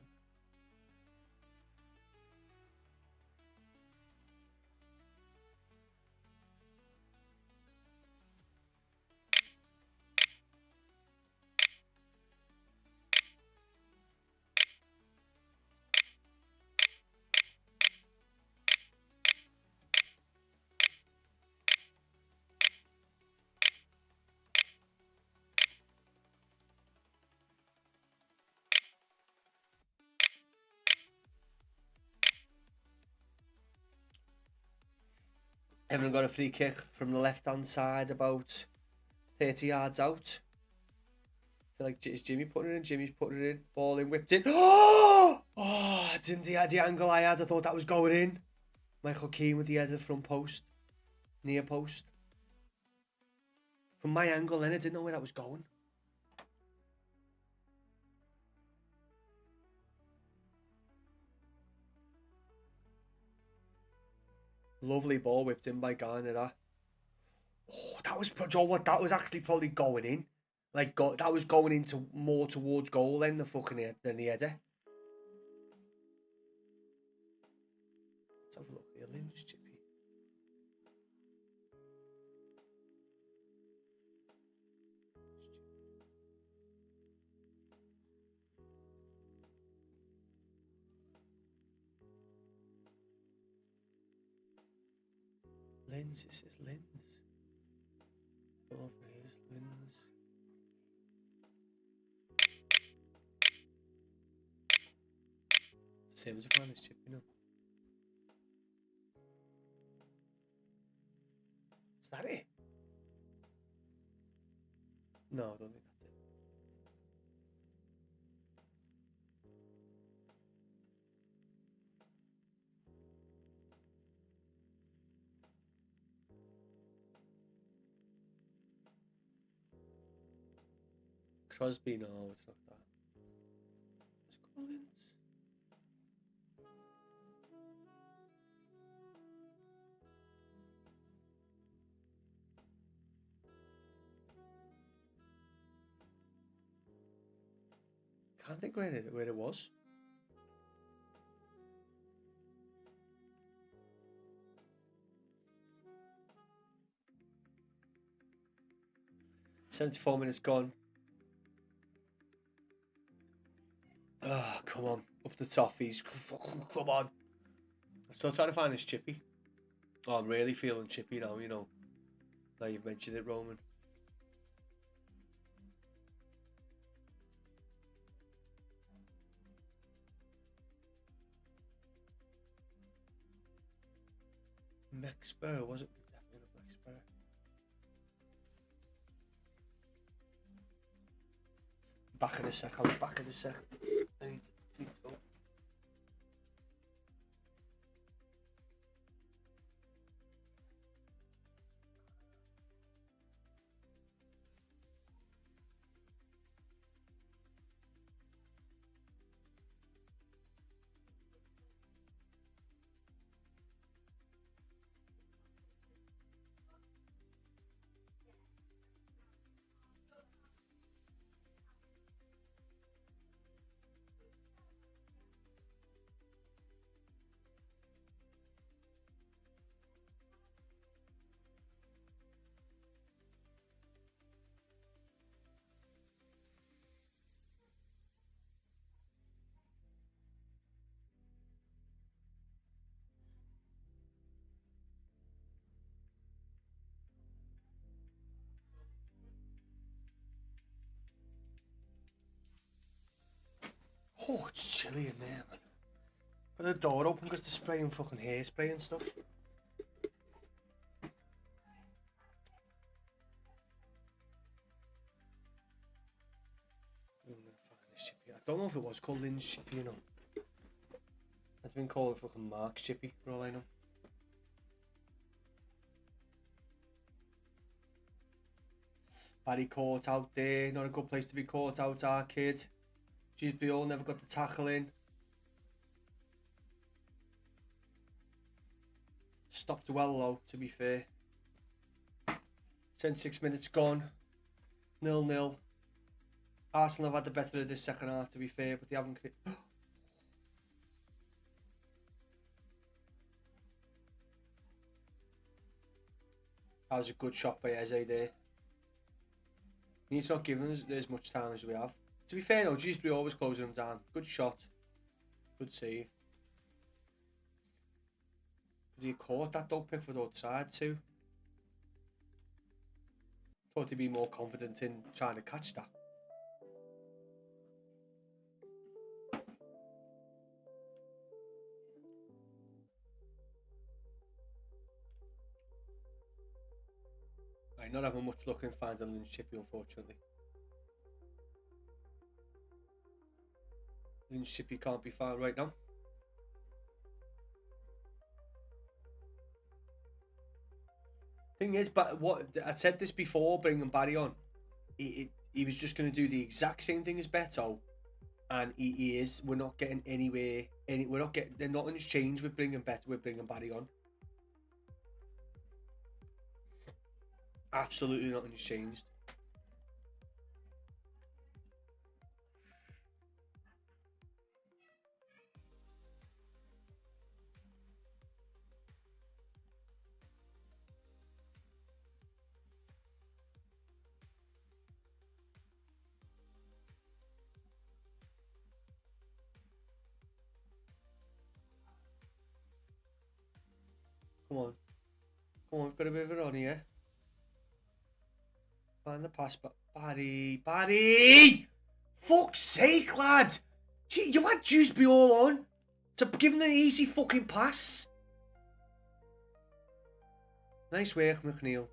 Everyone got a free kick from the left-hand side, about 30 yards out. I feel like, is Jimmy putting it in? Jimmy's putting it in. Ball in, whipped in. Oh! I didn't the angle I had. I thought that was going in. Michael Keane with the header front post. Near post. From my angle then, I didn't know where that was going. Lovely ball whipped in by Garner, that. Oh, that was, Joe, what, that was actually probably going in. Like, that was going into more towards goal than the header. Let's have a look here. Lynn's chippy. Lynn's, this is Lynn's. Oh, there's Lynn's. It's the same as a finest chip, you know. Is that it? No, I don't think that's it. Crosby, no, it's not that. It's Collins. Can't think where it was. "74 minutes gone." Oh, come on. Up the toffees. Come on. I'm still trying to find this chippy. Oh, I'm really feeling chippy now, you know. Now you've mentioned it, Roman. Mexborough, was it? Definitely not Mexborough. Back in a sec, I'll be back in a sec. I need to go. Oh, it's chilly in there, man. Got the door open because they're spraying fucking hairspray and stuff. I don't know if it was called Lynn's chippy, you know. It's been called fucking Mark's chippy, for all I know. Barry caught out there, not a good place to be caught out, our kid. GBO never got the tackle in. Stopped well low, to be fair. 26 minutes gone. 0-0. Arsenal have had the better of this second half, to be fair, but they haven't. That was a good shot by Eze there. He's not giving us as much time as we have. To be fair though, Dewsbury always closing him down. Good shot. Good save. But he caught that though, Pickford outside too. Thought he'd be more confident in trying to catch that. not having much luck in finding Lynch Chippy, unfortunately. Lynch Chippy can't be found right now. Thing is, but what I said this before, bringing Barry on, he was just going to do the exact same thing as Beto, and he is. We're not getting anywhere. We're not getting. Nothing's changed with bringing Beto. We're bringing Barry on. Absolutely nothing's changed. Come on, we've got a bit of it on here. Find the pass, but Barry! Fuck's sake, lad! Gee, you had Dewsbury all on to give him an easy fucking pass. Nice work, McNeil.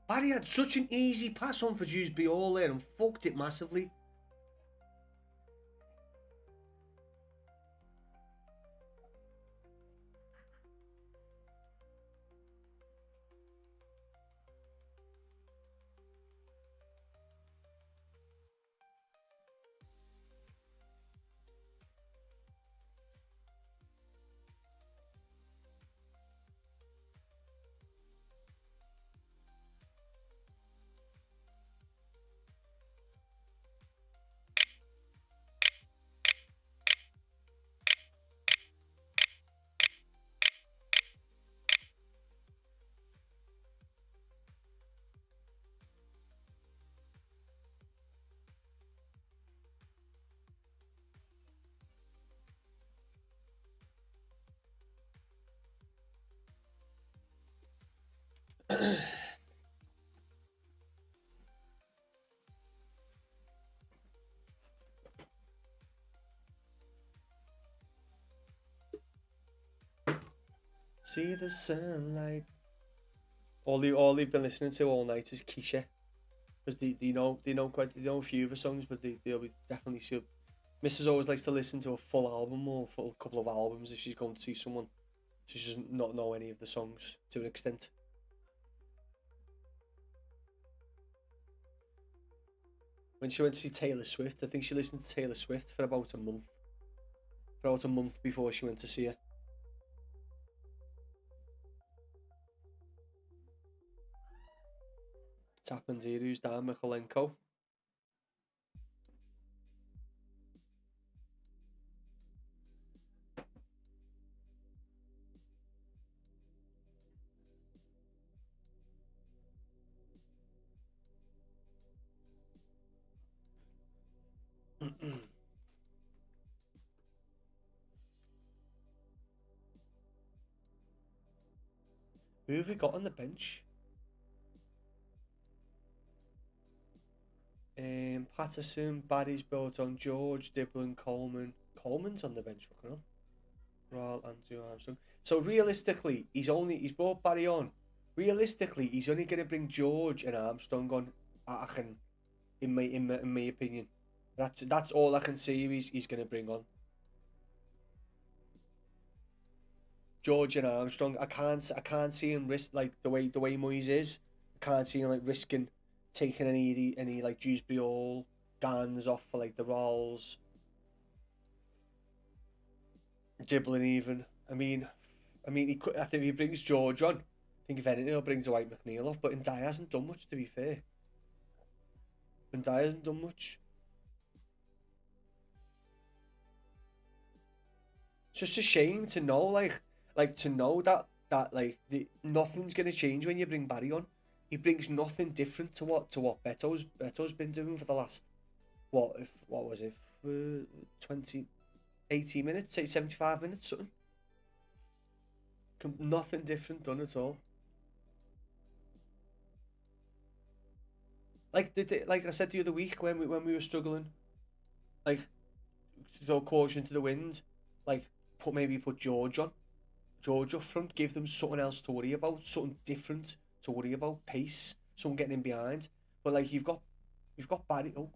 Barry had such an easy pass on for Dewsbury all there and fucked it massively. See the sunlight. All they've been listening to all night is Keisha, because they know a few of her songs, but they'll be definitely sure. Mrs. always likes to listen to a full album or a full couple of albums if she's going to see someone. She does not know any of the songs to an extent. When she went to see Taylor Swift, I think she listened to Taylor Swift for about a month. Before she went to see her. It's happened here. Who's down? Mikolenko. Who have we got on the bench? Patterson, Barry's built on George, Dibblin, Coleman. Coleman's on the bench for now. Ral, Andrew Armstrong. So realistically, he's brought Barry on. Realistically, he's only going to bring George and Armstrong on. In my opinion, that's all I can see. He's going to bring on George and Armstrong. I can't see him risk, like the way Moyes is. I can't see him like risking taking any like Dewsbury Hall Gans off for like the Rolls. Dibblin even. I mean, he could. I think if he brings George on, I think if anything, he'll bring Dwight McNeil off. But Ndiaye hasn't done much, to be fair. Ndiaye hasn't done much. It's just a shame to know, like to know that like nothing's gonna change when you bring Barry on. He brings nothing different to what Beto's been doing for the last what was it, 20, 80 minutes, 75 minutes, something. Nothing different done at all. Like I said the other week when we were struggling, like to throw caution to the wind, Like, maybe put George up front, give them something else to worry about, something different to worry about, pace, someone getting in behind. But like you've got Barry. Oh,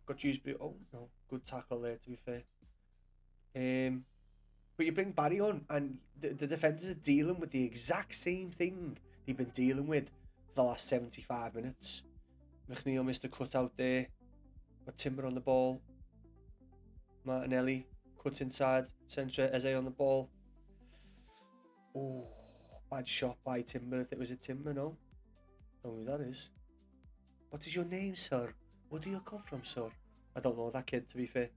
got Dewsbury. Oh no, good tackle there to be fair. But you bring Barry on, and the defenders are dealing with the exact same thing they've been dealing with for the last 75 minutes. McNeil missed a cut out there. Got Timber on the ball. Martinelli cuts inside. Centre Eze on the ball. Oh, bad shot by Timber. If it was a Timber, no. Don't know who that is. What is your name, sir? Where do you come from, sir? I don't know that kid, to be fair.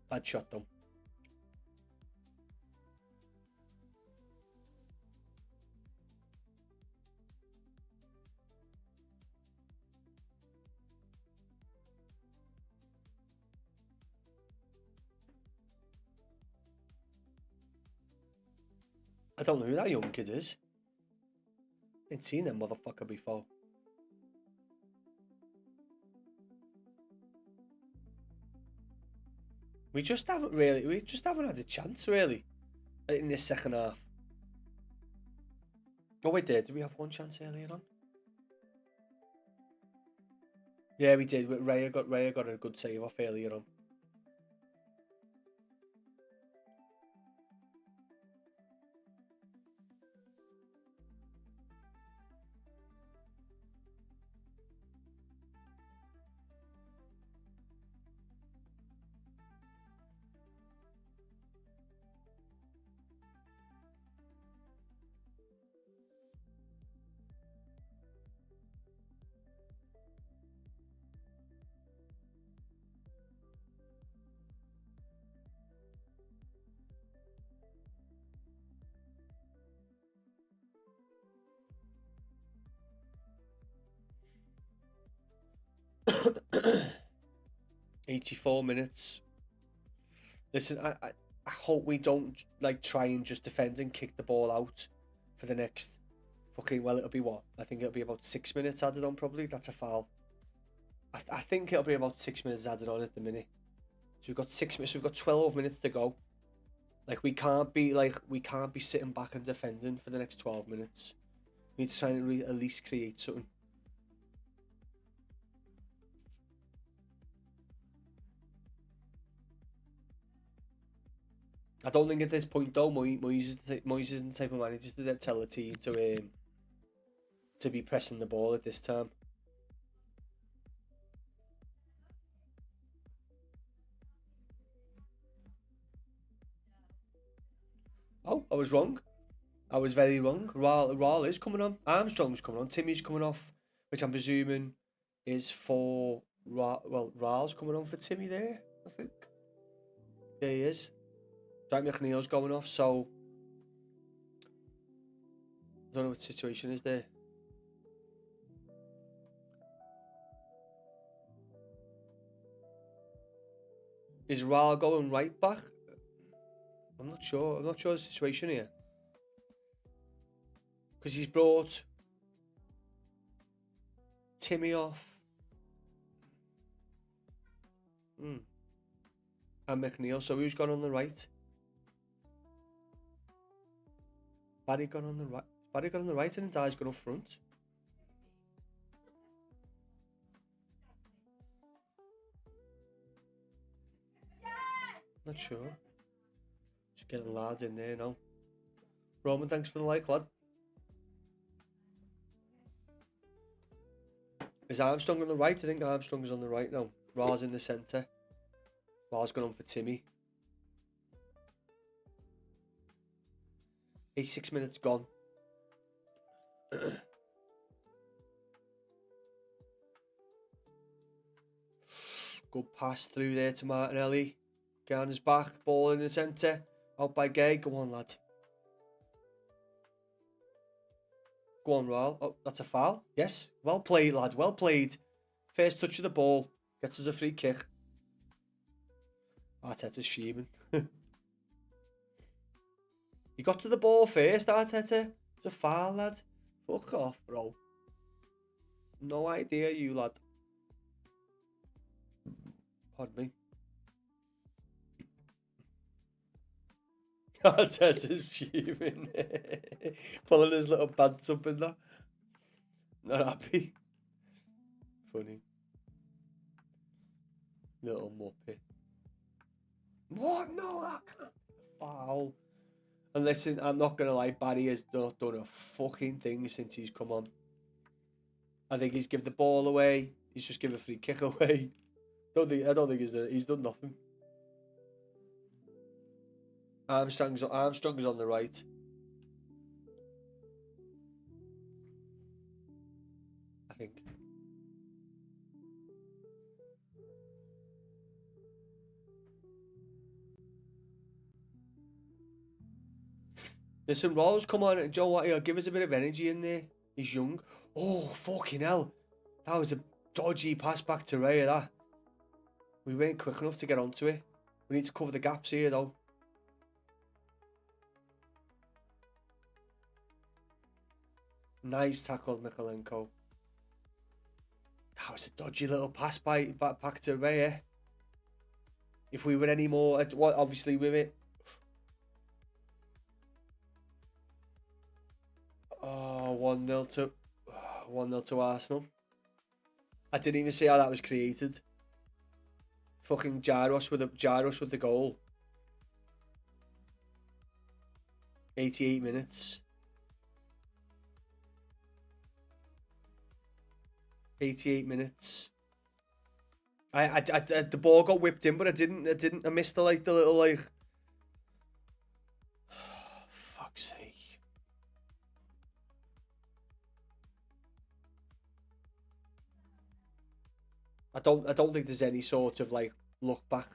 Bad shot, though. I don't know who that young kid is. Ain't seen that motherfucker before. We just haven't had a chance really in this second half. Oh wait, did we have one chance earlier on? Yeah, we did. Raya got a good save off earlier on. $84 minutes. Listen, I hope we don't like try and just defend and kick the ball out for the next fucking, well, it'll be what? I think it'll be about 6 minutes added on probably. That's a foul. I think it'll be about 6 minutes added on at the minute. So we've got 6 minutes, we've got 12 minutes to go. Like we can't be sitting back and defending for the next 12 minutes. We need to try and at least create something. I don't think at this point though, Moyes isn't the type of manager to tell the team to be pressing the ball at this time. Oh, I was wrong. I was very wrong. Raul is coming on. Armstrong's coming on. Timmy's coming off, which I'm presuming is for well, Raul's coming on for Timmy there, I think. Yeah, he is. Dwight McNeil's going off, so I don't know what the situation is there. Is Raul going right back? I'm not sure. I'm not sure of the situation here. Because he's brought Timmy off. And McNeil. So who's gone on the right? Barry gone on the right. Barry gone on the right and Dye's gone up front. Not sure. Just getting lads in there now. Roman, thanks for the like, lad. Is Armstrong on the right? I think Armstrong is on the right now. Ra's in the centre. Ra's gone on for Timmy. 6 minutes gone. Good pass through there to Martinelli. Garner's back. Ball in the centre. Out by Gay. Go on, lad. Go on, Raul. Oh, that's a foul. Yes. Well played, lad. Well played. First touch of the ball. Gets us a free kick. Arteta's fuming. He got to the ball first, Arteta. It's a foul, lad. Fuck off, bro. No idea, you lad. Pardon me. Arteta's fuming. Pulling his little pants up in there. Not happy. Funny. Little muppet. What? No, I can't. Foul. And listen, I'm not going to lie, Barry has not done a fucking thing since he's come on. I think he's given the ball away. He's just given a free kick away. I don't think he's done nothing. Armstrong's on the right. I think. Listen, Rolls, come on, and Joe, what? He'll give us a bit of energy in there. He's young. Oh, fucking hell. That was a dodgy pass back to Raya, that. We weren't quick enough to get onto it. We need to cover the gaps here, though. Nice tackle, Mikolenko. That was a dodgy little pass back to Raya. If we were any more, obviously with it. Oh, 1-0 to Arsenal. I didn't even see how that was created. Fucking Gyros with the goal. 88 minutes. 88 minutes. The ball got whipped in, but I missed the little fuck's sake. I don't think there's any sort of look back.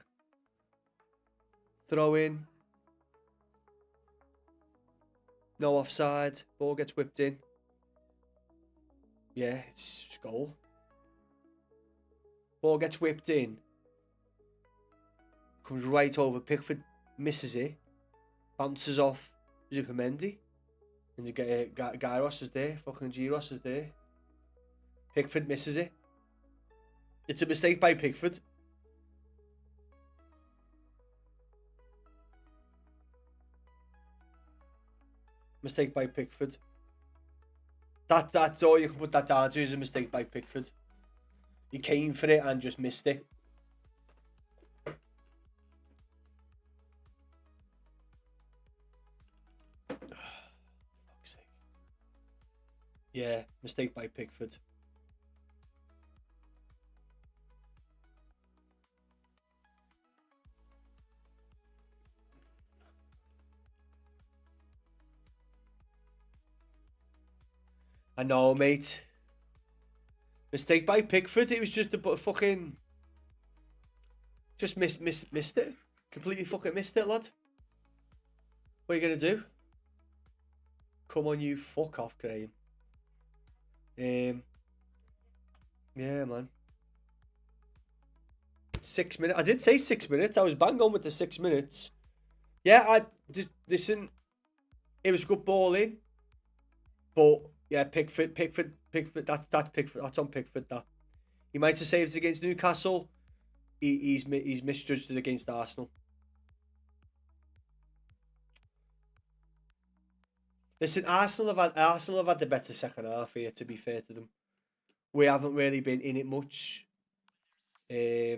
Throw in. No offside. Ball gets whipped in. Yeah, it's goal. Ball gets whipped in. Comes right over. Pickford misses it. Bounces off Zupimendi. And Gyros is there. Fucking Gyros is there. Pickford misses it. It's a mistake by Pickford. Mistake by Pickford. That's all you can put that down to, is a mistake by Pickford. He came for it and just missed it. Fuck's sake. Yeah, mistake by Pickford. I know, mate. Mistake by Pickford. It was just a fucking... Just missed it. Completely fucking missed it, lad. What are you going to do? Come on, you fuck off, Graham. Yeah, man. 6 minutes. I did say 6 minutes. I was bang on with the 6 minutes. Yeah, listen. It was a good ball in. But... yeah, Pickford, that's Pickford, that's on Pickford, that. He might have saved it against Newcastle. He's misjudged it against Arsenal. Listen, Arsenal have had the better second half here, to be fair to them. We haven't really been in it much. Yeah,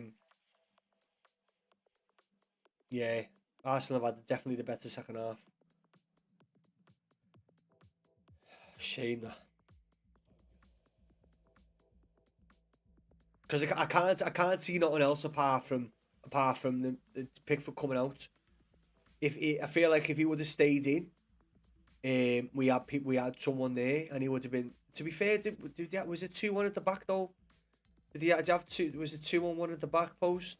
Arsenal have had definitely the better second half. Shame that. Because I can't see nothing else apart from the Pickford coming out. I feel like if he would have stayed in, we had someone there, and he would have been. To be fair, was it 2-1 at the back though? Did he have two? Was it 2-1 at the back post?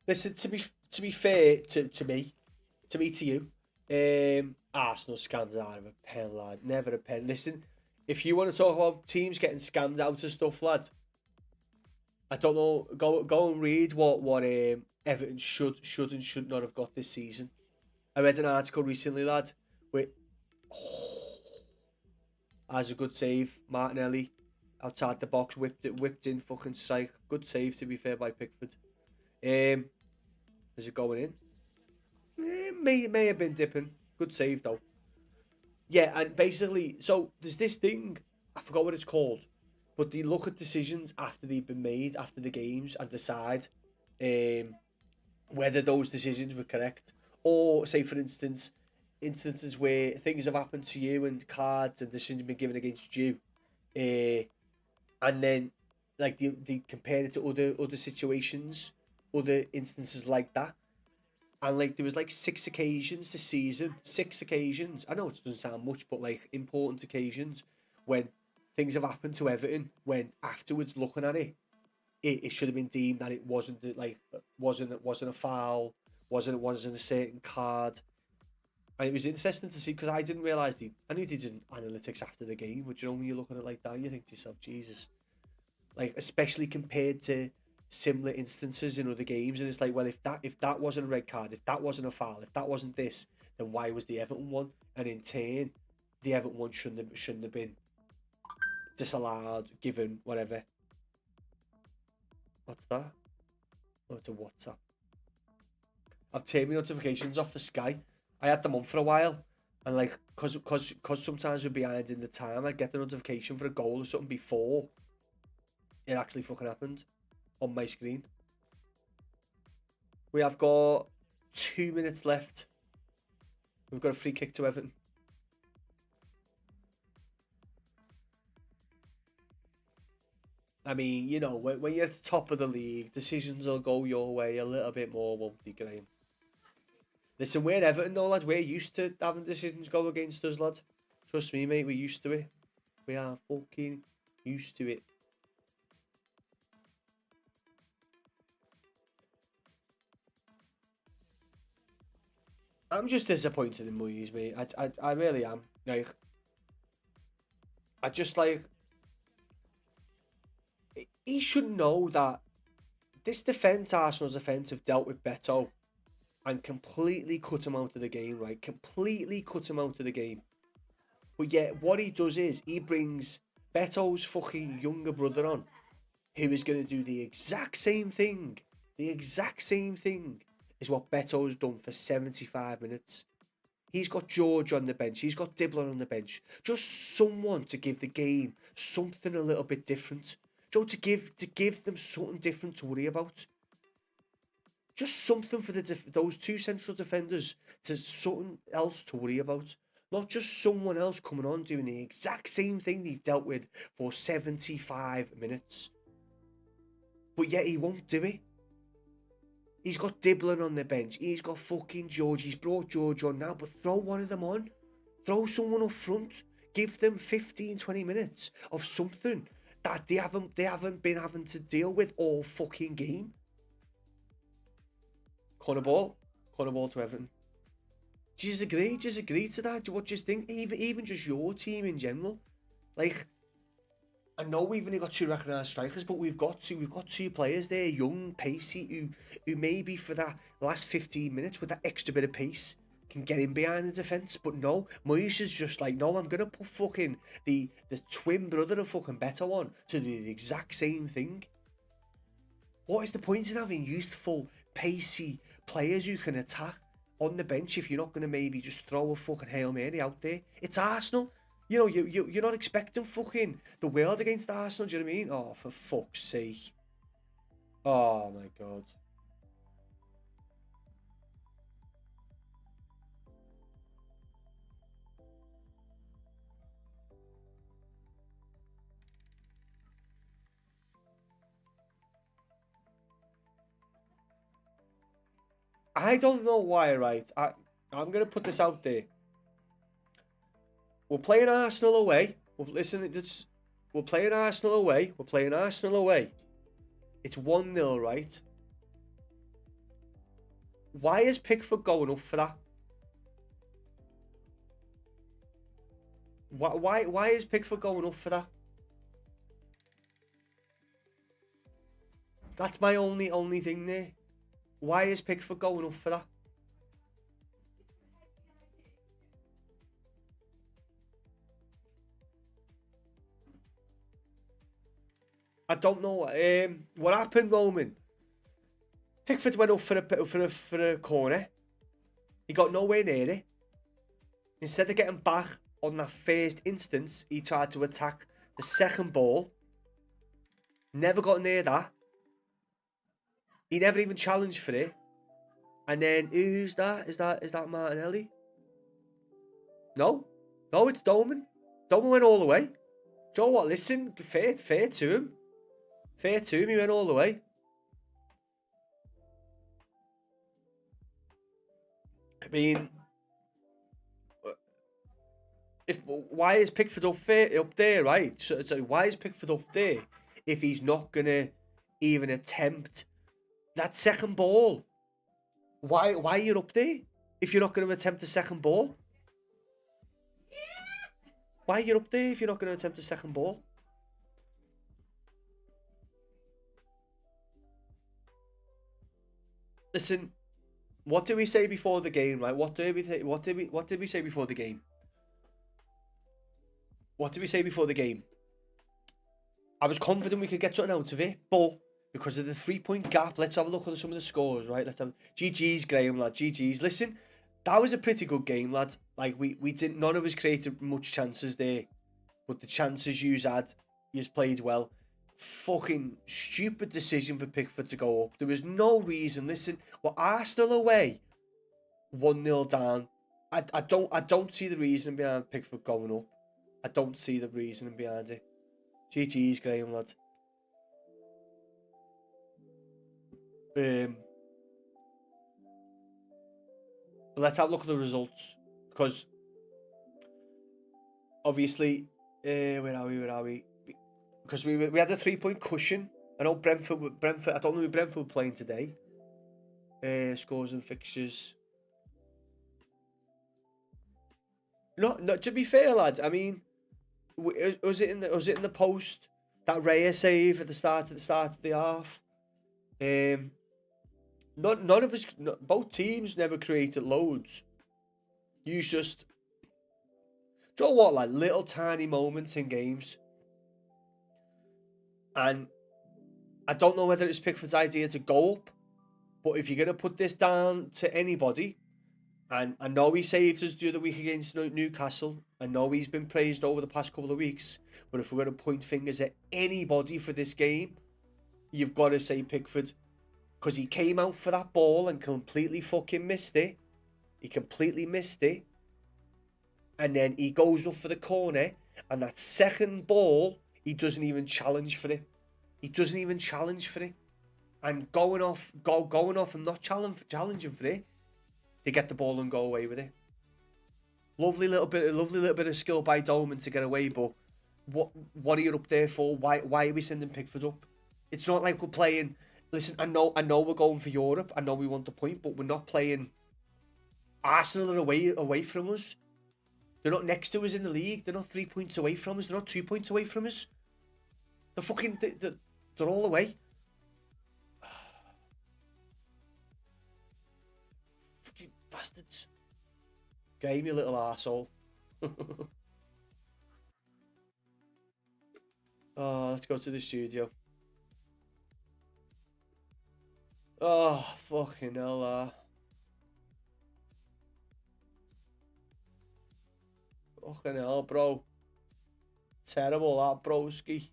Listen, to be fair to you, Arsenal scammed out of a pen, lad. Never a pen. Listen, if you want to talk about teams getting scammed out of stuff, lad, I don't know. Go and read what Everton should and should not have got this season. I read an article recently, lad, with Has a good save. Martinelli outside the box, whipped in, fucking psych. Good save, to be fair, by Pickford. Is it going in? May have been dipping. Good save though. Yeah, and basically, so there's this thing, I forgot what it's called, but they look at decisions after they've been made, after the games, and decide whether those decisions were correct. Or, say, for instance, instances where things have happened to you and cards and decisions have been given against you, and then, like, they compare it to other situations, other instances like that. And like there was like 6 occasions this season, 6 occasions. I know it doesn't sound much, but like important occasions when things have happened to Everton. When afterwards looking at it, it should have been deemed that it wasn't like wasn't a foul, wasn't a certain card. And it was interesting to see because I didn't realise I knew they did analytics after the game, but you know when you're looking at it like that, you think to yourself, Jesus, like especially compared to similar instances in other games, and it's like, well, if that wasn't a red card, if that wasn't a foul, if that wasn't this, then why was the Everton one? And in turn, the Everton one shouldn't have been disallowed, given, whatever. What's that? Oh, it's a WhatsApp. I've turned my notifications off for Sky. I had them on for a while, and like, cause sometimes we're behind in the time, I get the notification for a goal or something before it actually fucking happened on my screen. We have got 2 minutes left. We've got a free kick to Everton. I mean, you know, when you're at the top of the league, decisions will go your way a little bit more, won't they, Graham? Listen, we're Everton though, lads. We're used to having decisions go against us, lads. Trust me, mate, we're used to it. We are fucking used to it. I'm just disappointed in Moyes, mate. I really am. Like, I just like, he should know that this defence, Arsenal's defence, have dealt with Beto and completely cut him out of the game, right? Completely cut him out of the game. But yet, what he does is he brings Beto's fucking younger brother on, who is going to do the exact same thing. The exact same thing is what Beto's done for 75 minutes. He's got George on the bench. He's got Dibbler on the bench. Just someone to give the game something a little bit different. Joe, to give them something different to worry about. Just something for those two central defenders to something else to worry about. Not just someone else coming on doing the exact same thing they've dealt with for 75 minutes. But yet he won't do it. He's got Dibbler on the bench. He's got fucking George. He's brought George on now, but throw one of them on. Throw someone up front. Give them 15, 20 minutes of something that they haven't been having to deal with all fucking game. Corner ball to Everton. Do you agree? Do you agree to that? What do you think? Even just your team in general. Like, I know we've only got 2 recognised strikers, but we've got two players there, young, pacey, who maybe for that last 15 minutes with that extra bit of pace can get in behind the defence. But no, Moyes is just like, no, I'm gonna put fucking the twin brother of fucking Beto on to do the exact same thing. What is the point in having youthful, pacey players who can attack on the bench if you're not gonna maybe just throw a fucking Hail Mary out there? It's Arsenal. You know, you're not expecting fucking the world against Arsenal, do you know what I mean? Oh, for fuck's sake. Oh, my God. I don't know why, right? I'm going to put this out there. We're playing Arsenal away. We're playing Arsenal away. We're playing Arsenal away. It's 1-0, right? Why is Pickford going up for that? Why is Pickford going up for that? That's my only thing there. Why is Pickford going up for that? I don't know what happened, Roman. Pickford went up for a corner. He got nowhere near it. Instead of getting back on that first instance, he tried to attack the second ball. Never got near that. He never even challenged for it. And then who's that? Is that Martinelli? No, it's Doman. Doman went all the way. Joe, what? Listen, fair to him. Fair to him. He went all the way. I mean, why is Pickford up there, right? So why is Pickford up there if he's not gonna even attempt that second ball? Why are you up there if you're not going to attempt the second ball? Why are you up there if you're not going to attempt the second ball? Listen, what did we say before the game, right? What did we say before the game? What did we say before the game? I was confident we could get something out of it, but because of the 3-point gap, let's have a look at some of the scores, right? GG's, Graham, lad. GG's. Listen, that was a pretty good game, lads. Like we didn't. None of us created much chances there, but the chances you had, you played well. Fucking stupid decision for Pickford to go up. There was no reason. Listen, we're Arsenal away, 1-0 down. I don't see the reason behind Pickford going up. I don't see the reasoning behind it. GG's, Graham, lad. But let's have a look at the results, because obviously, where are we? Because we had a 3-point cushion. I know Brentford. I don't know who Brentford were playing today. Scores and fixtures. No. To be fair, lads. I mean, was it in the post, that Raya save at the start of the half? None of us, both teams never created loads. You just, do you know what, like little tiny moments in games. And I don't know whether it's Pickford's idea to go up, but if you're going to put this down to anybody, and I know he saved us the other week against Newcastle, I know he's been praised over the past couple of weeks, but if we're going to point fingers at anybody for this game, you've got to say Pickford. Because he came out for that ball and completely fucking missed it. He completely missed it. And then he goes up for the corner. And that second ball, he doesn't even challenge for it. And going off and not challenging for it, they get the ball and go away with it. Lovely little bit of skill by Doman to get away, but what are you up there for? Why are we sending Pickford up? It's not like we're playing. Listen, I know we're going for Europe. I know we want the point, but we're not playing. Arsenal are away from us. They're not next to us in the league. They're not 3 points away from us. They're not 2 points away from us. They're all away. Fucking bastards. Game, you little arsehole. Oh, let's go to the studio. Oh, fucking hell, fucking hell, bro. Terrible, that, broski.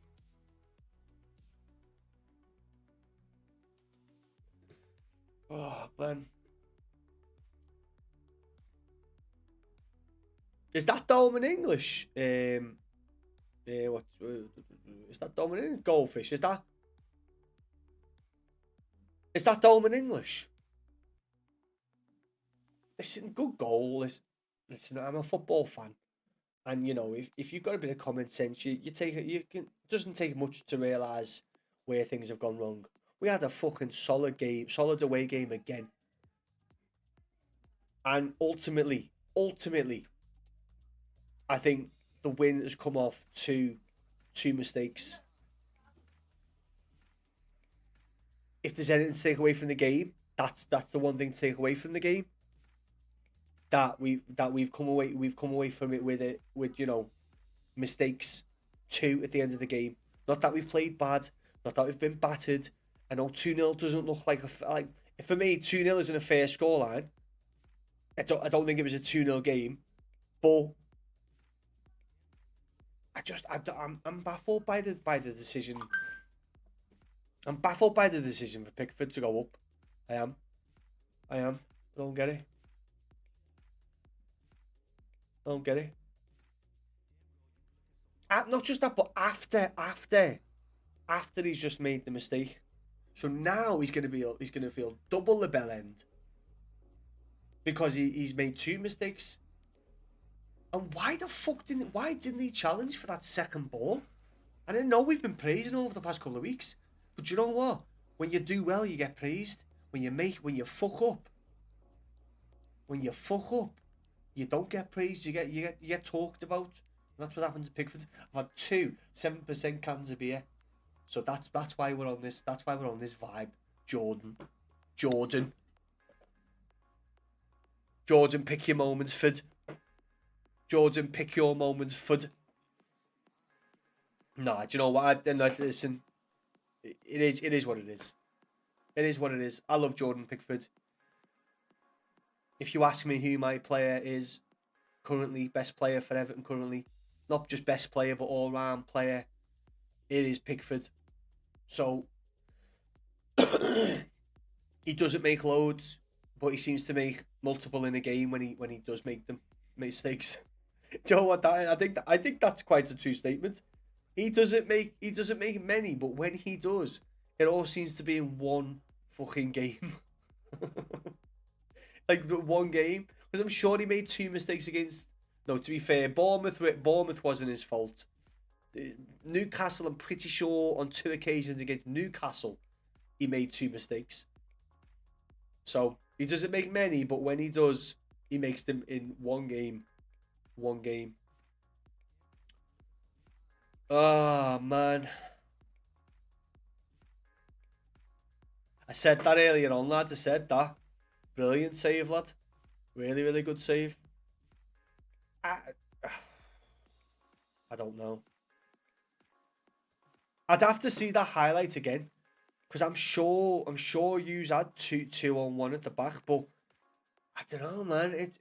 Oh, man. Is that Dolman English? What? Is that Dolman English? Goldfish, is that? Is that Dolman English? Listen, good goal. Listen, I'm a football fan, and you know, if you've got a bit of common sense, it doesn't take much to realise where things have gone wrong. We had a fucking solid away game again, and ultimately, I think the win has come off two mistakes. If there's anything to take away from the game, that's the one thing to take away from the game. That we've come away from it with you know, mistakes 2 at the end of the game. Not that we've played bad, Not that we've been battered. I know 2-0 doesn't look like like for me 2-0 isn't a fair scoreline. I don't think it was a 2-0 game, but I'm baffled by the decision. I'm baffled by the decision for Pickford to go up. I am. I don't get it. I don't get it. Not just that, but after he's just made the mistake. So now he's gonna feel double the bell end because he's made 2 mistakes. And why didn't he challenge for that second ball? I didn't know we've been praising over the past couple of weeks, but you know what? When you do well, you get praised. When you fuck up, you don't get praised. You get talked about. And that's what happens to Pickford. I've had 2 7% cans of beer. So that's why we're on this. That's why we're on this vibe. Jordan, pick your moments, Fud. Jordan, pick your moments, Fud. Nah, do you know what? Listen, it is what it is. It is what it is. I love Jordan Pickford. If you ask me who my player is currently, best player for Everton currently, not just best player but all round player, it is Pickford. So he doesn't make loads, but he seems to make multiple in a game when he does make them mistakes. Do you know what? I think that's quite a true statement. He doesn't make many, but when he does, it all seems to be in one fucking game. Like the one game, because I'm sure he made 2 mistakes against. No, to be fair, Bournemouth wasn't his fault. Newcastle, I'm pretty sure on 2 occasions against Newcastle, he made 2 mistakes. So he doesn't make many, but when he does, he makes them in one game. Oh man, I said that earlier on, lads. I said that. Brilliant save, lad. Really, really good save. I don't know. I'd have to see that highlight again, because I'm sure you had two on one at the back, but I don't know, man.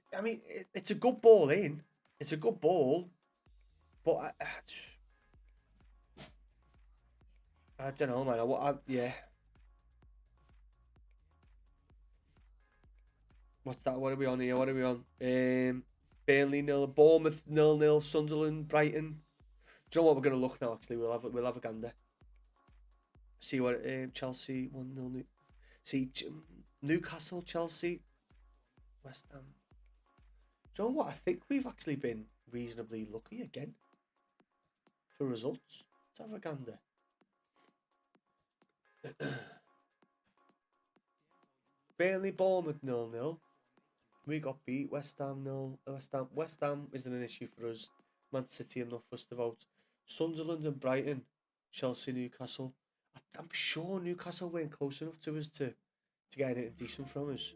It's a good ball in. It's a good ball, but I don't know, man. Yeah. What's that? What are we on here? What are we on? Burnley 0, Bournemouth 0-0, Sunderland, Brighton. Do you know what? We're gonna look now. Actually, we'll have a gander. See what Chelsea 1-0. See Newcastle, Chelsea, West Ham. Do you know what? I think we've actually been reasonably lucky again for results. Let's have a gander. Burnley, Bournemouth 0-0. We got beat. West Ham 0. West Ham isn't an issue for us. Man City enough for us to vote. Sunderland and Brighton. Chelsea, Newcastle. I'm sure Newcastle weren't close enough to us to get anything decent from us.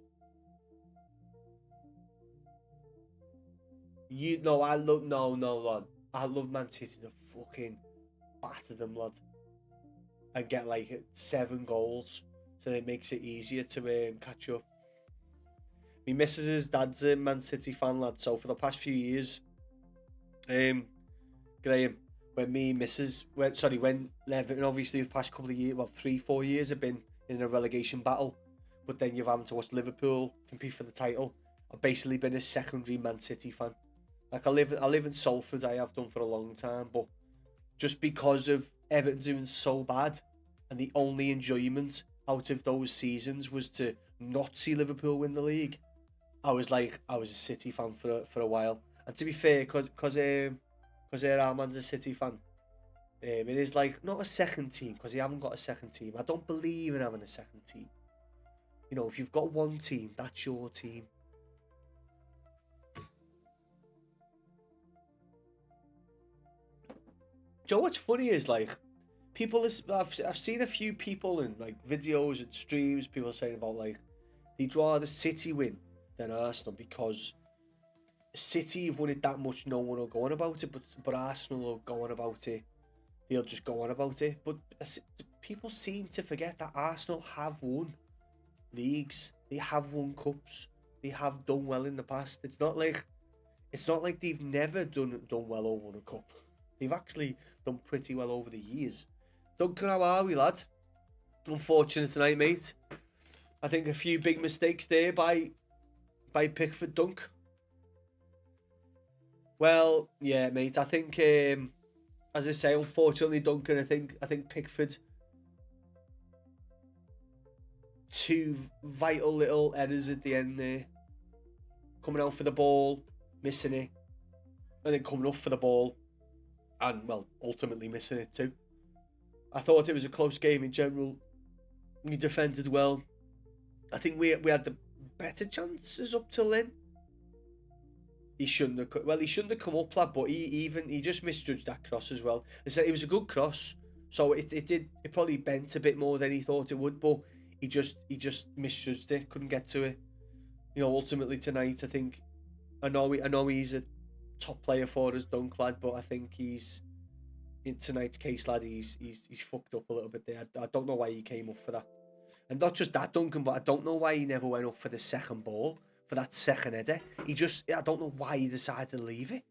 Lad. I love Man City to fucking batter them, lad, and get like 7 goals, so it makes it easier to catch up. My missus' dad's a Man City fan, lad. So for the past few years, Graham, when Everton, obviously the past couple of years, 3-4 years have been in a relegation battle, but then you've having to watch Liverpool compete for the title. I've basically been a secondary Man City fan. Like I live in Salford, I have done for a long time, but just because of Everton doing so bad, and the only enjoyment out of those seasons was to not see Liverpool win the league, I was a City fan for a while. And to be fair, because Armand's a City fan, it is like not a second team, because you haven't got a second team. I don't believe in having a second team. You know, if you've got one team, that's your team. Do you know what's funny is, like, I've seen a few people in like videos and streams, people saying about like they'd rather City win than Arsenal, because City have won it that much, no one will go on about it, but Arsenal will go on about it. They'll just go on about it. But people seem to forget that Arsenal have won leagues. They have won cups. They have done well in the past. It's not like they've never done well or won a cup. They've actually done pretty well over the years. Duncan, how are we, lad? Unfortunate tonight, mate. I think a few big mistakes there by Pickford, Dunk. Well, yeah, mate. I think, as I say, unfortunately, Duncan. I think Pickford. Two vital little errors at the end there. Coming out for the ball, missing it, and then coming up for the ball, and well, ultimately missing it too. I thought it was a close game in general. We defended well. I think we had the better chances up till then. He shouldn't have come up, lad, but he just misjudged that cross as well. They said it was a good cross, so it probably bent a bit more than he thought it would, but he just misjudged it, couldn't get to it. You know, ultimately tonight, I think, I know he's a top player for us, Dunk, lad, but I think he's, in tonight's case, lad, he's fucked up a little bit there. I don't know why he came up for that. And not just that, Duncan, but I don't know why he never went up for the second ball, for that second header. I don't know why he decided to leave it.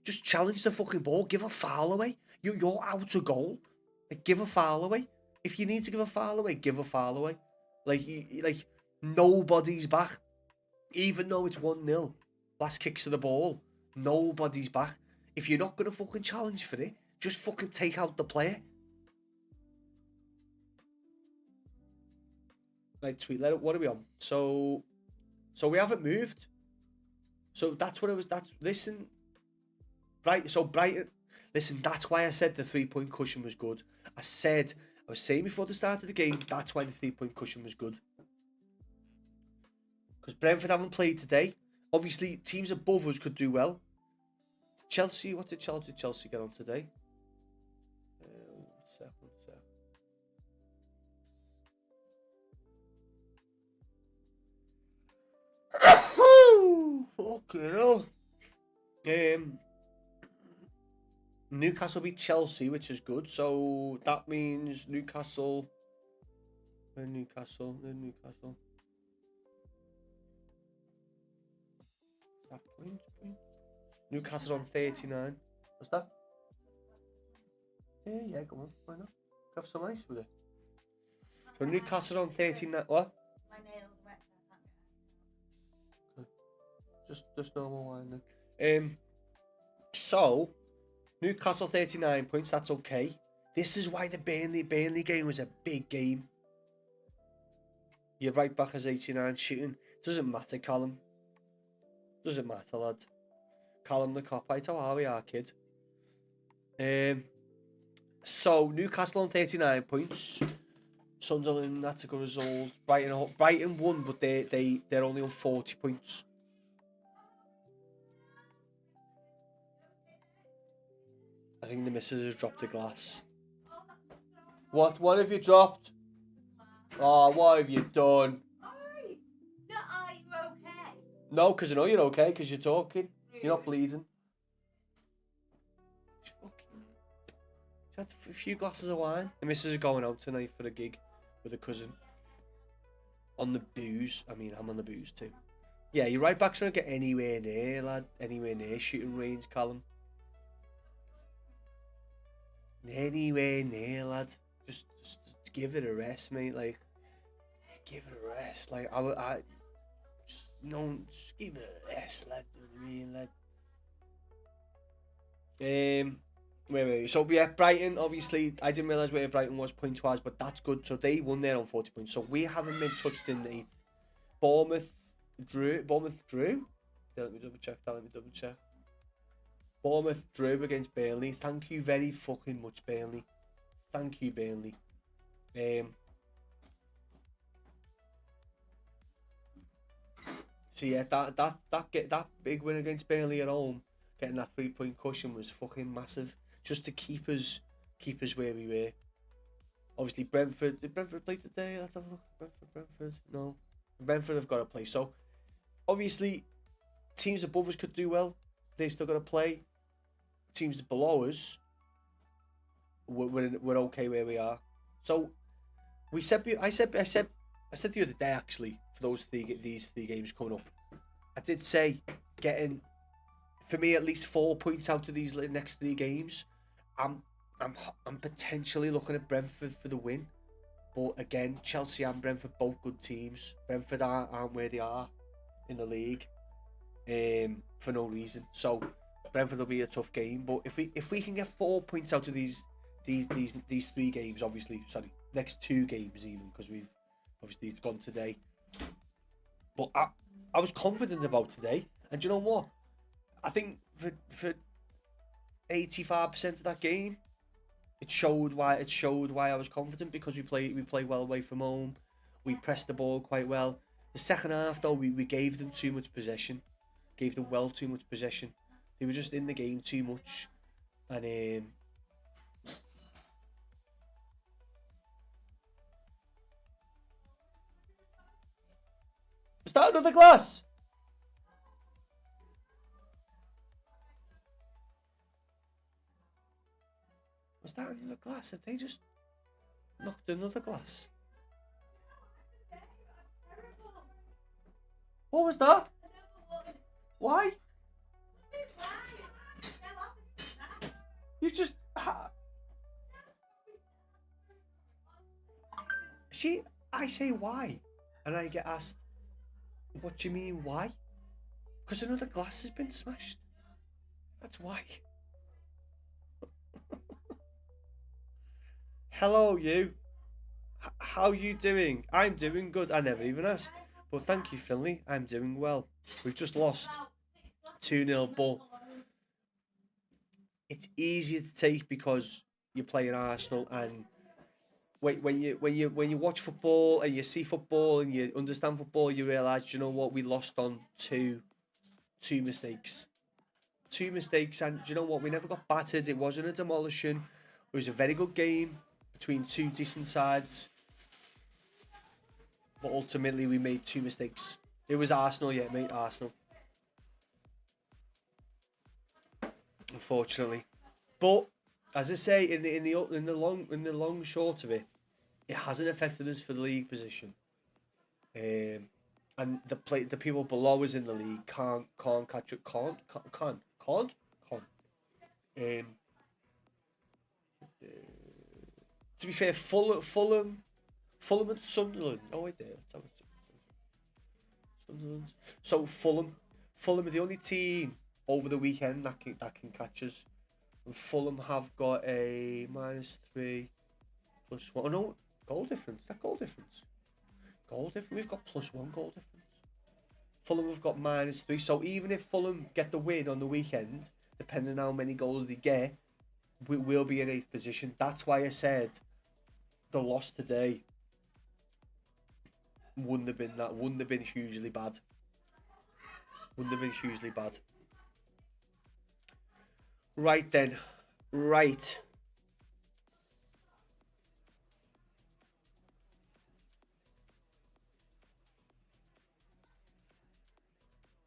Just challenge the fucking ball, give a foul away. You're out to goal. Like, give a foul away. If you need to give a foul away, give a foul away. Like nobody's back. Even though it's 1-0. Last kicks to the ball. Nobody's back. If you're not going to fucking challenge for it, just fucking take out the player. Right, sweet. What are we on? So we haven't moved. So that's what it was. Listen. Right, so Brighton. Listen, that's why I said the 3-point cushion was good. I was saying before the start of the game, that's why the 3-point cushion was good. Because Brentford haven't played today. Obviously, teams above us could do well. Chelsea, what did Chelsea get on today? One sec. Fucking hell. Newcastle beat Chelsea, which is good. So that means Newcastle. Newcastle. Is that point? Newcastle on 39. What's that? Yeah, go on. Why not? Have some ice with it. So Newcastle on 39. What? My nails wet. Just normal wine then. So Newcastle 39 points. That's okay. This is why the Burnley game was a big game. You're right back as 89 shooting. Doesn't matter, Callum. Doesn't matter, lad. Callum the cop-out. How are we, our kid? So Newcastle on 39 points. Sunderland, that's a good result. Brighton won, but they're only on 40 points. I think the missus has dropped a glass. What have you dropped? Oh, what have you done? Are you okay? No, because I know you're okay, because you're talking. You're not bleeding. She had a few glasses of wine. The missus is going out tonight for a gig with a cousin. On the booze. I mean, I'm on the booze too. Yeah, your right back's not get anywhere near, lad. Anywhere near shooting range, Callum. Anywhere near, lad. Just give it a rest, mate. Like, just give it a rest. Like, just give it a rest, lad. Do you know what I mean, lad? Wait. So yeah, Brighton. Obviously, I didn't realise where Brighton was point-wise, but that's good. So they won there on 40 points. So we haven't been touched in the 8th. Bournemouth drew. Yeah, let me double check. Bournemouth drew against Burnley. Thank you very fucking much, Burnley. Thank you, Burnley. So yeah, that big win against Burnley at home, getting that 3-point cushion was fucking massive. Just to keep us where we were. Obviously, Brentford. Did Brentford play today? Let's have a look. Brentford. No. Brentford have got to play. So, obviously, teams above us could do well. They've still got to play. Teams below us, we're okay where we are. So we said I said the other day actually for these three games coming up. I did say getting for me at least 4 points out of these next three games. I'm I'm potentially looking at Brentford for the win, but again, Chelsea and Brentford both good teams. Brentford aren't where they are in the league, for no reason. So Brentford will be a tough game. But if we can get 4 points out of these three games, obviously, sorry, next two games even, because we've obviously it's gone today. But I was confident about today, and do you know what? I think for 85% of that game, it showed why I was confident, because we play well away from home. We pressed the ball quite well. The second half though, we gave them too much possession. Gave them well too much possession. They were just in the game too much. And was that another glass? Was that another glass? Have they just knocked another glass? What was that? Why? You just... See, I say why, and I get asked, what do you mean why? Because another glass has been smashed. That's why. Hello, you. How you doing? I'm doing good. I never even asked. But thank you, Finley. I'm doing well. We've just lost 2-0, but it's easier to take because you're playing Arsenal, and when you watch football and you see football and you understand football, you realise, you know what, we lost on two mistakes. Two mistakes, and you know what, we never got battered. It wasn't a demolition. It was a very good game between two decent sides. But ultimately, we made two mistakes. It was Arsenal, yeah, mate, Arsenal. Unfortunately, but as I say, in the long short of it, it hasn't affected us for the league position. And the people below us in the league can't catch up. Can't. To be fair, Fulham and Sunderland. Oh wait, there. Sunderland. So Fulham are the only team over the weekend that can catch us. And Fulham have got a -3 +1. Oh no, goal difference. That goal difference. Goal difference. We've got +1 goal difference. Fulham have got -3. So even if Fulham get the win on the weekend, depending on how many goals they get, we will be in 8th position. That's why I said the loss today wouldn't have been hugely bad. Wouldn't have been hugely bad. Right then. Right.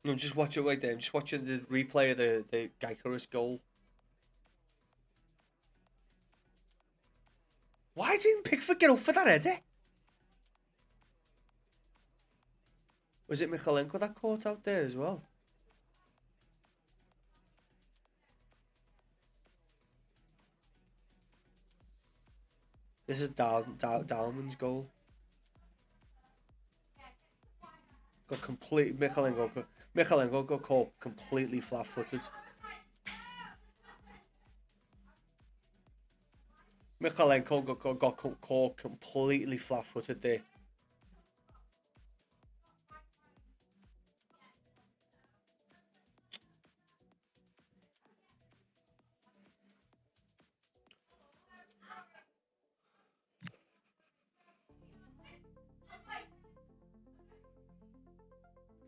I'm just watching right there. I'm just watching the replay of the Gyökeres goal. Why didn't Pickford get up for that header? Was it Michalenko that caught out there as well? This is Dalman's goal. Got Michalenko got caught completely flat-footed. Michalenko got caught completely flat-footed there.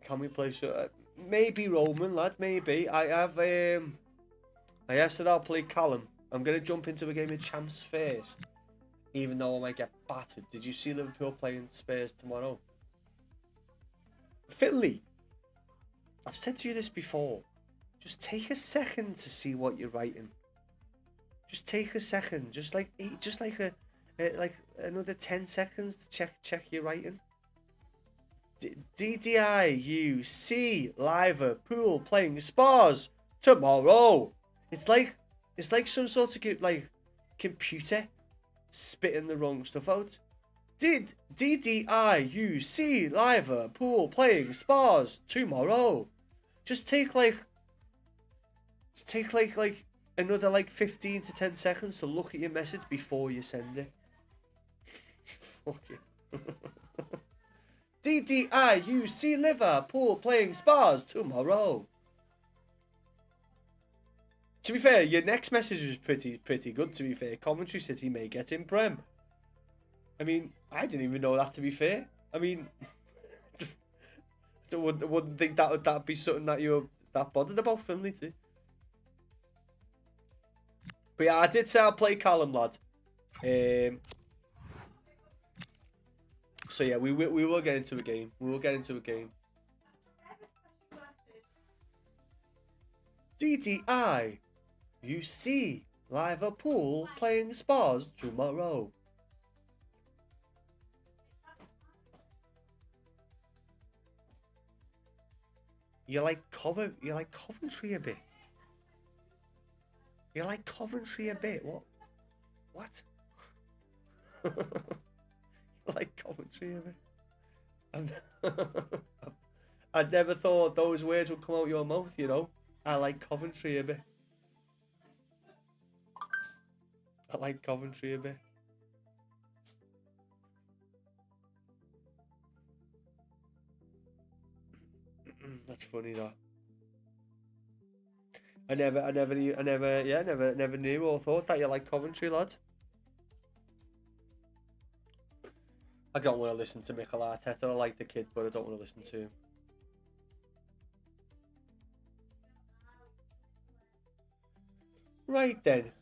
Can we play so? Maybe Roman, lad. Maybe I have said I'll play Callum. I'm gonna jump into a game of Champs first, even though I might get battered. Did you see Liverpool playing Spurs tomorrow? Finley, I've said to you this before. Just take a second to see what you're writing. Just take a second, just like like another 10 seconds to check your writing. DDIUC Liverpool playing Spurs tomorrow. It's like some sort of like computer spitting the wrong stuff out. DDIUC Liverpool playing Spurs tomorrow. Just take like another like 15 to 10 seconds to look at your message before you send it. Fuck it. DDIUC Liverpool playing Spurs tomorrow. To be fair, your next message was pretty good, to be fair. Coventry City may get in Prem. I mean, I didn't even know that, to be fair. I mean, I wouldn't think that'd be something that you were that bothered about, Finley, too. But yeah, I did say I'll play Callum, lad. So yeah, we will get into a game. We will get into a game. DDI, you see Liverpool playing Spurs tomorrow. You like Coventry a bit. You like Coventry a bit. What? You like Coventry a bit. I never thought those words would come out your mouth, you know. I like Coventry a bit. I like Coventry a bit. That's funny, though. I never knew or thought that you like Coventry, lad. I don't want to listen to Mikel Arteta. I like the kid, but I don't want to listen to him. Right then.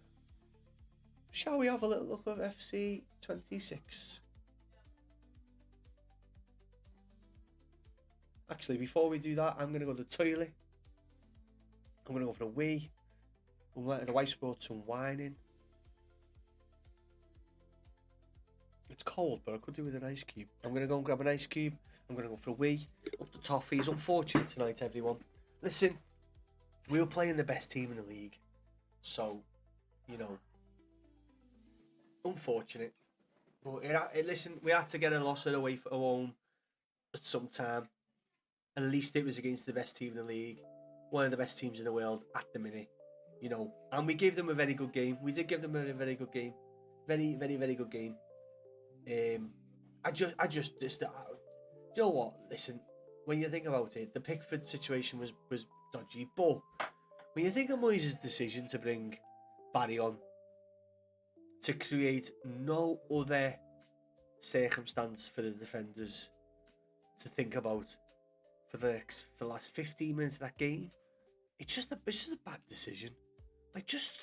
Shall we have a little look at FC 26? Actually, before we do that, I'm going to go to the toilet. I'm going to go for a wee. The wife's brought some wine in. It's cold, but I could do with an ice cube. I'm going to go and grab an ice cube. I'm going to go for a wee. Up the toffees. Unfortunate tonight, everyone. Listen, we were playing the best team in the league. So, you know, unfortunate. But listen, we had to get a loss away from home at some time. At least it was against the best team in the league. One of the best teams in the world at the minute. You know, and we gave them a very good game. We did give them a very good game. Very good game. You know what? Listen, when you think about it, the Pickford situation was dodgy. But when you think of Moyes' decision to bring Barry on, to create no other circumstance for the defenders to think about for the last 15 minutes of that game, it's just a bad decision. Like, just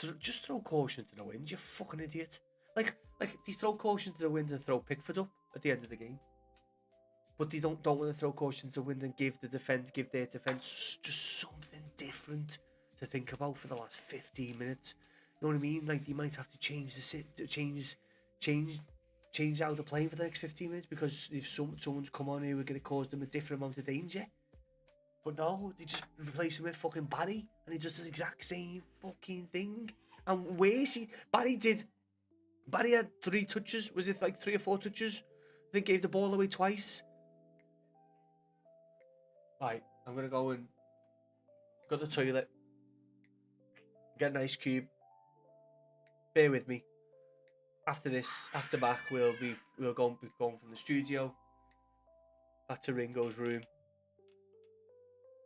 throw caution to the wind, you fucking idiot. Like they throw caution to the wind and throw Pickford up at the end of the game, but they don't want to throw caution to the wind and give their defense just something different to think about for the last 15 minutes. You know what I mean? Like, they might have to change how they're playing for the next 15 minutes because if someone's come on here, we're going to cause them a different amount of danger. But no, they just replace him with fucking Barry, and he does the exact same fucking thing. And where's he? Barry had 3 touches. Was it like 3 or 4 touches? They gave the ball away twice. Right, I'm going to go and go to the toilet. Get an ice cube. Bear with me. After this, after back, we'll go going from the studio back to Ringo's room.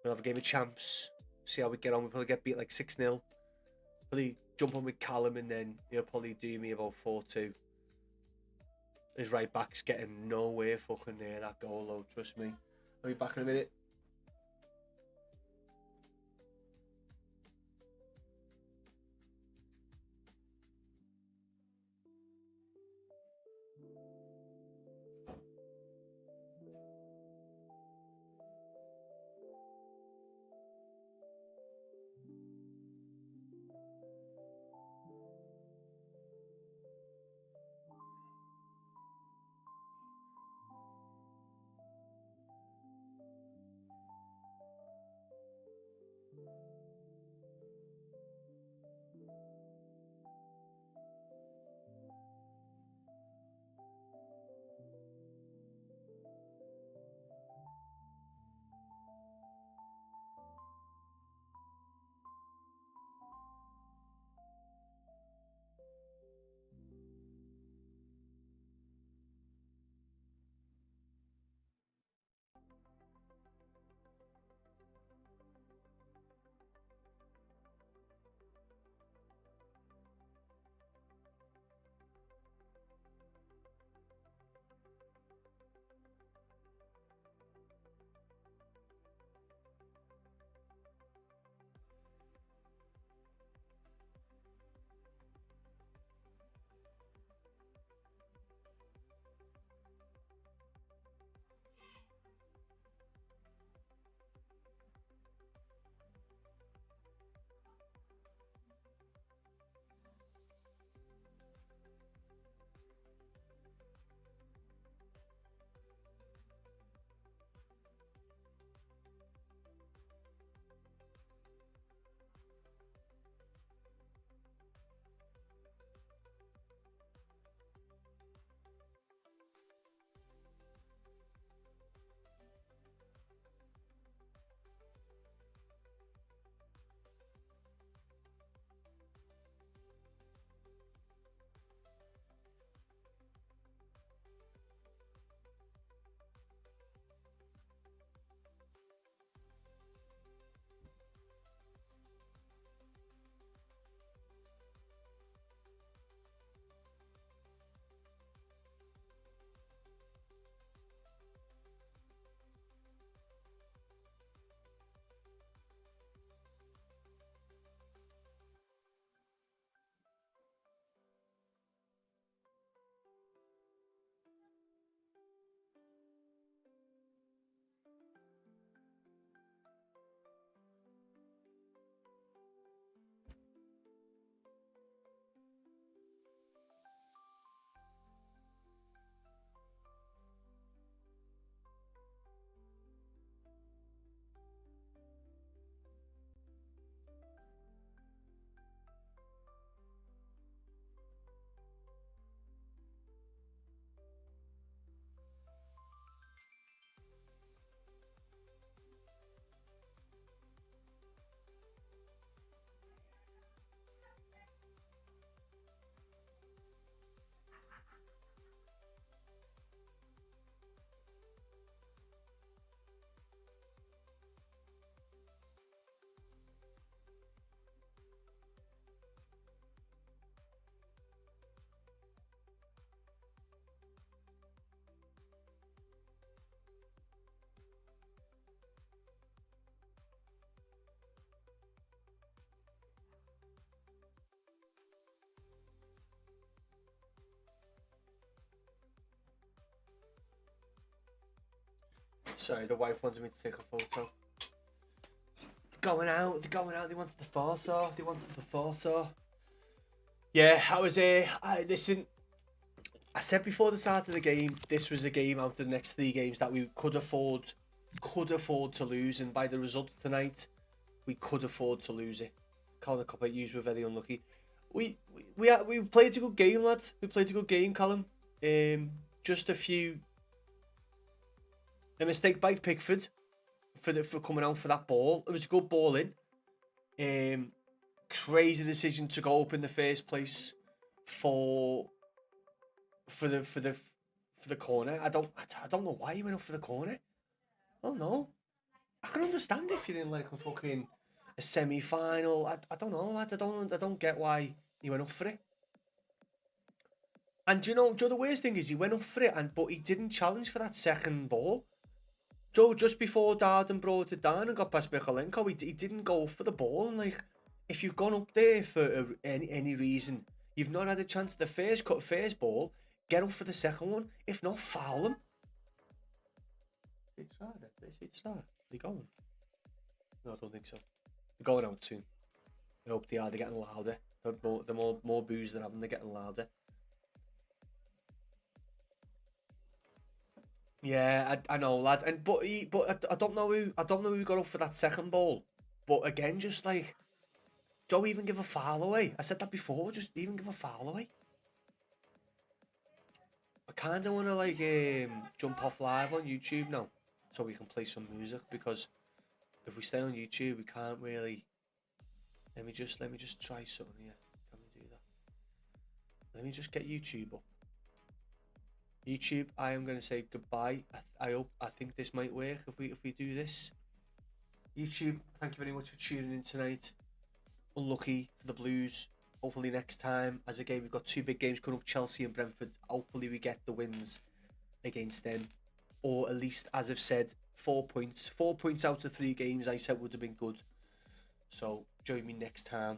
We'll have a game of champs. See how we get on. We'll probably get beat like 6-0. Probably jump on with Callum, and then he'll probably do me about 4-2. His right back's getting nowhere fucking near that goal, though. Trust me. I'll be back in a minute. Sorry, the wife wanted me to take a photo. Going out, they're going out, they wanted the photo. Yeah, I was listen, I said before the start of the game, this was a game out of the next 3 games that we could afford to lose, and by the result tonight, we could afford to lose it. Colin, a couple of yous were very unlucky. We played a good game, lads. We played a good game, Colin. Just a mistake by Pickford for coming out for that ball. It was a good ball in. Crazy decision to go up in the first place for the corner. I don't know why he went up for the corner. Oh no, I can understand if you're in like a semi-final. I don't know, lad. I don't get why he went up for it. And do you know the worst thing is he went up for it, but he didn't challenge for that second ball. Joe, just before Darden brought it down and got past Mikalenko, he didn't go for the ball. And like, if you've gone up there for any reason, you've not had a chance at the first ball, get up for the second one. If not, foul him. It's hard. They're going. No, I don't think so. They're going out soon. I hope they are. They're getting louder. The more booze they're having, they're getting louder. Yeah, I know, lad. But I don't know who got up for that second ball. But again, just like, don't even give a foul away. I said that before. Just even give a foul away. I kind of want to like jump off live on YouTube now, so we can play some music, because if we stay on YouTube, we can't really. Let me just try something here. Can we do that? Let me just get YouTube up. YouTube, I am going to say goodbye. I think this might work if we do this. YouTube, thank you very much for tuning in tonight. Unlucky for the Blues. Hopefully next time, as a game, we've got 2 big games coming up, Chelsea and Brentford. Hopefully we get the wins against them, or at least, as I've said, 4 points. 4 points out of 3 games I said would have been good. So join me next time